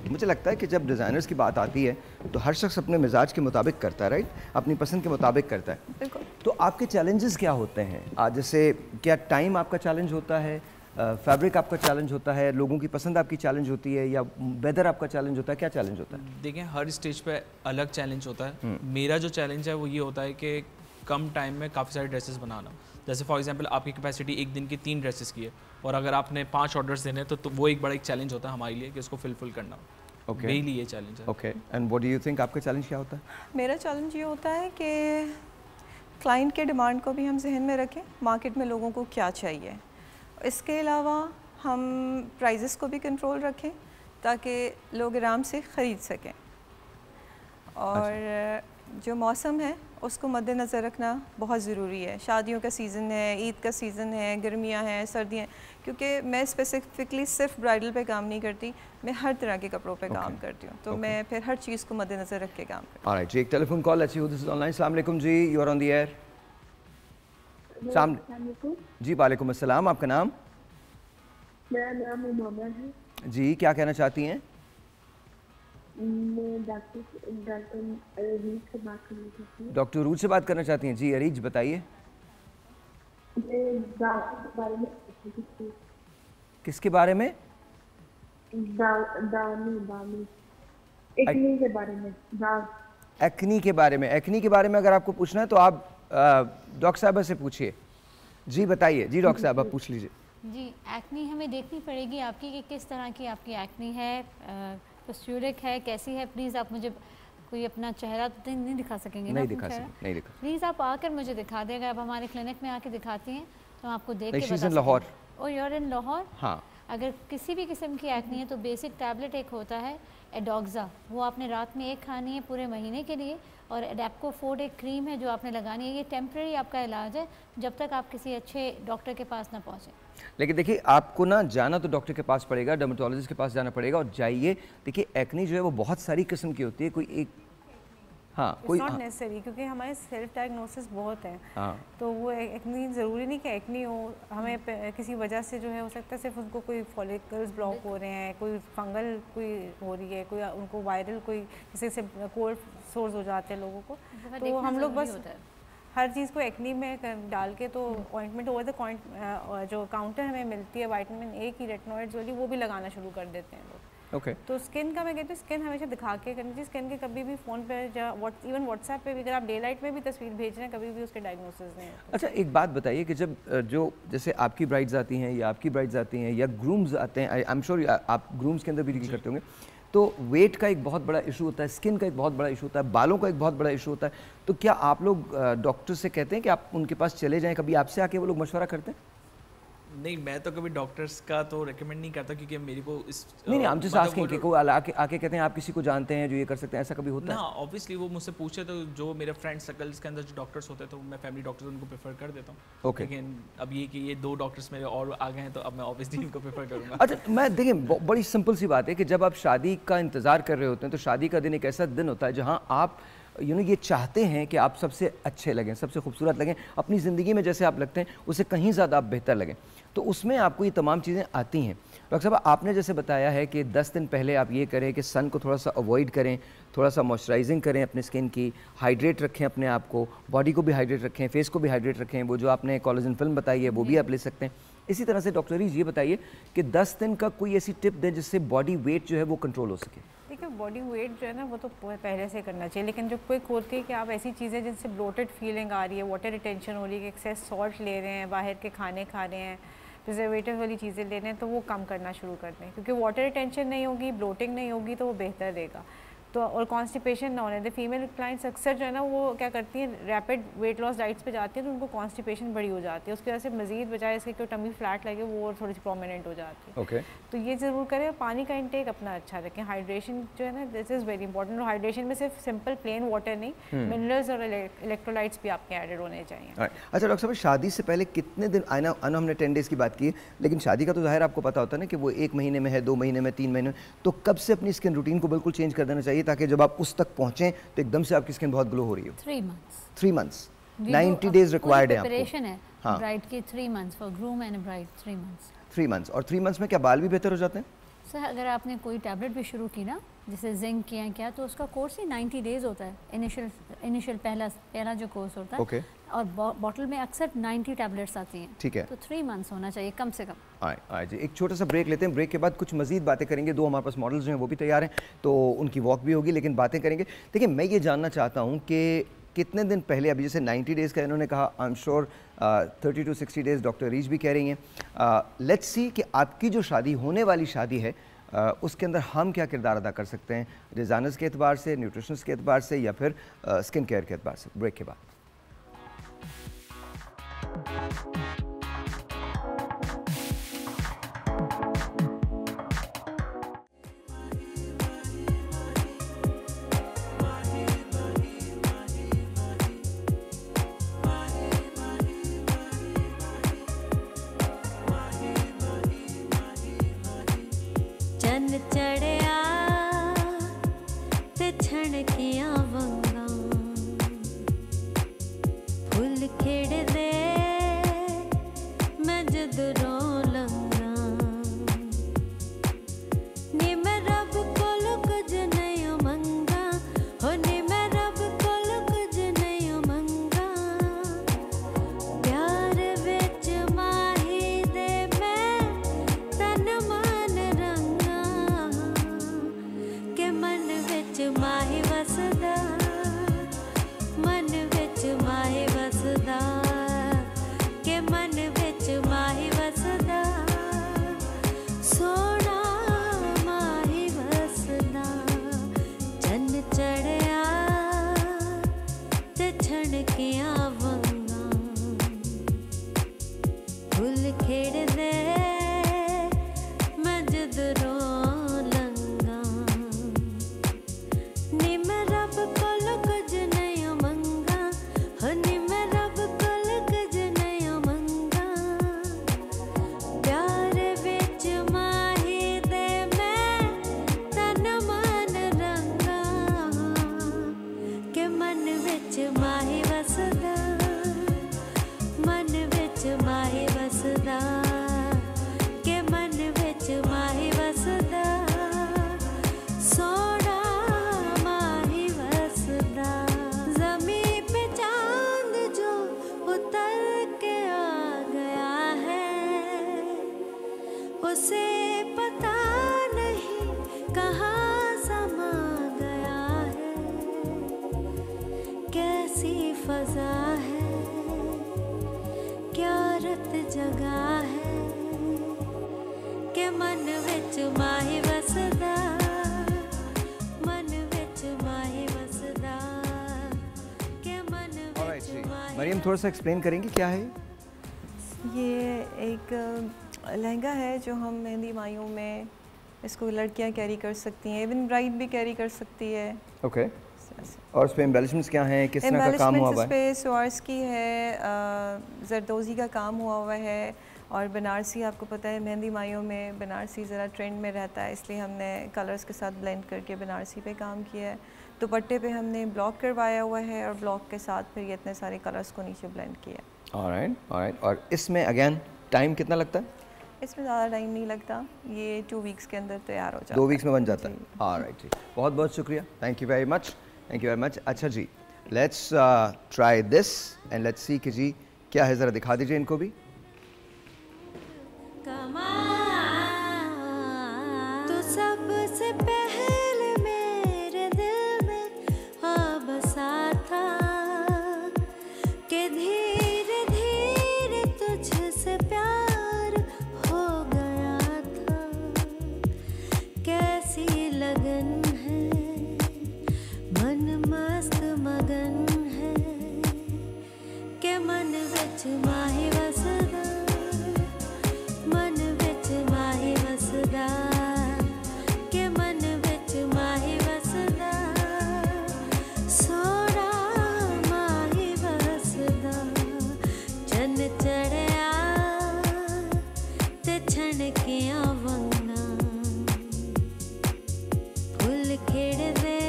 मुझे लगता है कि जब डिज़ाइनर्स की बात आती है तो हर शख्स अपने मिजाज के मुताबिक करता है, राइट? अपनी पसंद के मुताबिक करता है। बिल्कुल। तो आपके चैलेंजेस क्या होते हैं? जैसे क्या टाइम आपका चैलेंज होता है, फैब्रिक आपका चैलेंज होता है, लोगों की पसंद आपकी चैलेंज होती है, या वेदर आपका चैलेंज होता है? क्या चैलेंज होता है? देखें, हर स्टेज पे अलग चैलेंज होता है। मेरा जो चैलेंज है वो ये होता है कि कम टाइम में काफ़ी सारे ड्रेसेस बनाना। जैसे फॉर एग्जांपल आपकी कैपेसिटी एक दिन की 3 ड्रेसेस की है और अगर आपने 5 ऑर्डर्स देने तो वो एक बड़ा एक चैलेंज होता है हमारे लिए कि उसको फुलफिल करना। ओके, मेनली ये चैलेंज है। Okay, and what do you think, आपका चैलेंज क्या होता है? मेरा चैलेंज ये होता है कि क्लाइंट के डिमांड को भी हम जहन में रखें, मार्केट में लोगों को क्या चाहिए। इसके अलावा हम प्राइजेस को भी कंट्रोल रखें ताकि लोग आराम से ख़रीद सकें। और जो मौसम है उसको मद्देनज़र रखना बहुत ज़रूरी है। शादियों का सीज़न है, ईद का सीज़न है, गर्मियाँ हैं, सर्दियाँ, क्योंकि मैं स्पेसिफिकली सिर्फ ब्राइडल पे काम नहीं करती, मैं हर तरह के कपड़ों पे काम करती हूँ। तो मैं फिर हर चीज़ को मद्देनज़र रख के काम करती हूँ। ऑलराइट जी, एक टेलीफोन कॉल अच्छी हो, दिस इज ऑनलाइन। अस्सलाम वालेकुम जी, you are on the air. जी वालेकुम अस्सलाम, आपका नाम? मेरा नाम उमामा है। जी, क्या कहना चाहती हैं? मैं डॉक्टर अरीज से बात करना चाहती हूँ। डॉक्टर रूज से बात करना चाहती हैं? जी अरीज बताइए। किसके बारे में? दानी एक्नी के बारे में। एक्नी के बारे में? एक्नी के बारे में अगर आपको पूछना है तो आप डॉक्टर साहबा से पूछिए। जी बताइए। जी डॉक्टर साहबा पूछ लीजिए। जी, एक्नी हमें देखनी पड़ेगी आपकी कि किस तरह की आपकी एक्नी है। पोस्चूरिक है, कैसी है? प्लीज़ आप मुझे कोई अपना चेहरा तो नहीं दिखा सकेंगे? नहीं दिखा सकेंगे, नहीं दिखा। प्लीज़ आप आकर मुझे दिखा देगा। आप हमारे क्लिनिक में आके दिखाती हैं तो हम आपको देख के बता सकते हैं। लाहौर। ओ यू आर इन लाहौर? हाँ। अगर किसी भी किस्म की एक्ने है तो बेसिक टैबलेट एक होता है एडोक्सा, वो आपने रात में एक खानी है पूरे महीने के लिए, और एडेप्कोफोर्ड एक क्रीम है जो आपने लगानी है। ये टेम्प्रेरी आपका इलाज है जब तक आप किसी अच्छे डॉक्टर के पास ना पहुँचें। लेकिन देखिए आपको ना जाना तो डॉक्टर के पास पड़ेगा, डर्मेटोलॉजिस्ट के पास जाना पड़ेगा, और जाइए। देखिए एक्ने जो है वो बहुत सारी किस्म की होती है, कोई एक कोई नॉट नेसेसरी, क्योंकि हमारे सेल्फ डायग्नोसिस बहुत हैं। तो वो एक्ने ज़रूरी नहीं कि एक्ने हो, हमें किसी वजह से जो है हो सकता है सिर्फ उनको कोई फॉलिकल्स ब्लॉक हो रहे हैं, कोई फंगल कोई हो रही है, कोई उनको वायरल कोई जैसे कोल्ड सोर्स हो जाते हैं लोगों को। तो हम लोग बस हर चीज़ को एक्ने में डाल के तो ऑइंटमेंट ओवर द जो काउंटर हमें मिलती है विटामिन ए की रेटिनॉइड्स वाली, वो भी लगाना शुरू कर देते हैं लोग। तो स्किन का मैं कहती हूँ स्किन हमेशा दिखा के करनी चाहिए। स्किन के कभी भी फ़ोन पे या इवन व्हाट्सएप पे भी अगर आप डे लाइट में भी तस्वीर भेज रहे हैं, कभी भी उसके डायग्नोसिस नहीं होता। अच्छा एक बात बताइए कि जब जो जैसे आपकी ब्राइड्स आती हैं या आपकी ब्राइड्स आती हैं या ग्रूम्स आते हैं, आई एम श्योर आप ग्रूम्स के अंदर भी डील करते होंगे, तो वेट का एक बहुत बड़ा इशू होता है, स्किन का एक बहुत बड़ा इशू होता है, बालों का एक बहुत बड़ा इशू होता है। तो क्या आप लोग डॉक्टर से कहते हैं कि आप उनके पास चले जाएं, कभी आपसे आके वो लोग मशवरा करते हैं? नहीं, मैं तो कभी डॉक्टर्स का तो रेकमेंड नहीं करता, क्योंकि मेरे को इस नहीं हम जस्ट आस्किंग कि कोई आके कहते हैं आप किसी को जानते हैं जो ये कर सकते हैं, ऐसा कभी होता है? ना, ऑब्वियसली वो मुझसे पूछे तो जो मेरे फ्रेंड सर्कल्स के अंदर जो डॉक्टर्स होते हैं तो मैं फैमिली डॉक्टर्स उनको प्रेफर कर देता हूँ। लेकिन अब ये कि ये 2 डॉक्टर्स मेरे और आ गए हैं तो अब मैं ऑब्वियसली इनको प्रेफर करूँगा। अच्छा मैं देखिए बड़ी सिंपल सी बात है कि जब आप शादी का इंतज़ार कर रहे होते हैं तो शादी का दिन एक ऐसा दिन होता है जहाँ आप ये चाहते हैं कि आप सबसे अच्छे लगें, सबसे खूबसूरत लगें, अपनी ज़िंदगी में जैसे आप लगते हैं उससे कहीं ज़्यादा आप बेहतर लगें। तो उसमें आपको ये तमाम चीज़ें आती हैं। डॉक्टर साहब आपने जैसे बताया है कि 10 दिन पहले आप ये करें कि सन को थोड़ा सा अवॉइड करें, थोड़ा सा मॉइस्चराइजिंग करें अपने स्किन की, हाइड्रेट रखें अपने आप को, बॉडी को भी हाइड्रेट रखें, फेस को भी हाइड्रेट रखें। वो जो आपने कोलेजन फिल्म बताई है वो भी आप ले सकते हैं। इसी तरह से डॉक्टर ये बताइए कि 10 दिन का कोई ऐसी टिप दें जिससे बॉडी वेट जो है वो कंट्रोल हो सके। देखिए बॉडी वेट जो है ना वो तो पहले से करना चाहिए, लेकिन जो क्विक होती है कि आप ऐसी चीज़ें जिनसे ब्लोटेड फीलिंग आ रही है, वाटर रिटेंशन हो रही है, एक्सेस सॉल्ट ले रहे हैं, बाहर के खाने खा रहे हैं, प्रिजर्वेटिव वाली चीज़ें ले रहे हैं, तो वो कम करना शुरू कर दें, क्योंकि वाटर रिटेंशन नहीं होगी, ब्लोटिंग नहीं होगी तो वो बेहतर रहेगा। तो और कॉन्स्टिपेशन ना होने दे। फीमेल क्लाइंट्स अक्सर जो है ना वो क्या करती हैं, रैपिड वेट लॉस डाइट्स पे जाती हैं तो उनको कॉन्स्टिपेशन बड़ी हो जाती है, उसकी वजह से मजीद बजाय इसके कि टमी फ्लैट लगे वो और थोड़ी सी प्रोमिनेंट हो जाती है। तो ये ज़रूर करें। पानी का इंटेक अपना अच्छा रखें, हाइड्रेशन जो है ना दिस इज़ वेरी इंपॉर्टेंट। और हाइड्रेशन में सिर्फ सिंपल प्लेन वाटर नहीं, मिनरल्स और इलेक्ट्रोलाइट्स भी आपके एडेड होने चाहिए। अच्छा डॉक्टर साहब शादी से पहले कितने दिन, आना हमने 10 डेज़ की बात की, लेकिन शादी का तो ज़ाहिर आपको पता होता है ना कि वो 1 महीने में है, 2 महीने में, 3 महीने में, तो कब से अपनी स्किन रूटीन को बिल्कुल चेंज कर देना चाहिए ताकि जब आप उस तक पहुंचे तो एकदम से आपकी स्किन बहुत ग्लो हो रही हो? 3 मंथ्स 90 डेज रिक्वायर्ड है आपको। प्रिपरेशन है ब्राइड की 3 months for groom and bride. 3 months और 3 मंथ्स में क्या बाल भी बेहतर हो जाते हैं? सर अगर आपने कोई टैबलेट भी शुरू की ना, जैसे जिंक किया क्या, तो उसका कोर्स ही 90 डेज होता है। इनिशियल पहला जो कोर्स होता है और बॉटल में अक्सर 90 टैबलेट्स आती हैं। ठीक है, तो 3 मंथ्स होना चाहिए कम से कम। आए जी, एक छोटा सा ब्रेक लेते हैं। ब्रेक के बाद कुछ मजीद बातें करेंगे। 2 हमारे पास मॉडल्स जो हैं वो भी तैयार हैं तो उनकी वॉक भी होगी, लेकिन बातें करेंगे। देखिए मैं ये जानना चाहता हूँ कि कितने दिन पहले, अभी जैसे 90 डेज़ का इन्होंने कहा, आई am sure 30 to 60 days doctor reach भी कह रही हैं। लेट्स सी कि आपकी जो शादी होने वाली शादी है उसके अंदर हम क्या किरदार अदा कर सकते हैं, डिज़ाइनर्स के एतबार से, न्यूट्रिशनिस्ट के एतबार से, या फिर स्किन केयर के एतबार से। ब्रेक के बाद। पता नहीं कहाँ समा गया है, कैसी फजा है, क्या रत जगा है, के मन विच माही वसदा, मन विच माही वसदा, के मन विच माही। मरियम थोड़ा सा एक्सप्लेन करेंगी क्या है ये? एक लहंगा है जो हम मेहंदी माइयों में इसको लड़कियां कैरी कर सकती हैं, इवन ब्राइड भी कैरी कर सकती है। ओके और इस पे एम्बेलिशमेंट्स क्या हैं, किस तरह का काम हुआ हुआ है? इस पे स्वार्स की है, जरदोजी का काम हुआ हुआ है, और बनारसी आपको पता है मेहंदी माइयों में बनारसी ज़रा ट्रेंड में रहता है, इसलिए हमने कलर्स के साथ ब्लेंड करके बनारसी पे काम किया है। दुपट्टे पे हमने ब्लॉक करवाया हुआ है और ब्लॉक के साथ फिर ये इतने सारे कलर्स को नीचे ब्लेंड किया। ऑलराइट। और इसमें अगेन टाइम कितना लगता है? इसमें ज़्यादा टाइम नहीं लगता, ये 2 वीक्स के अंदर तैयार हो जाता है। 2 वीक्स में बन जाता है। ऑलराइट जी, बहुत बहुत शुक्रिया, thank you very much, thank you very much. अच्छा जी, let's try this and let's see कि जी क्या है, ज़रा दिखा दीजिए इनको भी। तो सबसे पहले मेरे दिल में आ बसा था कि धीरे धीरे तुझसे प्यार हो गया था, कैसी लगन है, मन मस्त मगन है, के मन विच माही वसदा, मन विच माही वसदा, के मन विच माही वसदा, सोना माही वसदा, चन चढ़िया ते छणकियां वंगा, फुल खिड़दे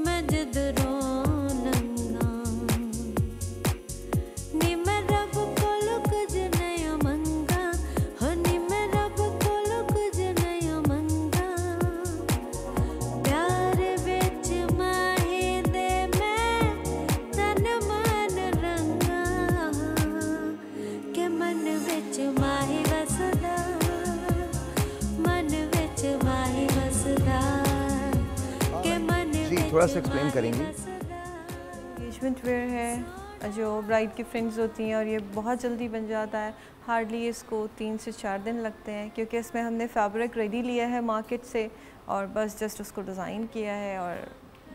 मैं जदरों लंगा, नी मैं रब कोलों कुछ नहीं मंगा, हो नी मैं रब कोलों कुछ नहीं मंगा, प्यार विच माही दे मैं तन मन रंगा, के मन विच माही वसदा, मन विच माही वसदा, के मन जी थोड़ा सा एक्सप्लेन करेंगी? एंगेजमेंट वेयर है जो ब्राइड की फ्रेंड्स होती हैं, और ये बहुत जल्दी बन जाता है, हार्डली इसको 3 से 4 दिन लगते हैं, क्योंकि इसमें हमने फैब्रिक रेडी लिया है मार्केट से और बस जस्ट उसको डिज़ाइन किया है और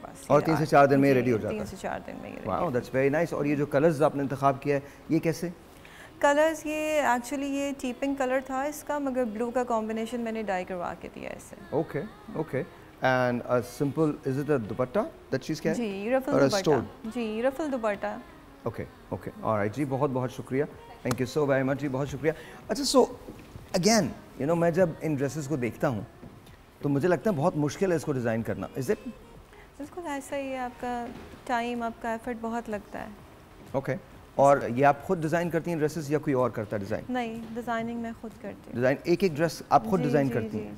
बस। और 3 से 4 दिन में रेडी हो जाता है? 3 से 4 दिन में ये वाओ, दैट्स वेरी नाइस। और ये जो कलर्स आपने इंतखाब किया है ये कैसे? कलर्स, ये एक्चुअली ये टीपिंग कलर था इसका, मगर ब्लू का कॉम्बिनेशन मैंने डाई करवा के दिया इससे। Okay okay and a simple, is it a dupatta that she is carrying? जी रफल दुपट्टा, जी ruffle dupatta. Okay okay alright जी, बहुत बहुत शुक्रिया, thank you so very much जी, बहुत शुक्रिया। अच्छा सो अगेन यू नो मैं जब इन ड्रेसेस को देखता हूँ तो मुझे लगता है बहुत मुश्किल है इसको डिज़ाइन करना, इज इट? बिल्कुल ऐसा ही है, आपका टाइम आपका एफर्ट बहुत लगता है। ओके और ये आप खुद डिज़ाइन करती हैं ड्रेसेस या कोई और करता है डिज़ाइन? नहीं, डिज़ाइनिंग मैं खुद करती हूँ। डिज़ाइन एक एक ड्रेस आप खुद डिज़ाइन करती हैं?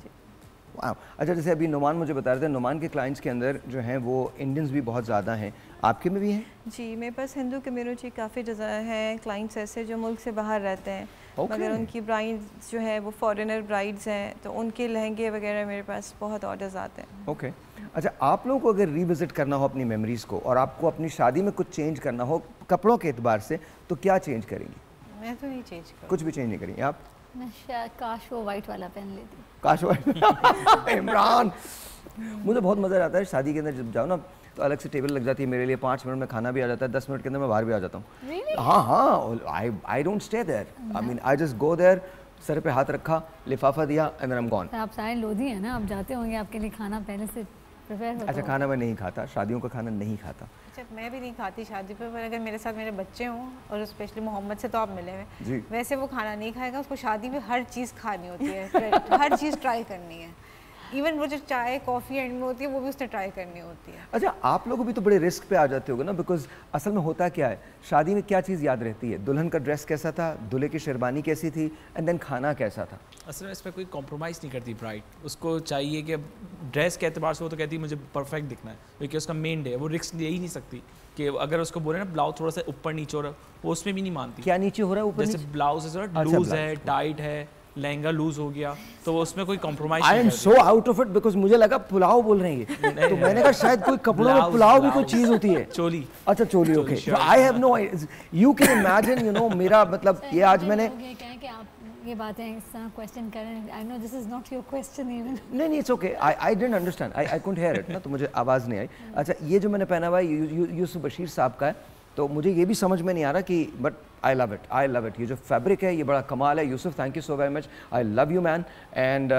वाह। अच्छा जैसे अभी नुमान मुझे बता रहे थे, नुमान के क्लाइंट्स के अंदर जो हैं वो इंडियंस भी बहुत ज़्यादा हैं, आपके में भी हैं? जी मेरे पास हिंदू कम्युनिटी काफ़ी हैं, क्लाइंट्स ऐसे जो मुल्क से बाहर रहते हैं, मगर उनकी ब्राइड्स जो है वो फॉरेनर ब्राइड्स हैं, तो उनके लहंगे वगैरह मेरे पास बहुत ऑर्डर्स आते हैं। ओके अच्छा, आप लोगों को अगर रिविजिट करना हो अपनी मेमोरीज़ को और आपको अपनी शादी में कुछ चेंज करना हो कपड़ों के एतबार से, तो क्या चेंज करेंगी? मैं तो नहीं चेंज करूँ, कुछ भी चेंज नहीं करेंगी आप? मैं शायद काश वो वाइट वाला पहन लेती। काश वाइट इमरान, मुझे बहुत मज़ा आता है शादी के अंदर जब जाओ ना तो अलग से टेबल लग जाती है मेरे लिए, 5 मिनट में खाना भी आ जाता है, 10 मिनट के अंदर मैं बाहर भी आ जाता हूँ। Really? हाँ, I don't stay there, I mean I just go there, सर पे हाथ रखा, लिफाफा दिया and then I am gone. आप सारे लोधी हैं ना, आप जाते होंगे, आपके लिए खाना पहले से प्रिपेयर होता। अच्छा खाना मैं नहीं खाता, शादियों का खाना नहीं खाता। अच्छा मैं भी नहीं खाती शादी पर अगर मेरे साथ मेरे बच्चे हों, और स्पेशली मोहम्मद से तो आप मिले हुए, वैसे वो खाना नहीं खाएगा, उसको शादी में हर चीज़ खानी होती है, हर चीज़ ट्राई करनी है, इवन वो जो चाय कॉफ़ी एंड में होती है वो भी उसने ट्राई करनी होती है। अच्छा आप लोग भी तो बड़े रिस्क पे आ जाते होगे ना, बिकॉज असल में होता क्या है, शादी में क्या चीज़ याद रहती है? दुल्हन का ड्रेस कैसा था, दूल्हे की शेरवानी कैसी थी, एंड देन खाना कैसा था। असल में इस पर कोई कॉम्प्रोमाइज़ नहीं करती ब्राइड, उसको चाहिए कि ड्रेस के एतबार से वो तो कहती है मुझे परफेक्ट दिखना है, क्योंकि उसका मेन डे है, वो रिस्क ले ही नहीं सकती कि अगर उसको बोले ना ब्लाउज थोड़ा सा ऊपर नीचे हो रहा है, वो उसमें भी नहीं मानती। क्या नीचे हो रहा है ऊपर? जैसे ब्लाउज लूज है, टाइट है, लहंगा लूज हो गया तो उसमें कोई compromise I am so out of it because मुझे लगा पुलाव बोल रहे हैं तो मैंने कहा शायद कोई कपड़ों में पुलाव भी कोई चीज होती है। चोली। अच्छा choli, okay. I have no, you can imagine, you know, मेरा मतलब ये आज मैंने ये बातें इस तरह क्वेश्चन करें, I know this is not your question even. नहीं it's okay, I didn't understand, I couldn't hear it ना, तो मुझे आवाज़ नहीं आई। अच्छा ये जो मैंने पहना हुआ है यूसुफ बशीर साहब का है, तो मुझे ये भी समझ में नहीं आ रहा कि बट आई लव इट, ये जो फैब्रिक है ये बड़ा कमाल है। Yusuf thank you so very much, I love you man, and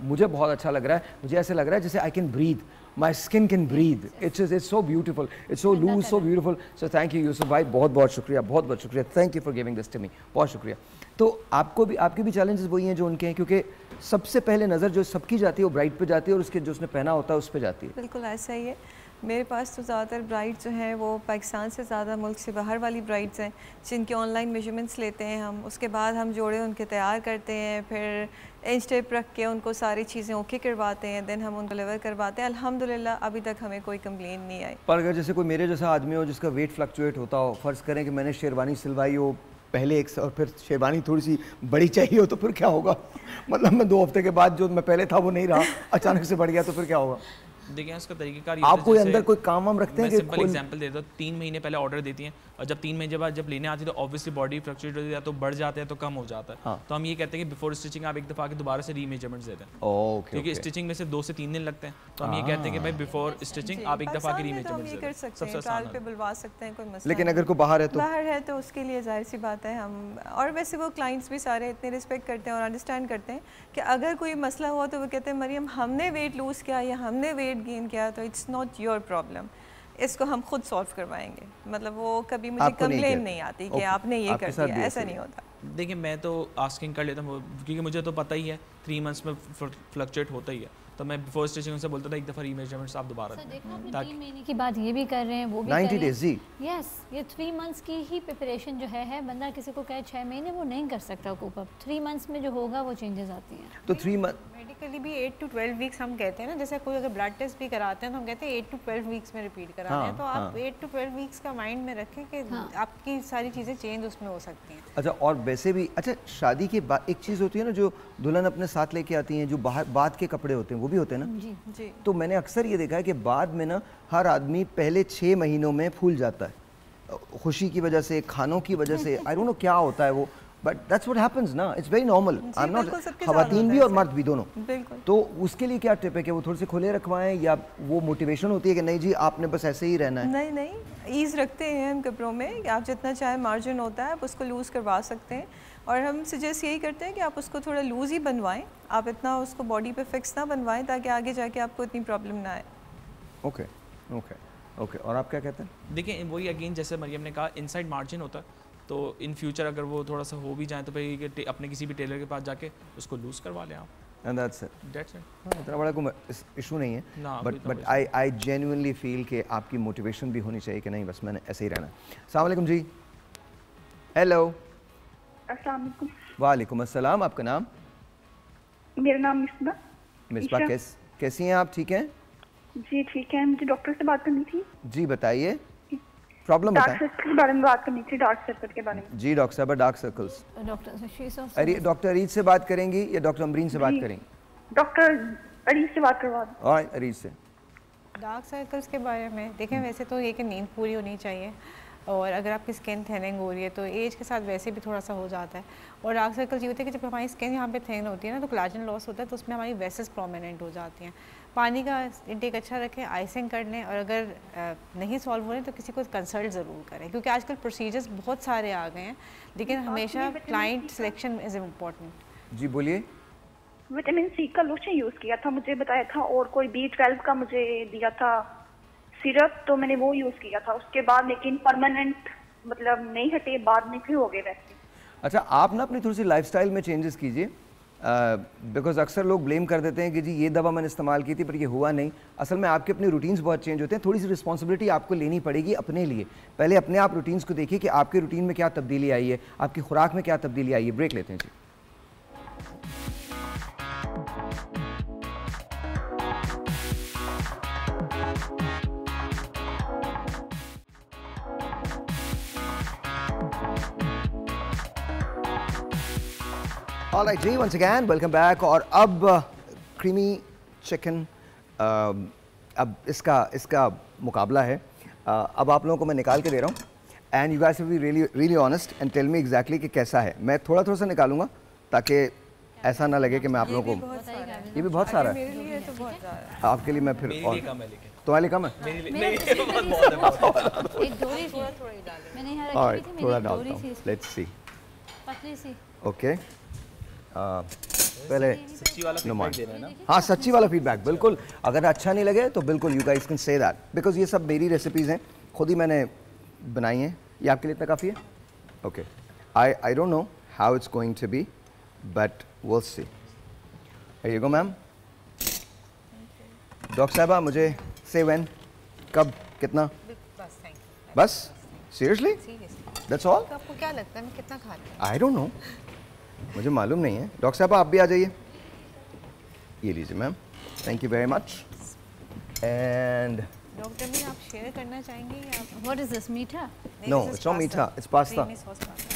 मुझे बहुत अच्छा लग रहा है। मुझे ऐसे लग रहा है जैसे I can breathe, my skin can breathe, it's so beautiful, it's so loose, so beautiful, so thank you Yusuf भाई, बहुत शुक्रिया, thank you for giving this to me, बहुत शुक्रिया। तो आपको भी, आपके भी चैलेंजेस वही हैं जो उनके हैं, क्योंकि सबसे पहले नज़र जो सबकी जाती है वो ब्राइड पे जाती है और उसके जो उसने पहना होता है उस पे जाती है। बिल्कुल ऐसा ही है। मेरे पास तो ज़्यादातर ब्राइड जो हैं वो पाकिस्तान से ज़्यादा मुल्क से बाहर वाली ब्राइड्स हैं जिनके ऑनलाइन मेजरमेंट्स लेते हैं हम, उसके बाद हम जोड़े उनके तैयार करते हैं, फिर इंच टेप रख के उनको सारी चीज़ें ओके करवाते हैं, देन हम उनको डिलीवर करवाते हैं। अल्हम्दुलिल्लाह अभी तक हमें कोई कंप्लेन नहीं आई। पर अगर जैसे कोई मेरे जैसा आदमी हो जिसका वेट फ्लक्चुएट होता हो, फ़र्ज़ करें कि मैंने शेरवानी सिलवाई हो पहले एक और फिर शेरवानी थोड़ी सी बड़ी चाहिए हो, तो फिर क्या होगा? मतलब मैं 2 हफ्ते के बाद जो मैं पहले था वो नहीं रहा, अचानक से बढ़ गया, तो फिर क्या होगा? देखिए इसका तरीका आप कोई अंदर कोई काम वाम रखते हैं? सिंपल एग्जांपल देता हूँ, 3 महीने पहले ऑर्डर देती हैं और जब 3 महीने बाद जब लेने आती है तो ऑब्वियसली बॉडी फ्लक्चुएट होती है, तो बढ़ जाता है तो कम हो जाता है। हाँ। तो हम ये कहते हैं कि बिफोर स्टिचिंग आप एक दफ़ा के दोबारा से रीमेजरमेंट्स देते हैं, क्योंकि स्टिचिंग में सिर्फ 2 से 3 दिन लगते हैं, तो हम ये कहते हैं कि भाई बिफोर स्टिचिंग आप एक दफ़ा के रीमेजरमेंट्स कर सकते हैं, काल पे बुलवा सकते हैं, कोई मसला। लेकिन अगर कोई बाहर है तो उसके लिए जाहिर सी बात है हम, और वैसे वो क्लाइंट्स भी सारे इतने रिस्पेक्ट करते हैं और अंडरस्टैंड करते हैं कि अगर कोई मसला हुआ तो वो कहते हैं मरियम हमने वेट लूज़ किया या हमने वेट गेन किया तो इट्स नॉट योर प्रॉब्लम, इसको हम खुद सॉल्व करवाएंगे। मतलब वो कभी मुझे कंप्लेन नहीं आती कि आपने ये कर दिया, ऐसा नहीं होता। देखिए मैं तो आस्किंग कर लेता हूँ क्योंकि मुझे तो पता ही है 3 मंथ्स में फ्लक्चुएट होता ही है, तो मैं बिफोर स्टिचिंग से बोलता था एक दफ़ा रीमेजरमेंट्स आप दोबारा दें। 3 महीने की बात ये भी कर रहे हैं, वो भी 90 डेज जी। यस, ये 3 मंथ्स की ही प्रिपरेशन जो है बंदा किसी को कहे 6 महीने वो नहीं कर सकता कोप अप, 3 मंथ्स में जो होगा वो चेंजेस आती हैं। तो 3 मंथ मेडिकली भी 8 to 12 वीक्स हम कहते हैं ना, जैसे कोई अगर ब्लड टेस्ट भी कराते हैं तो हम कहते हैं 8 to 12 वीक्स में रिपीट कराते हैं, तो आप 8 to 12 वीक्स का माइंड में रखें कि आपकी सारी चीज़ें चेंज उसमें हो सकती हैं। अच्छा, और वैसे भी अच्छा शादी के बाद एक चीज़ होती है ना जो दुल्हन अपने साथ लेके आती हैं, जो बाहर बाद के कपड़े होते हैं वो भी होते हैं ना जी। तो मैंने अक्सर ये देखा है कि बाद में ना हर आदमी पहले 6 महीनों में फूल जाता है, खुशी की वजह से, खानों की वजह से, आई डोंट नो क्या होता है वो, बट दैट्स व्हाट हैपेंस ना, it's very normal. I am not, खवातीन भी और मर्द भी दोनों। तो उसके लिए क्या टिप है कि वो थोड़े से खुले रखवाएं या वो मोटिवेशन होती है कि नहीं जी आपने बस ऐसे ही रहना है? नहीं, ईज़ रखते हैं हम कपड़ों में कि आप जितना चाहे मार्जिन होता है आप उसको लूज़ करवा सकते हैं, और हम सजेस्ट यही करते हैं कि आप उसको थोड़ा लूज़ ही बनवाएं, आप इतना उसको बॉडी पे फिक्स ना बनवाएं ताकि आगे जाके आपको इतनी प्रॉब्लम ना आए। ओके ओके ओके, और आप क्या कहते हैं? देखिए वही अगेन जैसे मरियम ने कहा इनसाइड मार्जिन होता है, तो इन फ्यूचर अगर वो थोड़ा सा हो भी जाए तो भाई अपने किसी भी टेलर के पास जाके उसको लूज़ करवा लें आप, एंड दैट्स इट। इतना बड़ा कोई इशू नहीं है, बट आई जेन्युइनली फील कि आपकी मोटिवेशन भी होनी चाहिए कि नहीं बस मैंने ऐसे ही रहना है। अस्सलाम वालेकुम जी। हेलो। अस्सलाम वालेकुम। वालेकुम अस्सलाम, आपका नाम? मेरा नाम मिसबा। मिसबा, कैसी हैं आप? ठीक हैं जी? ठीक है, मुझे डॉक्टर से बात करनी थी। जी बताइए, प्रॉब्लम बताएं। डार्क सर्कल के बारे में बात करनी थी, डार्क सर्कल के बारे में। जी डॉक्टर साहब, डार्क सर्कल्स डॉक्टर अरीज से बात करेंगी या डॉक्टर अमरीन से बात करेंगी? डॉक्टर अरीज से बात करवा दो। और अरीज से डार्क सर्कल्स के बारे में देखें, वैसे तो ये कि नींद पूरी होनी चाहिए, और अगर आपकी स्किन थिनिंग हो रही है तो एज के साथ वैसे भी थोड़ा सा हो जाता है। और डार्क सर्कल्स ये होते हैं कि जब हमारी स्किन यहाँ पे थिन होती है ना तो कोलेजन लॉस होता है, तो उसमें हमारी वेसेस प्रोमिनेंट हो जाती हैं। पानी का इंटेक अच्छा रखें, आइसिंग कर लें, और अगर नहीं सॉल्व हो रहे तो किसी को कंसल्ट ज़रूर करें, क्योंकि आजकल प्रोसीजर्स बहुत सारे आ गए हैं, लेकिन हमेशा क्लाइंट सिलेक्शन इज़ इम्पोर्टेंट। जी बोलिए। विटामिन सी का लोशन यूज़ किया था, मुझे बताया था, और कोई B12 का मुझे दिया था सिरप, तो मैंने वो यूज़ किया था उसके बाद, लेकिन परमानेंट मतलब नहीं हटे, बाद में फिर हो गए वैसे। अच्छा, आप ना अपनी थोड़ी सी लाइफस्टाइल में चेंजेस कीजिए, बिकॉज अक्सर लोग ब्लेम कर देते हैं कि जी ये दवा मैंने इस्तेमाल की थी पर ये हुआ नहीं। असल में आपके अपने रूटीन्स बहुत चेंज होते हैं, थोड़ी सी रिस्पॉन्सिबिलिटी आपको लेनी पड़ेगी अपने लिए। पहले अपने आप रूटीन्स को देखिए कि आपके रूटीन में क्या तब्दीली आई है, आपकी खुराक में क्या तब्दीली आई है। ब्रेक लेते हैं जी। ऑलराइट जी, वंस अगेन वेलकम बैक। और अब क्रीमी चिकन, अब इसका मुकाबला है। अब आप लोगों को मैं निकाल के दे रहा हूँ and you guys will be really honest and tell me exactly कि कैसा है। मैं थोड़ा थोड़ा सा निकालूंगा ताकि ऐसा ना लगे कि मैं आप लोगों को, ये भी बहुत सारा है आपके लिए। मैं फिर तुम्हारे लिए कम है, थोड़ा डालता हूँ। Let's see. ओके, पहले नुमान, हाँ सच्ची वाला फीडबैक बिल्कुल। अगर अच्छा नहीं लगे तो बिल्कुल you guys can say that, because ये सब मेरी रेसिपीज़ हैं, खुद ही मैंने बनाई हैं। ये आपके लिए इतना काफ़ी है? Okay, I don't know how it's going to be but will see. Here you go ma'am. Doctor साहबा मुझे से व्हेन, कब, कितना? बस सीरियसली दैट्स ऑल? आपको क्या लगता है मैं कितना खाती हूँ? आई डोंट नो, मुझे मालूम नहीं है। डॉक्टर साहब आप भी आ जाइए, ये लीजिए ma'am, thank you very much. And doctor ने आप शेयर करना चाहेंगे या व्हाट इज दिस, मीठा? नो इट्स नॉट मीठा, इट्स पास्ता।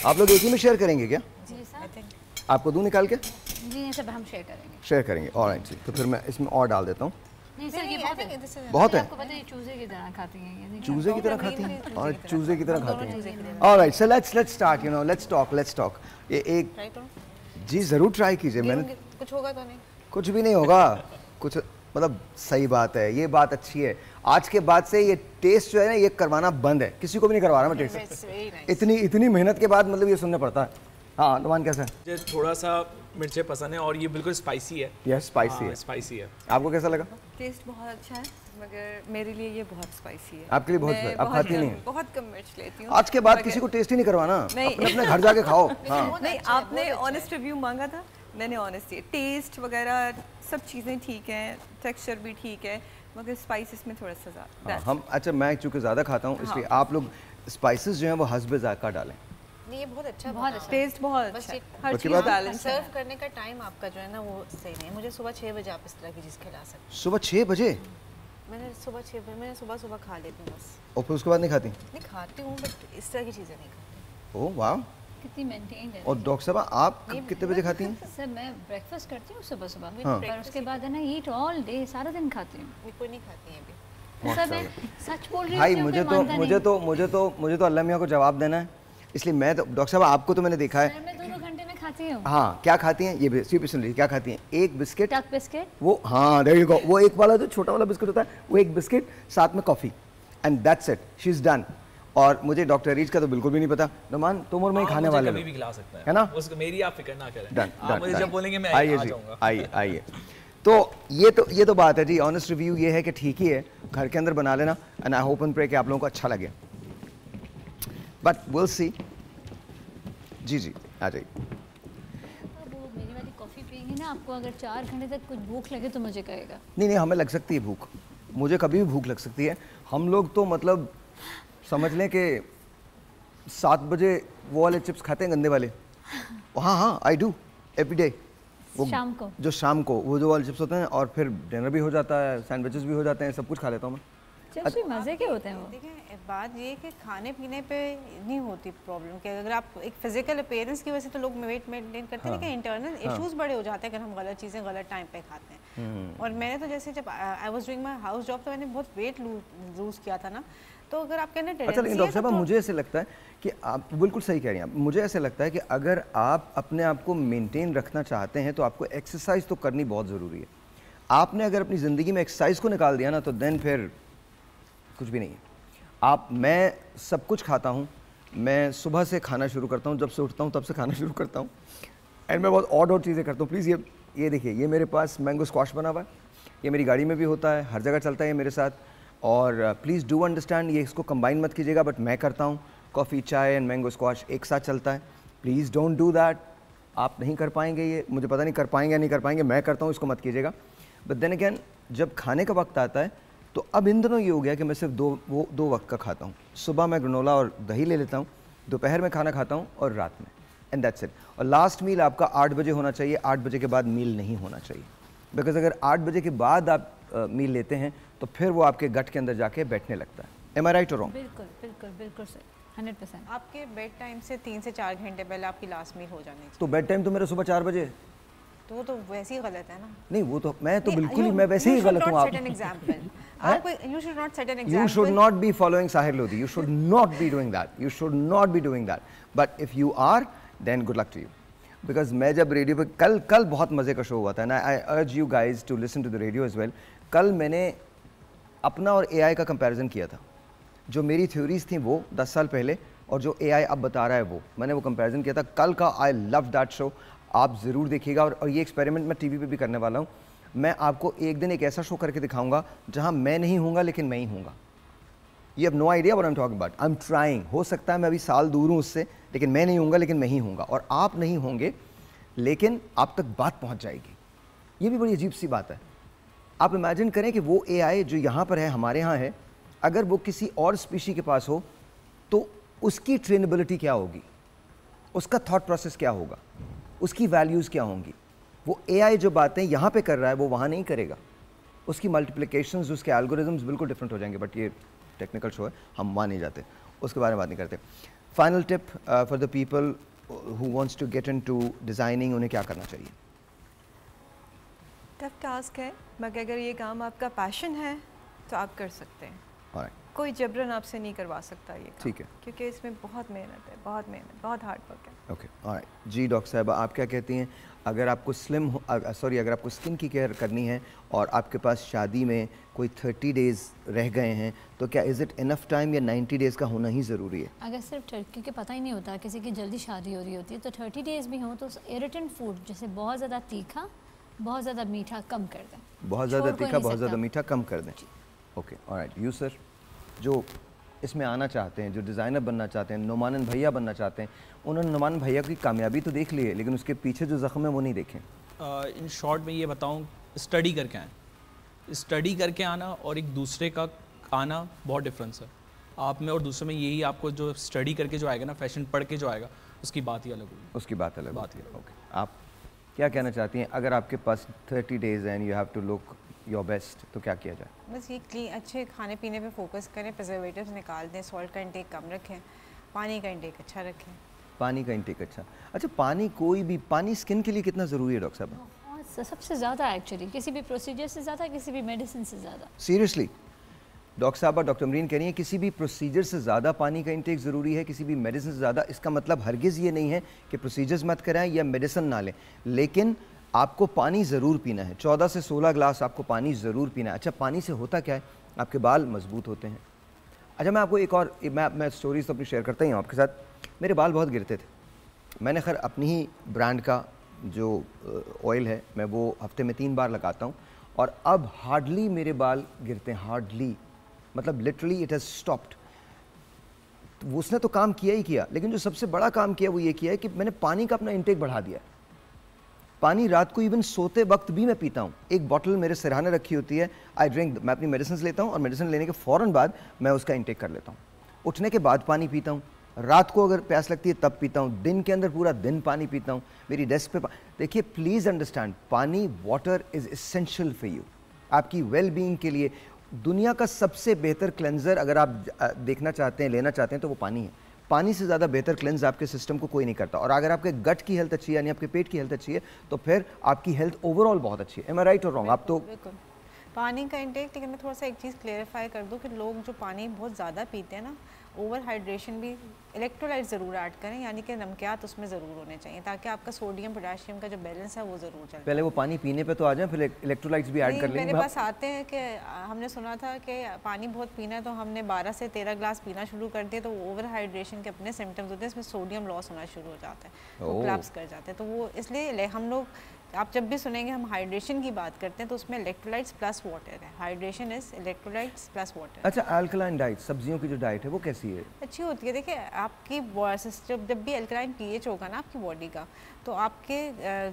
आप लोग एक ही में शेयर करेंगे क्या? जी सर। आपको दूं निकाल के? जी नहीं सब हम शेयर करेंगे। शेयर करेंगे, ऑलराइट जी। तो फिर मैं इसमें और डाल देता हूँ। नहीं सर ये बहुत है। आपको पता है चूजे की तरह खाती हैं ये? चूजे की तरह खाती हैं और चूजे की तरह खाती हैं। Alright so let's start, you know, let's talk. ये एक जी ज़रूर ट्राई कीजिए। मैंने कुछ होगा तो नहीं? कुछ भी नहीं होगा, कुछ मतलब सही बात है, ये बात अच्छी है। आज के बाद से ये टेस्ट जो है ना ये करवाना बंद है, किसी को भी नहीं करवा रहा मैं टेस्ट। इतनी मेहनत के बाद मतलब ये सुनना पड़ता है। हाँ नुमान कैसा है? मुझे थोड़ा सा मिर्चें पसंद है और ये बिल्कुल स्पाइसी है। यस स्पाइसी है। स्पाइसी है। आपको कैसा लगा? टेस्ट बहुत अच्छा है मगर मेरे लिए ये बहुत स्पाइसी है। आपके लिए बहुत, आप खाती नहीं? बहुत कम मिर्च लेती हूँ। आज के बाद किसी को टेस्ट ही नहीं करवाना, अपने घर जाके खाओ। हाँ नहीं, आपने ऑनेस्ट रिव्यू मांगा था, मैंने ऑनेस्ट दिया। टेस्ट वगैरह सब चीज़ें ठीक हैं, टेक्सचर भी ठीक है, मगर स्पाइसेस में थोड़ा सा ज़्यादा। हम अच्छा, मैं चूँकि ज़्यादा खाता हूँ इसलिए आप लोग स्पाइसेस जो हैं वो हस्ब ज़ायक़ा डालें। नहीं ये बहुत अच्छा, बहुत अच्छा टेस्ट बहुत अच्छा है, हर चीज़ बैलेंस। सर्व करने का टाइम आपका जो है ना वो सही नहीं है। मुझे सुबह 6 बजे आप इस तरह की चीज़ खिला सकते। सुबह 6 बजे? मैंने सुबह 6 बजे, मैं सुबह खा लेती हूँ बस। और फिर उसके बाद नहीं खाती? नहीं खाती हूँ बट इस तरह की चीज़ें नहीं खाती। ओह वाह, कितनी मेंटेन्ड है। और डॉक्टर साहब आप कितने बजे खाती हैं? सर मैं ब्रेकफास्ट करती हूँ सुबह और उसके बाद है ना ईट ऑल डे, सारा दिन खाती हूँ। कोई नहीं खाती है अभी। सर मैं सच बोल रही हूँ भाई। मुझे तो अल्लाह मियाँ को जवाब देना है, इसलिए मैं तो डॉक्टर साहब आपको तो मैंने देखा है। मैं 2 घंटे में खाती हूँ। हाँ क्या खाती हैं? ये क्या खाती हैं? एक बिस्किट, टक बिस्किट, वो हाँ देयर यू गो, वो एक वाला जो छोटा वाला बिस्किट होता है वो एक बिस्किट, साथ में coffee and that's it, she is done. और मुझे डॉक्टर रीच का तो बिल्कुल भी नहीं पता। नुमान तुम और मैं खाने वाले कभी भी खिला सकते हैं, है ना? उसको मेरी आप फिक्र ना करें। डन, मुझे जब बोलेंगे मैं आ जाऊंगा। आइए तो ये तो बात है जी। ऑनेस्ट रिव्यू ये है कि ठीक ही है, घर के अंदर बना लेना and I hope and pray कि आप लोगों को अच्छा लगे, बट विल सी। जी आ जाइए। वो मेरी वाली कॉफ़ी पियेंगे ना, आपको अगर 4 घंटे तक कुछ भूख लगे तो मुझे कहेगा। नहीं हमें लग सकती है भूख, मुझे कभी भी भूख लग सकती है। हम लोग तो मतलब समझ लें कि 7 बजे वो वाले चिप्स खाते हैं गंदे वाले। हाँ आई डू एवरी डे। वो शाम को वो जो वाले चिप्स होते हैं, और फिर डिनर भी हो जाता है, सैंडविचेस भी हो जाते हैं, सब कुछ खा लेता हूँ मैं। चिप्स भी मज़े के होते हैं वो। देखिए बात ये है कि खाने पीने पे नहीं होती प्रॉब्लम कि अगर आप एक फिजिकल अपीयरेंस की वजह से तो लोग वेट मेंटेन करते हैं, लेकिन इंटरनल इश्यूज बड़े हो जाते हैं अगर हम गलत चीज़ें गलत टाइम पे खाते हैं। और मैंने तो जैसे जब I was doing my house job तो मैंने बहुत वेट लूज किया था ना, तो अगर आप कहना अच्छा डॉक्टर साहब मुझे ऐसे लगता है कि आप बिल्कुल सही कह रही हैं। मुझे ऐसे लगता है कि अगर आप अपने आप को मेंटेन रखना चाहते हैं तो आपको एक्सरसाइज तो करनी बहुत ज़रूरी है। आपने अगर अपनी ज़िंदगी में एक्सरसाइज को निकाल दिया ना तो देन फिर कुछ भी नहीं है। मैं सब कुछ खाता हूँ, मैं सुबह से खाना शुरू करता हूँ, जब से उठता हूँ तब से खाना शुरू करता हूँ, एंड मैं बहुत ऑड चीज़ें करता हूँ। प्लीज़ ये देखिए, ये मेरे पास मैंगो स्क्वाश बना हुआ है, ये मेरी गाड़ी में भी होता है, हर जगह चलता है ये मेरे साथ। और प्लीज़ डू अंडरस्टैंड, ये इसको कंबाइन मत कीजिएगा, बट मैं करता हूँ। कॉफ़ी, चाय एंड मैंगो स्क्वाश एक साथ चलता है। Please don't do that. आप नहीं कर पाएंगे, ये मुझे पता नहीं कर पाएंगे या नहीं कर पाएंगे, मैं करता हूँ, इसको मत कीजिएगा। बट देन अगैन जब खाने का वक्त आता है तो अब इन दिनों ये हो गया कि मैं सिर्फ दो वक्त का खाता हूँ। सुबह मैं ग्रेनोला और दही ले लेता हूँ, दोपहर में खाना खाता हूँ और रात में, एंड दैट्स इट। और लास्ट मील आपका 8 बजे होना चाहिए, 8 बजे के बाद मील नहीं होना चाहिए, बिकॉज अगर 8 बजे के बाद आप मील लेते हैं तो फिर वो आपके गट के अंदर जाके बैठने लगता है। एम आई राइट और रॉन्ग? बिल्कुल सर। 100%। आपके बेड टाइम से 3 से 4 घंटे पहले आपकी लास्ट मील हो जानी चाहिए। तो बेड टाइम तो मेरा सुबह 4 बजे, तो वो तो वैसे ही गलत है ना। नहीं वो तो मैं तो बिल्कुल ही मैं वैसे ही गलत हूँ। आप you should not set an example. You should not be following Sahir Lodi. You should not be doing that. You should not be doing that. But if you are, then good luck to you. Because मैं जब radio पे कल बहुत मज़े का show हुआ था ना, I urge you guys to listen to the radio as well. कल मैंने अपना और AI का कंपैरिजन किया था। जो मेरी थ्योरीज थी वो 10 साल पहले और जो AI अब बता रहा है वो, मैंने वो कंपैरिजन किया था कल का। I love that show. आप ज़रूर देखिएगा। और ये एक्सपेरिमेंट मैं टीवी पे भी करने वाला हूँ। मैं आपको एक दिन एक ऐसा शो करके दिखाऊंगा जहाँ मैं नहीं हूँगा लेकिन मैं ही हूँगा। You have no idea what I'm talking about. I'm trying. हो सकता है मैं अभी साल दूर हूँ उससे, लेकिन मैं नहीं हूँगा लेकिन मैं ही हूँगा। और आप नहीं होंगे लेकिन आप तक बात पहुँच जाएगी। ये भी बड़ी अजीब सी बात है। आप इमेजिन करें कि वो AI जो यहाँ पर है, हमारे यहाँ है, अगर वो किसी और स्पीशी के पास हो तो उसकी ट्रेनेबिलिटी क्या होगी, उसका थॉट प्रोसेस क्या होगा, उसकी वैल्यूज़ क्या होंगी। वो AI जो बातें यहाँ पे कर रहा है वो वहाँ नहीं करेगा। उसकी मल्टीप्लिकेशंस, उसके एल्गोरिथम्स बिल्कुल डिफरेंट हो जाएंगे। बट ये टेक्निकल शो है, हम वहाँ नहीं जाते, उसके बारे में बात नहीं करते। Final tip for the people who wants to get into designing, उन्हें क्या करना चाहिए? टफ टास्क है, मगर अगर ये काम आपका पैशन है तो आप कर सकते हैं। Alright. कोई जबरन आपसे नहीं करवा सकता ये काम, ठीक है, क्योंकि इसमें बहुत मेहनत है, बहुत हार्ड वर्क है। ओके, ऑलराइट जी। डॉक्टर साहिबा आप क्या कहती हैं, अगर आपको अगर आपको स्किन की केयर करनी है और आपके पास शादी में कोई 30 डेज़ रह गए हैं तो क्या इज़ इट इनफ टाइम या 90 डेज़ का होना ही ज़रूरी है? अगर सिर्फ क्योंकि पता ही नहीं होता, किसी की जल्दी शादी हो रही होती है तो 30 डेज़ भी हों तो इरिटेंट फूड जैसे बहुत ज़्यादा तीखा, बहुत ज़्यादा मीठा कम कर दें। बहुत ज़्यादा तीखा, बहुत ज़्यादा मीठा कम कर दें। Okay, alright. यू सर, जो इसमें आना चाहते हैं, जो डिज़ाइनर बनना चाहते हैं, नुमानन भैया बनना चाहते हैं, उन्होंने नुमानन भैया की कामयाबी तो देख ली है लेकिन उसके पीछे जो ज़ख्म है वो नहीं देखे। इन शॉर्ट में ये बताऊं, स्टडी करके आए, स्टडी करके आना और एक दूसरे का आना बहुत डिफरेंस है। आप में और दूसरे में यही, आपको जो स्टडी करके जो आएगा ना, फैशन पढ़ के जो आएगा, उसकी बात ही अलग होगी। उसकी बात अलग बात ही। ओके, आप क्या कहना चाहती हैं? अगर आपके पास 30 days and you have to look your best तो क्या किया जाए? बस ये अच्छे खाने पीने पे फोकस करें, प्रिजर्वेटिव्स निकाल दें, सॉल्ट का इंटेक कम रखें, पानी का इंटेक अच्छा रखें। पानी का इंटेक अच्छा, पानी कोई भी पानी स्किन के लिए कितना ज़रूरी है डॉक्टर साहब? सबसे ज़्यादा एक्चुअली, किसी भी प्रोसीजर से ज़्यादा, किसी भी मेडिसिन से ज़्यादा। सीरियसली डॉक्टर साहब, डॉक्टर अमरीन कह रही हैं किसी भी प्रोसीजर से ज़्यादा पानी का इंटेक ज़रूरी है, किसी भी मेडिसिन से ज़्यादा। इसका मतलब हरगिज़ ये नहीं है कि प्रोसीजर्स मत कराएं या मेडिसिन ना लें, लेकिन आपको पानी ज़रूर पीना है। 14 से 16 ग्लास आपको पानी ज़रूर पीना है। अच्छा, पानी से होता क्या है? आपके बाल मजबूत होते हैं। अच्छा, मैं आपको एक और मैं स्टोरीज तो अपनी शेयर करता ही हूँ आपके साथ। मेरे बाल बहुत गिरते थे, मैंने खैर अपनी ही ब्रांड का जो ऑयल है मैं वो हफ्ते में 3 बार लगाता हूँ और अब हार्डली मेरे बाल गिरते हैं, हार्डली, मतलब लिटरली इट हैज़ स्टॉप्ड। उसने तो काम किया ही किया, लेकिन जो सबसे बड़ा काम किया वो ये किया है कि मैंने पानी का अपना इंटेक बढ़ा दिया है। पानी रात को इवन सोते वक्त भी मैं पीता हूँ। एक बॉटल मेरे सिरहाने रखी होती है, आई ड्रिंक, मैं अपनी मेडिसिन लेता हूँ और मेडिसिन लेने के फ़ौरन बाद मैं उसका इंटेक कर लेता हूँ। उठने के बाद पानी पीता हूँ, रात को अगर प्यास लगती है तब पीता हूँ, दिन के अंदर पूरा दिन पानी पीता हूँ। मेरी डेस्क पे देखिए, प्लीज़ अंडरस्टैंड, पानी, water is essential for you, आपकी वेल बीइंग के लिए। दुनिया का सबसे बेहतर क्लेंजर अगर आप देखना चाहते हैं, लेना चाहते हैं तो वो पानी है। पानी से ज़्यादा बेहतर क्लेंज आपके सिस्टम को कोई नहीं करता। और अगर आपके गट की हेल्थ अच्छी है, यानी आपके पेट की हेल्थ अच्छी है, तो फिर आपकी हेल्थ ओवरऑल बहुत अच्छी है। एम आई राइट और रॉन्ग? आप तो पानी का इंटेक, लेकिन मैं थोड़ा सा एक चीज़ क्लेरिफाई कर दूं कि लोग जो पानी बहुत ज़्यादा पीते हैं ना, ओवर हाइड्रेशन भी, इलेक्ट्रोलाइट ज़रूर ऐड करें, यानी कि नमकियात उसमें ज़रूर होने चाहिए ताकि आपका सोडियम पोटेशियम का जो बैलेंस है वो ज़रूर चले। पहले वो पानी पीने पे तो आ जाए, फिर इलेक्ट्रोलाइट्स भी ऐड कर लेंगे। मेरे पास आते हैं कि हमने सुना था कि पानी बहुत पीना है तो हमने 12 से 13 ग्लास पीना शुरू कर दिए, तो ओवर हाइड्रेशन के अपने सिम्टम्स होते हैं, इसमें सोडियम लॉस होना शुरू हो जाता है, वो कोलैप्स कर जाते हैं। तो वो इसलिए हम लोग, आप जब भी सुनेंगे हम हाइड्रेशन की बात करते हैं तो उसमें इलेक्ट्रोलाइट्स प्लस वाटर है। Hydration is electrolytes plus water. अच्छा, अल्कलाइन डाइट, सब्जियों की जो डाइट है वो कैसी है? अच्छी होती है। देखिए, आपकी सिस्टम जब भी अल्कलाइन पीएच होगा ना आपकी बॉडी का, तो आपके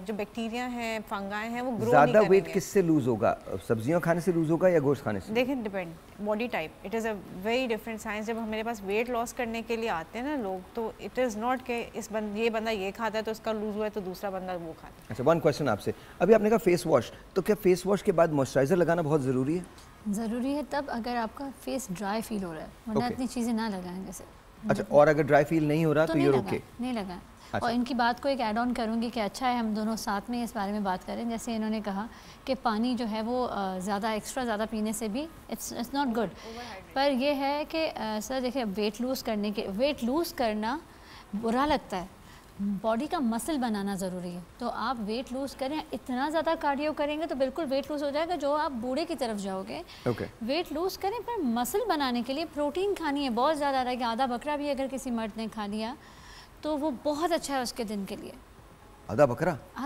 जो बैक्टीरिया हैं, फंगाई हैं, वो ग्रो नहीं करेंगे। ज़्यादा वेट किससे लूज होगा, सब्जियां खाने से लूज होगा या गोश्त खाने से? देखिए, depend, body type, it is a very different science. जब हमारे पास वेट लॉस करने के लिए आते हैं ना लोग, तो इट इज़ नॉट कि ये बंदा ये खाता है तो इसका लूज हुआ है तो दूसरा बंदा वो खाता है। अच्छा, वन क्वेश्चन आपसे, अभी आपने कहा फेस वॉश, तो क्या फेस वॉश के बाद मॉइस्चराइजर लगाना बहुत ज़रूरी है? ज़रूरी है तब अगर आपका फेस ड्राई फील हो रहा है, वरना इतनी चीज़ें ना लगाएं। जैसे अच्छा, और अगर ड्राई फील नहीं हो रहा तो ये ओके? नहीं लगा। अच्छा। और इनकी बात को एक ऐड ऑन करूँगी कि अच्छा है हम दोनों साथ में इस बारे में बात करें। जैसे इन्होंने कहा कि पानी जो है वो ज़्यादा एक्स्ट्रा ज़्यादा पीने से भी इट्स नॉट गुड, पर ये है कि सर देखिए वेट लूज़ करना बुरा लगता है, बॉडी का मसल बनाना ज़रूरी है। तो आप वेट लूज़ करें, इतना ज़्यादा कार्डियो करेंगे तो बिल्कुल वेट लूज़ हो जाएगा, जो आप बूढ़े की तरफ जाओगे। वेट लूज़ करें, पर मसल बनाने के लिए प्रोटीन खानी है बहुत ज़्यादा रहेगा। आधा बकरा भी अगर किसी मर्द ने खा लिया तो वो बहुत अच्छा है उसके दिन के लिए। आधा बकरा आई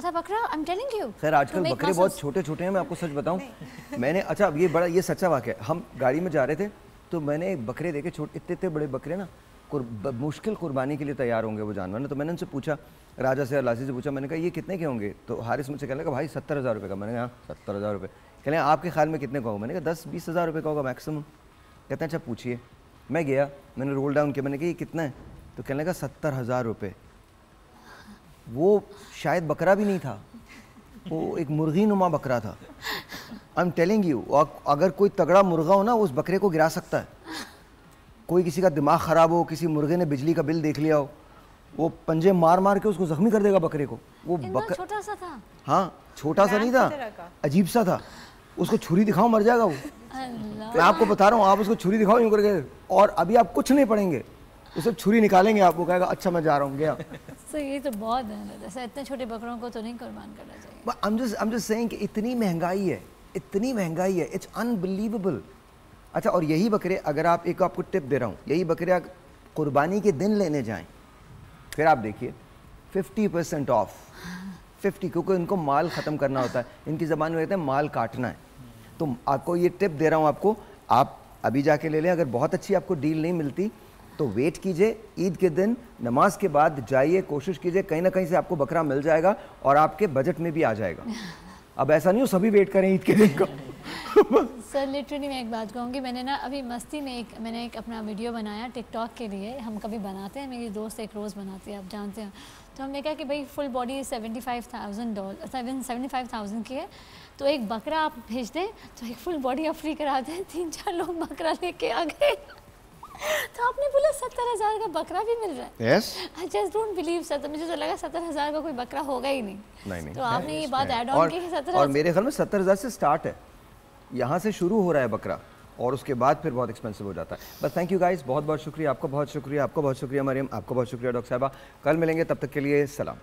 एम टेलिंग यू। खैर आजकल बकरे बहुत छोटे छोटे हैं, मैं आपको सच बताऊं। मैंने अच्छा ये सच्चा वाक़या, हम गाड़ी में जा रहे थे तो मैंने बकरे देखे, छोटे इतने बड़े बकरे ना, मुश्किल कुर्बानी के लिए तैयार होंगे वो जानवर ना। तो मैंने उनसे पूछा, राजा से लासी से पूछा, मैंने कहा ये कितने के होंगे? तो हारिस मुझसे कहने लगा भाई 70,000 रुपये का। मैंने कहा 70,000 रुपये। कहने आपके ख्याल में कितने का होगा? मैंने कहा 10-20 हज़ार रुपये का होगा मैक्सिमम। कहते हैं अच्छा पूछिए। मैं गया, मैंने रोल डाउन किया, मैंने कहा ये कितना है? तो कहने लगा 70,000 रुपये। वो शायद बकरा भी नहीं था, वो एक मुर्गी नुमा बकरा था। आई एम टेलिंग यू, अगर कोई तगड़ा मुर्गा हो ना उस बकरे को गिरा सकता है। कोई किसी का दिमाग ख़राब हो, किसी मुर्गे ने बिजली का बिल देख लिया हो, वो पंजे मार मार के उसको जख्मी कर देगा बकरे को। वो बकरा छोटा सा था। हाँ छोटा सा नहीं था, अजीब सा था। उसको छुरी दिखाओ मर जाएगा वो। मैं आपको बता रहा हूँ, आप उसको छुरी दिखाओ यूँ करके, और अभी आप कुछ नहीं पढ़ेंगे, उसे छुरी निकालेंगे, आप वो कहेगा अच्छा मैं जा रहा हूँ गया। So, ये तो बहुत है, इतने छोटे बकरों को तो नहीं कुर्बान करना चाहिए। I'm just saying कि इतनी महंगाई है, इट्स अनबिलीवेबल। अच्छा, और यही बकरे, अगर आप एक आपको टिप दे रहा हूँ, यही बकरे आप कुर्बानी के दिन लेने जाएं, फिर आप देखिए 50% ऑफ, 50, क्योंकि इनको माल ख़त्म करना होता है, इनकी ज़बान में कहते हैं माल काटना है। तो आपको ये टिप दे रहा हूँ आपको, आप अभी जाके ले लें। अगर बहुत अच्छी आपको डील नहीं मिलती तो वेट कीजिए, ईद के दिन नमाज के बाद जाइए, कोशिश कीजिए, कहीं ना कहीं से आपको बकरा मिल जाएगा और आपके बजट में भी आ जाएगा। अब ऐसा नहीं हो सभी वेट करें ईद के दिन का। सर लिटरली मैं एक बात कहूँगी, मैंने ना अभी मस्ती में मैंने एक अपना वीडियो बनाया टिकटॉक के लिए। हम कभी बनाते हैं, मेरी दोस्त एक रोज़ बनाती है, आप जानते हैं। तो हमने कहा कि भाई फुल बॉडी $75,000 की है, तो एक बकरा आप भेज दें तो एक फुल बॉडी आप फ्री करा दें। 3-4 लोग बकरा लेके आ गए। तो आपने बोला 70,000 का बकरा भी मिल रहा है। yes. I just don't believe sir, तो मुझे तो लगा 70,000 का कोई बकरा होगा ही नहीं। तो आपने ये बात ऐड ऑन की 70,000। और मेरे ख्याल में 70,000 से स्टार्ट है, यहाँ से शुरू हो रहा है बकरा, और उसके बाद फिर बहुत एक्सपेंसिव हो जाता है। बस थैंक यू गाइस, बहुत बहुत शुक्रिया, आपका बहुत शुक्रिया, आपको बहुत शुक्रिया मरियम, आपको बहुत शुक्रिया डॉक्टर साहिबा। कल मिलेंगे, तब तक के लिए सलाम।